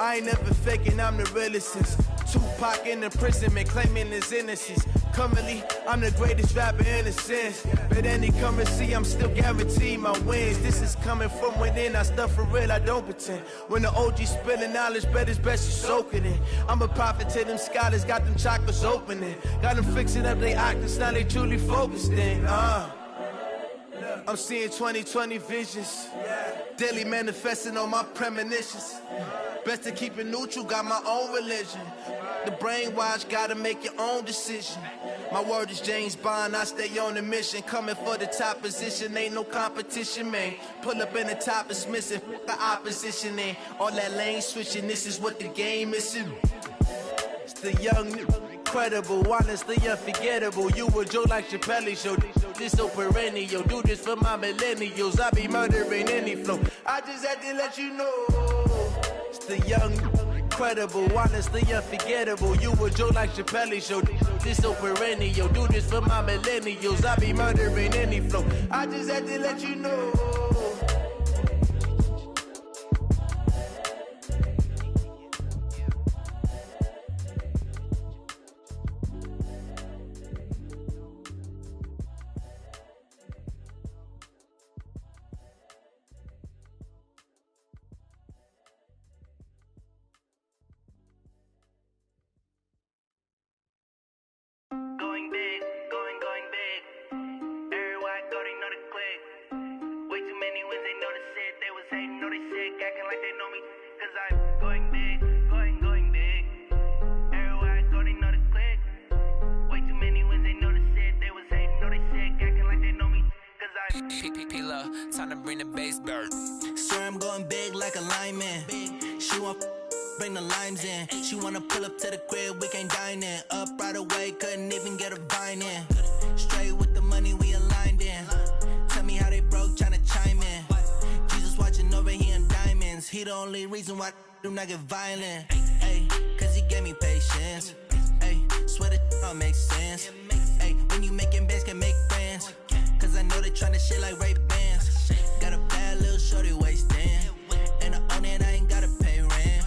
I ain't never faking, I'm the realest since Tupac in imprisonment, claiming his innocence. Currently, I'm the greatest rapper in a sense. But any currency, I'm still guaranteed my wins. This is coming from within, I stuff for real, I don't pretend. When the OG spilling knowledge, bet it's best you soak it in. I'm a prophet to them scholars, got them chakras opening. Got them fixing up they octaves, now they truly focused in. I'm seeing 2020 visions. Daily manifesting on my premonitions. Best to keep it neutral, got my own religion. The brainwash, gotta make your own decision. My word is James Bond, I stay on the mission. Coming for the top position, ain't no competition, man. Pull up in the top, it's missing, the opposition ain't. All that lane switching, this is what the game is. It's the young, incredible, honestly unforgettable. You a joke like Chappelle Show. This so perennial. Do this for my millennials. I be murdering any flow. I just had to let you know. It's the young, incredible, honestly unforgettable. You a joke like Chappelle Show. This so perennial. Do this for my millennials. I be murdering any flow. I just had to let you know. Going big, going big. Everywhere I go, they know the click. Way too many wins, they know the shit. They was hating, know they sick, acting like they know me. Cause I'm going big, going big. Everywhere I go, they know the click. Way too many wins, they know the shit. They was hating, know they sick, acting like they know me. Cause I'm P-P-P-Love, time to bring the bass bird. Swear I'm going big like a lineman. She want bring the limes in. She wanna pull up to the crib, we can't dine in. Up right away, couldn't even get a vine in. Straight with the money we aligned in. Tell me how they broke, tryna chime in. Jesus watching over here in diamonds. He the only reason why I do not get violent. Ay, cause he gave me patience. Ay, swear that all makes sense. Ay, when you making bands, can make friends. Cause I know they tryna shit like Ray-Bans. Got a bad little shorty wasting. And I own it, I ain't gotta pay rent.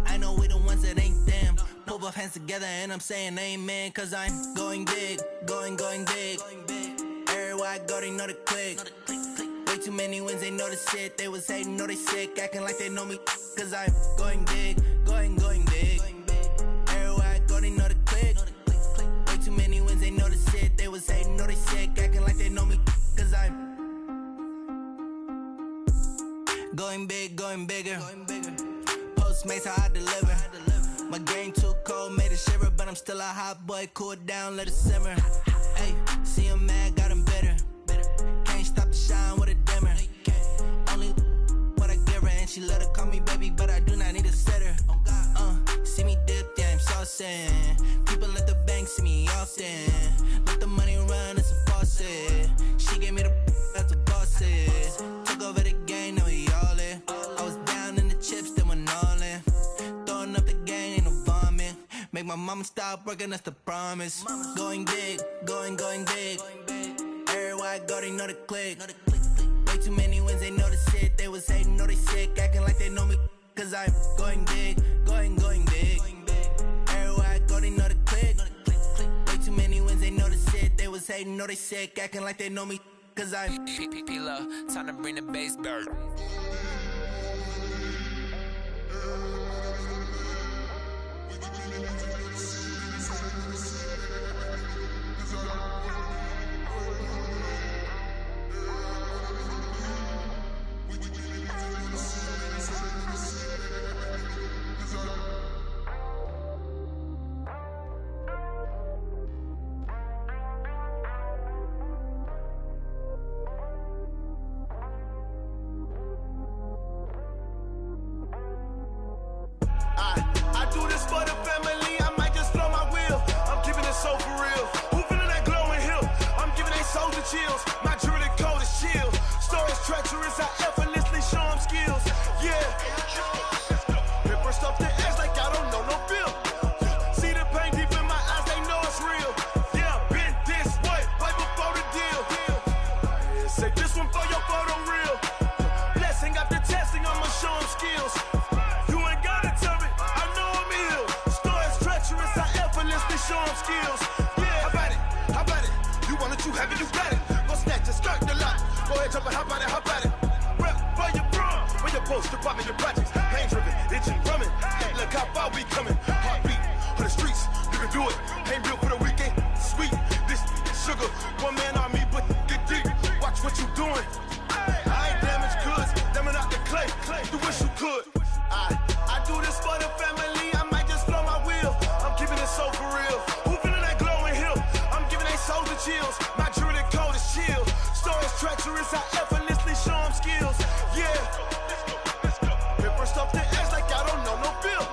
I know we the ones that ain't them. Pull both hands together and I'm saying amen. Cause I'm going big, going big. Everywhere I go, they know the click. Way too many wins, they know the shit. They was hating, know they sick, acting like they know me. Cause I'm going big, going big. Everywhere I go, they know the click. Way too many wins, they know the shit. They was hating, know they sick, acting like they know me. Cause I'm going big, going bigger. Postmates how I deliver. My game too cold, made it shiver, but I'm still a hot boy. Cool down, let it simmer. Hey, see him mad, got him bitter. Can't stop the shine with a dimmer. Only what I give her, and she let her call me baby, but I do not need a sitter. See me dip, yeah, I'm saucing. People at the bank see me often. Let the money run, it's a faucet. She gave me the that's a boss is. Took over the game, now we all in. I was down in the chips, then went all in. Throwing up the game, ain't no vomit. Make my mama stop working, that's the promise. Going big, going big. Everywhere I go, they know the click. Way too many wins, they know the shit. They was hating, know they sick, acting like they know me. Cause I'm going big, going big. Everywhere I go, they know the click. Way too many wins, they know the shit. They was hating, know they sick, acting like they know me. Cause I'm P-P-P-Love, time to bring the bass bird. chills. My jewelry code is chill. Stories treacherous, I effortlessly show them skills. Yeah. Hit first off the edge like I don't know no bill. See the pain deep in my eyes, they know it's real. Yeah, been this way, right before the deal. Say this one for your photo real. Blessing after testing, I'ma show them skills. You ain't gotta tell me, I know I'm ill. Stories treacherous, I effortlessly show them skills. Yeah, how about it? You want it, you have it, you got it. Go snatch it, skirt the lot. Go ahead, jump it, how about it? Rep for your bro, for your post, department, your projects. Pain driven, itching, drumming. Look how far we coming. Heartbeat for the streets, you can do it. Ain't built for the weekend, sweet. This sugar, one man army, but get deep. Watch what you doing. I ain't damaged goods, damn out the clay. You wish you could. I do this for the family. I might just blow my wheel. I'm keeping it so for real. Who feeling that glowing hill? I'm giving they souls the chills. My jewelry code is chill. Stories treacherous, I effortlessly show them skills. Yeah. Hit first off the edge like I don't know no bill.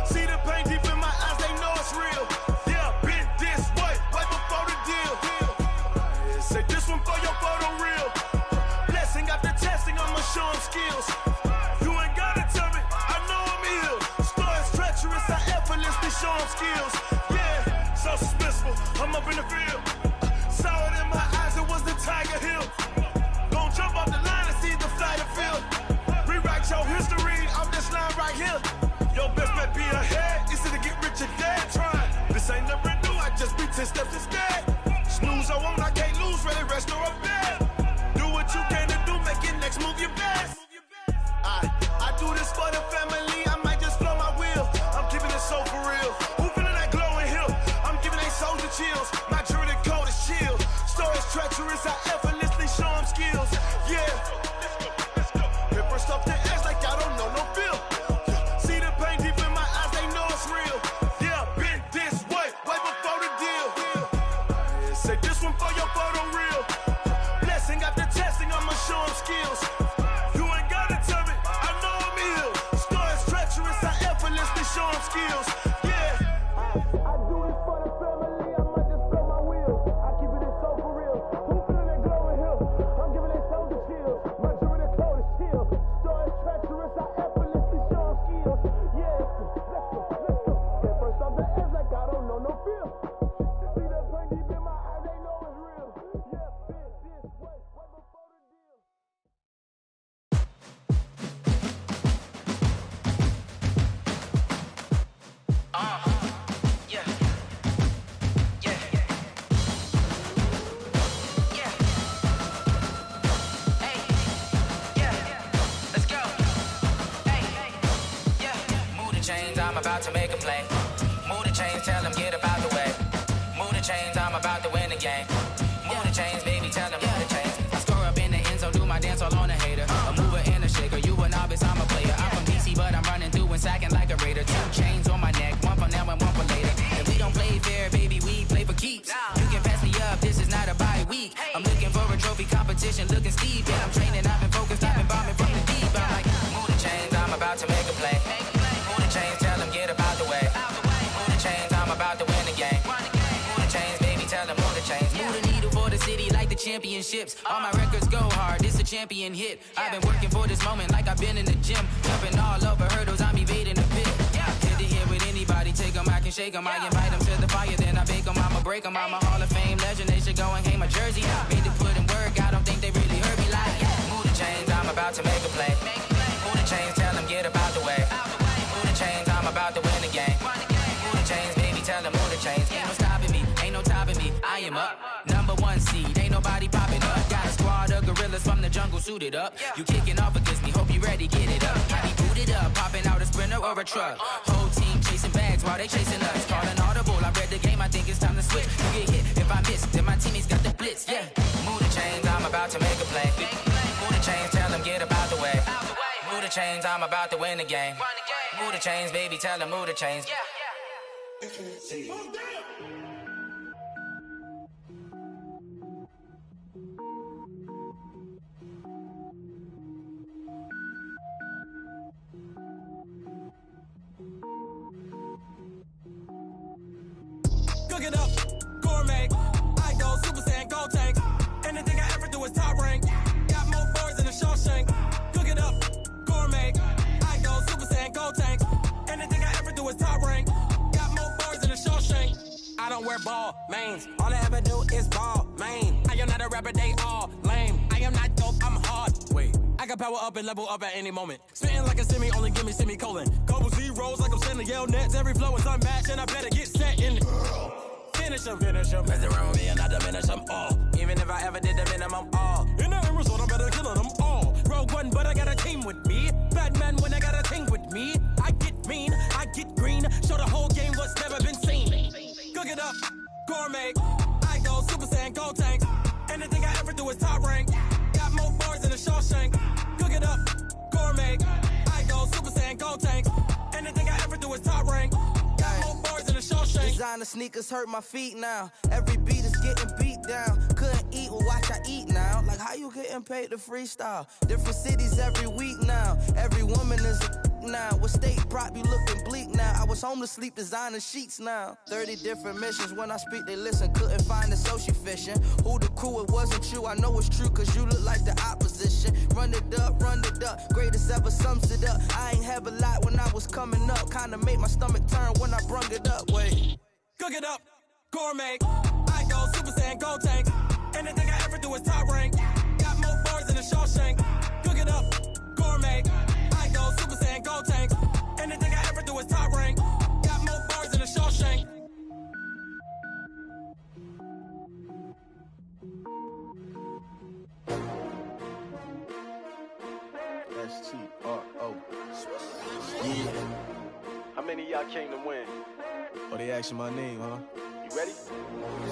See the pain deep in my eyes, they know it's real. Yeah, been this way, right before the deal. Say this one for your photo real. Blessing after testing, I'ma show them skills. You ain't gotta tell me, I know I'm ill. Stories treacherous, I effortlessly show them skills. Yeah, so suspenseful, I'm up in the field. Saw it in my eyes, it was the Tiger Hill. Gon' jump off the line and see the flight of field. Rewrite your history off this line right here. Your best bet be ahead, easy to get rich or dead. Trying, this ain't never new, I just be 10 steps instead. Snooze I won't, I can't lose, ready, rest or up bed. Do what you can to do, make your next move your best. I do this for the family, I might just blow my wheel. I'm keeping it so for real. Who feeling that glowing hill? I'm giving they souls the chills. My jewelry code is chill. Stories treacherous, I effortlessly show them skills. Yeah. Hit first off the edge like I don't know no bill. See the pain deep in my eyes, they know it's real. Yeah, been this way, right before the deal. Say this one for your photo real. Blessing after testing, I'ma show them skills. You ain't gotta tell me, I know I'm ill. Stories treacherous, I effortlessly show them skills. Yeah. I do this for the family, I might just blow my wheel. I keep it so for real. Who feeling that glowing hill? I'm giving they souls the chills. My jewelry code is chill. Stories treacherous, I effortlessly show them skills. Yeah, let's go. Get first off the edge like I don't know no feel. See that pain deep in my eyes, they know it's real. Yeah, been this way, right before the deal. I'm about to make a play. Move the chains, tell them get up out the way. Move the chains, I'm about to win the game. Move the chains, baby, tell them move the chains. I score up in the end zone, do my dance all on a hater. A mover and a shaker, you a novice, I'm a player. I'm from DC, but I'm running through and sacking like a raider. 2 chains on my neck, one for now and one for later. If we don't play fair, baby, we play for keeps. You can pass me up, this is not a bye week. I'm looking for a trophy competition, looking steep. Yeah, I'm training, I've been focused, I've been bombing from the deep. I'm like, move the chains, I'm about to make a play. Move the chains, tell them get up out the way. Move the chains, I'm about to win the game. Move the chains, baby, tell them move the chains. Move the needle for the city like the championships. All my records go hard, this a champion hit. I've been working for this moment like I've been in the gym. Jumping all over hurdles, I'm evading the pit. Hit to hit with anybody, take them, I can shake them. I invite them to the fire, then I bake them, I'ma break them. I'm a Hall of Fame legend, they should go and hang my jersey. Made to put in work, I don't think they really heard me like. Move the chains, I'm about to make a play. Move the chains, tell them get up out the way. Move the chains, I'm about to win the game. Move the chains, baby, tell them move the chains. Ain't no stopping me, ain't no topping me. I am up, #1 seed, ain't nobody popping up. Got a squad of gorillas from the jungle suited up. You kicking off against me, hope you ready, get it up. I be booted up, popping out a Sprinter or a truck. Whole team chasing bags while they chasing us. Calling audible, I read the game, I think it's time to switch. You get hit, if I miss, then my teammates got the blitz, yeah. Move the chains, I'm about to make a play. Move the chains, tell them get up out the way. Move the chains, I'm about to win the game. Move the chains, baby, tell them move the chains. Cook it up, gourmet. I go Super Saiyan, go tank. don't wear ball mains. All I ever do is ball main. I am not a rapper, they all lame. I am not dope, I'm hard. Wait, I can power up and level up at any moment. Spitting like a semi, only give me semicolon. Couple zeros like I'm sending yell nets. Every flow is unmatched and I better get set in. Finish them. Mess around with me and I diminish them all. Even if I ever did the minimum all. In the end result, I'm better killing them all. Rogue One, but I got a team with me. Batman when I got a team with me. I get mean, I get green. Show the whole game what's never been seen. Cook it up, gourmet. I go Super Saiyan, gold tanks. Anything I ever do is top rank. Got more bars than a Shawshank. Cook it up, gourmet. I go Super Saiyan, gold tanks. Anything I ever do is top rank. Got more bars than a Shawshank. Designer sneakers hurt my feet now. Every beat is getting beat down. Couldn't eat, well watch I eat now. Like how you getting paid to freestyle? Different cities every week now. Every woman is a now. What state prop you looking bleak now? I was home to sleep designing sheets now. 30 different missions. When I speak they listen. Couldn't find it so she fishing. Who the crew, it wasn't you. I know it's true cause you look like the opposition. Run it up. Greatest ever sums it up. I ain't have a lot when I was coming up. Kinda made my stomach turn when I brung it up. Wait. Cook it up, gourmet. I go Super Saiyan, gold tanks. Anything I ever do is top rank. Got more bars than a Shawshank. Cook it up, gourmet. I go Super Saiyan, gold tanks. Anything I ever do is top rank. Got more bars than a Shawshank. S-T-R-O. Yeah. How many of y'all came to win? Oh, they asking my name, huh? You ready?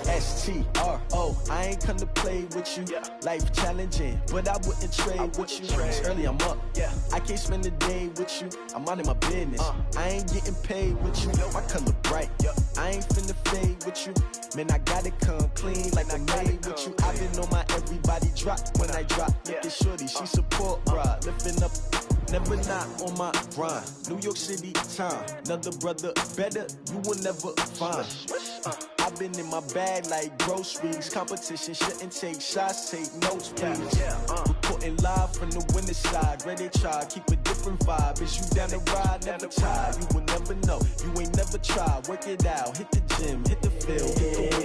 S-T-R-O. I ain't come to play with you. Yeah. Life challenging, but I wouldn't trade with you. It's early, I'm up. Yeah. I can't spend the day with you. I'm minding my business. I ain't getting paid with you. My color bright. I ain't finna fade with you. Man, I gotta come clean like I made with you. I've been on my everybody drop when I drop. Look at shorty, she support rod. Lifting up, never not on my grind. New York City time, another brother better, you will never find. I've been in my bag like groceries. Competition shouldn't take shots, take notes, please. Reporting live from the winter side. Ready to try, keep a different vibe. Is you down the ride, never tired. You will never know, you ain't never tried. Work it out, hit the gym, hit the field.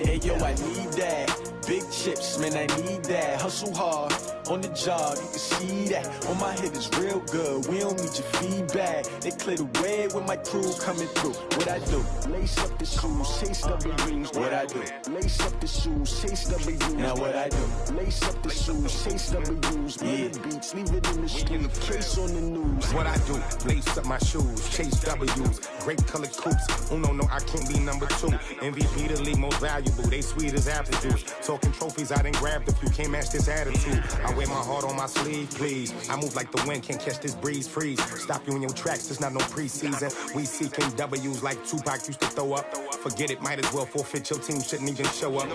Hey yo, I need that. Big chips, man, I need that. Hustle hard, on the job, you can see that. On my head is real good, we don't need your feedback. They clear the way with my crew coming through. What I do? Lace up the shoes, chase W's. What I do? Lace up the shoes, chase W's. Now what I do? Lace up the shoes, chase W's. Yeah. Beats, leave it in the street, case on the news. What I do? Lace up my shoes, chase W's. Great colored coops. Uno, no, I can't be number 2. MVP the league most valuable. They sweet as apple juice. Talking trophies, I didn't grab the few. Can't match this attitude. I wear my heart on my sleeve, please. I move like the wind, can't catch this breeze, freeze. Stop you in your tracks, there's not no preseason. We seeking W's like Tupac used to throw up. Forget it, might as well forfeit, your team shouldn't even show up.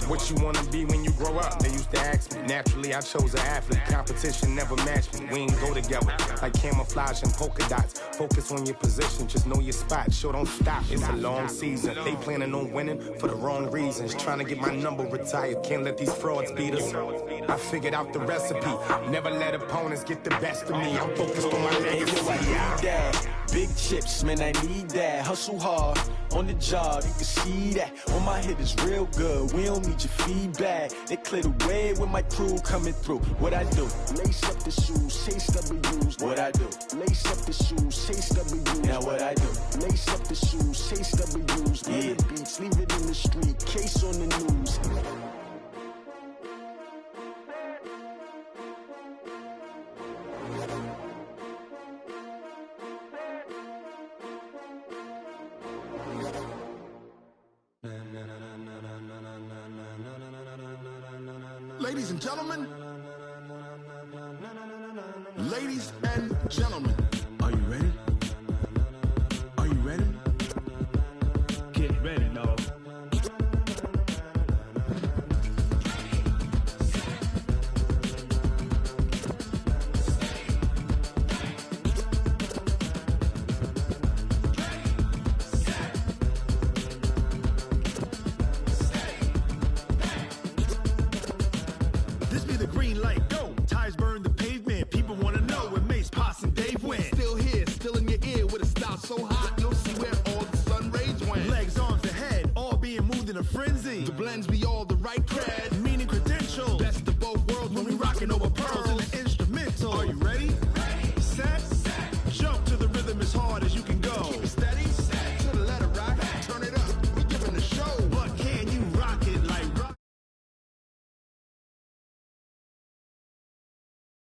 What you wanna be when you grow up? They used to ask me. Naturally, I chose an athlete. Competition never matched me. We ain't go together. Like camouflage and polka dots. Focus on your position, just know your spot. Sure, don't stop, it's a long season. They planning on winning for the wrong reasons. Trying to get my number retired, can't let these frauds beat us. I figured out the recipe. Never let opponents get the best of me. I'm focused on my legacy. I need that. Big chips, man, I need that. Hustle hard, on the job, you can see that. On my head is real good, we don't need your feedback. They clear the way with my crew coming through. What I do? Lace up the shoes, chase W's. What I do? Lace up the shoes, chase W's. Now what I do? Lace up the shoes, chase W's. Yeah. Beats, leave it in the street, case on the news. Ladies and gentlemen, ladies and gentlemen, are you ready?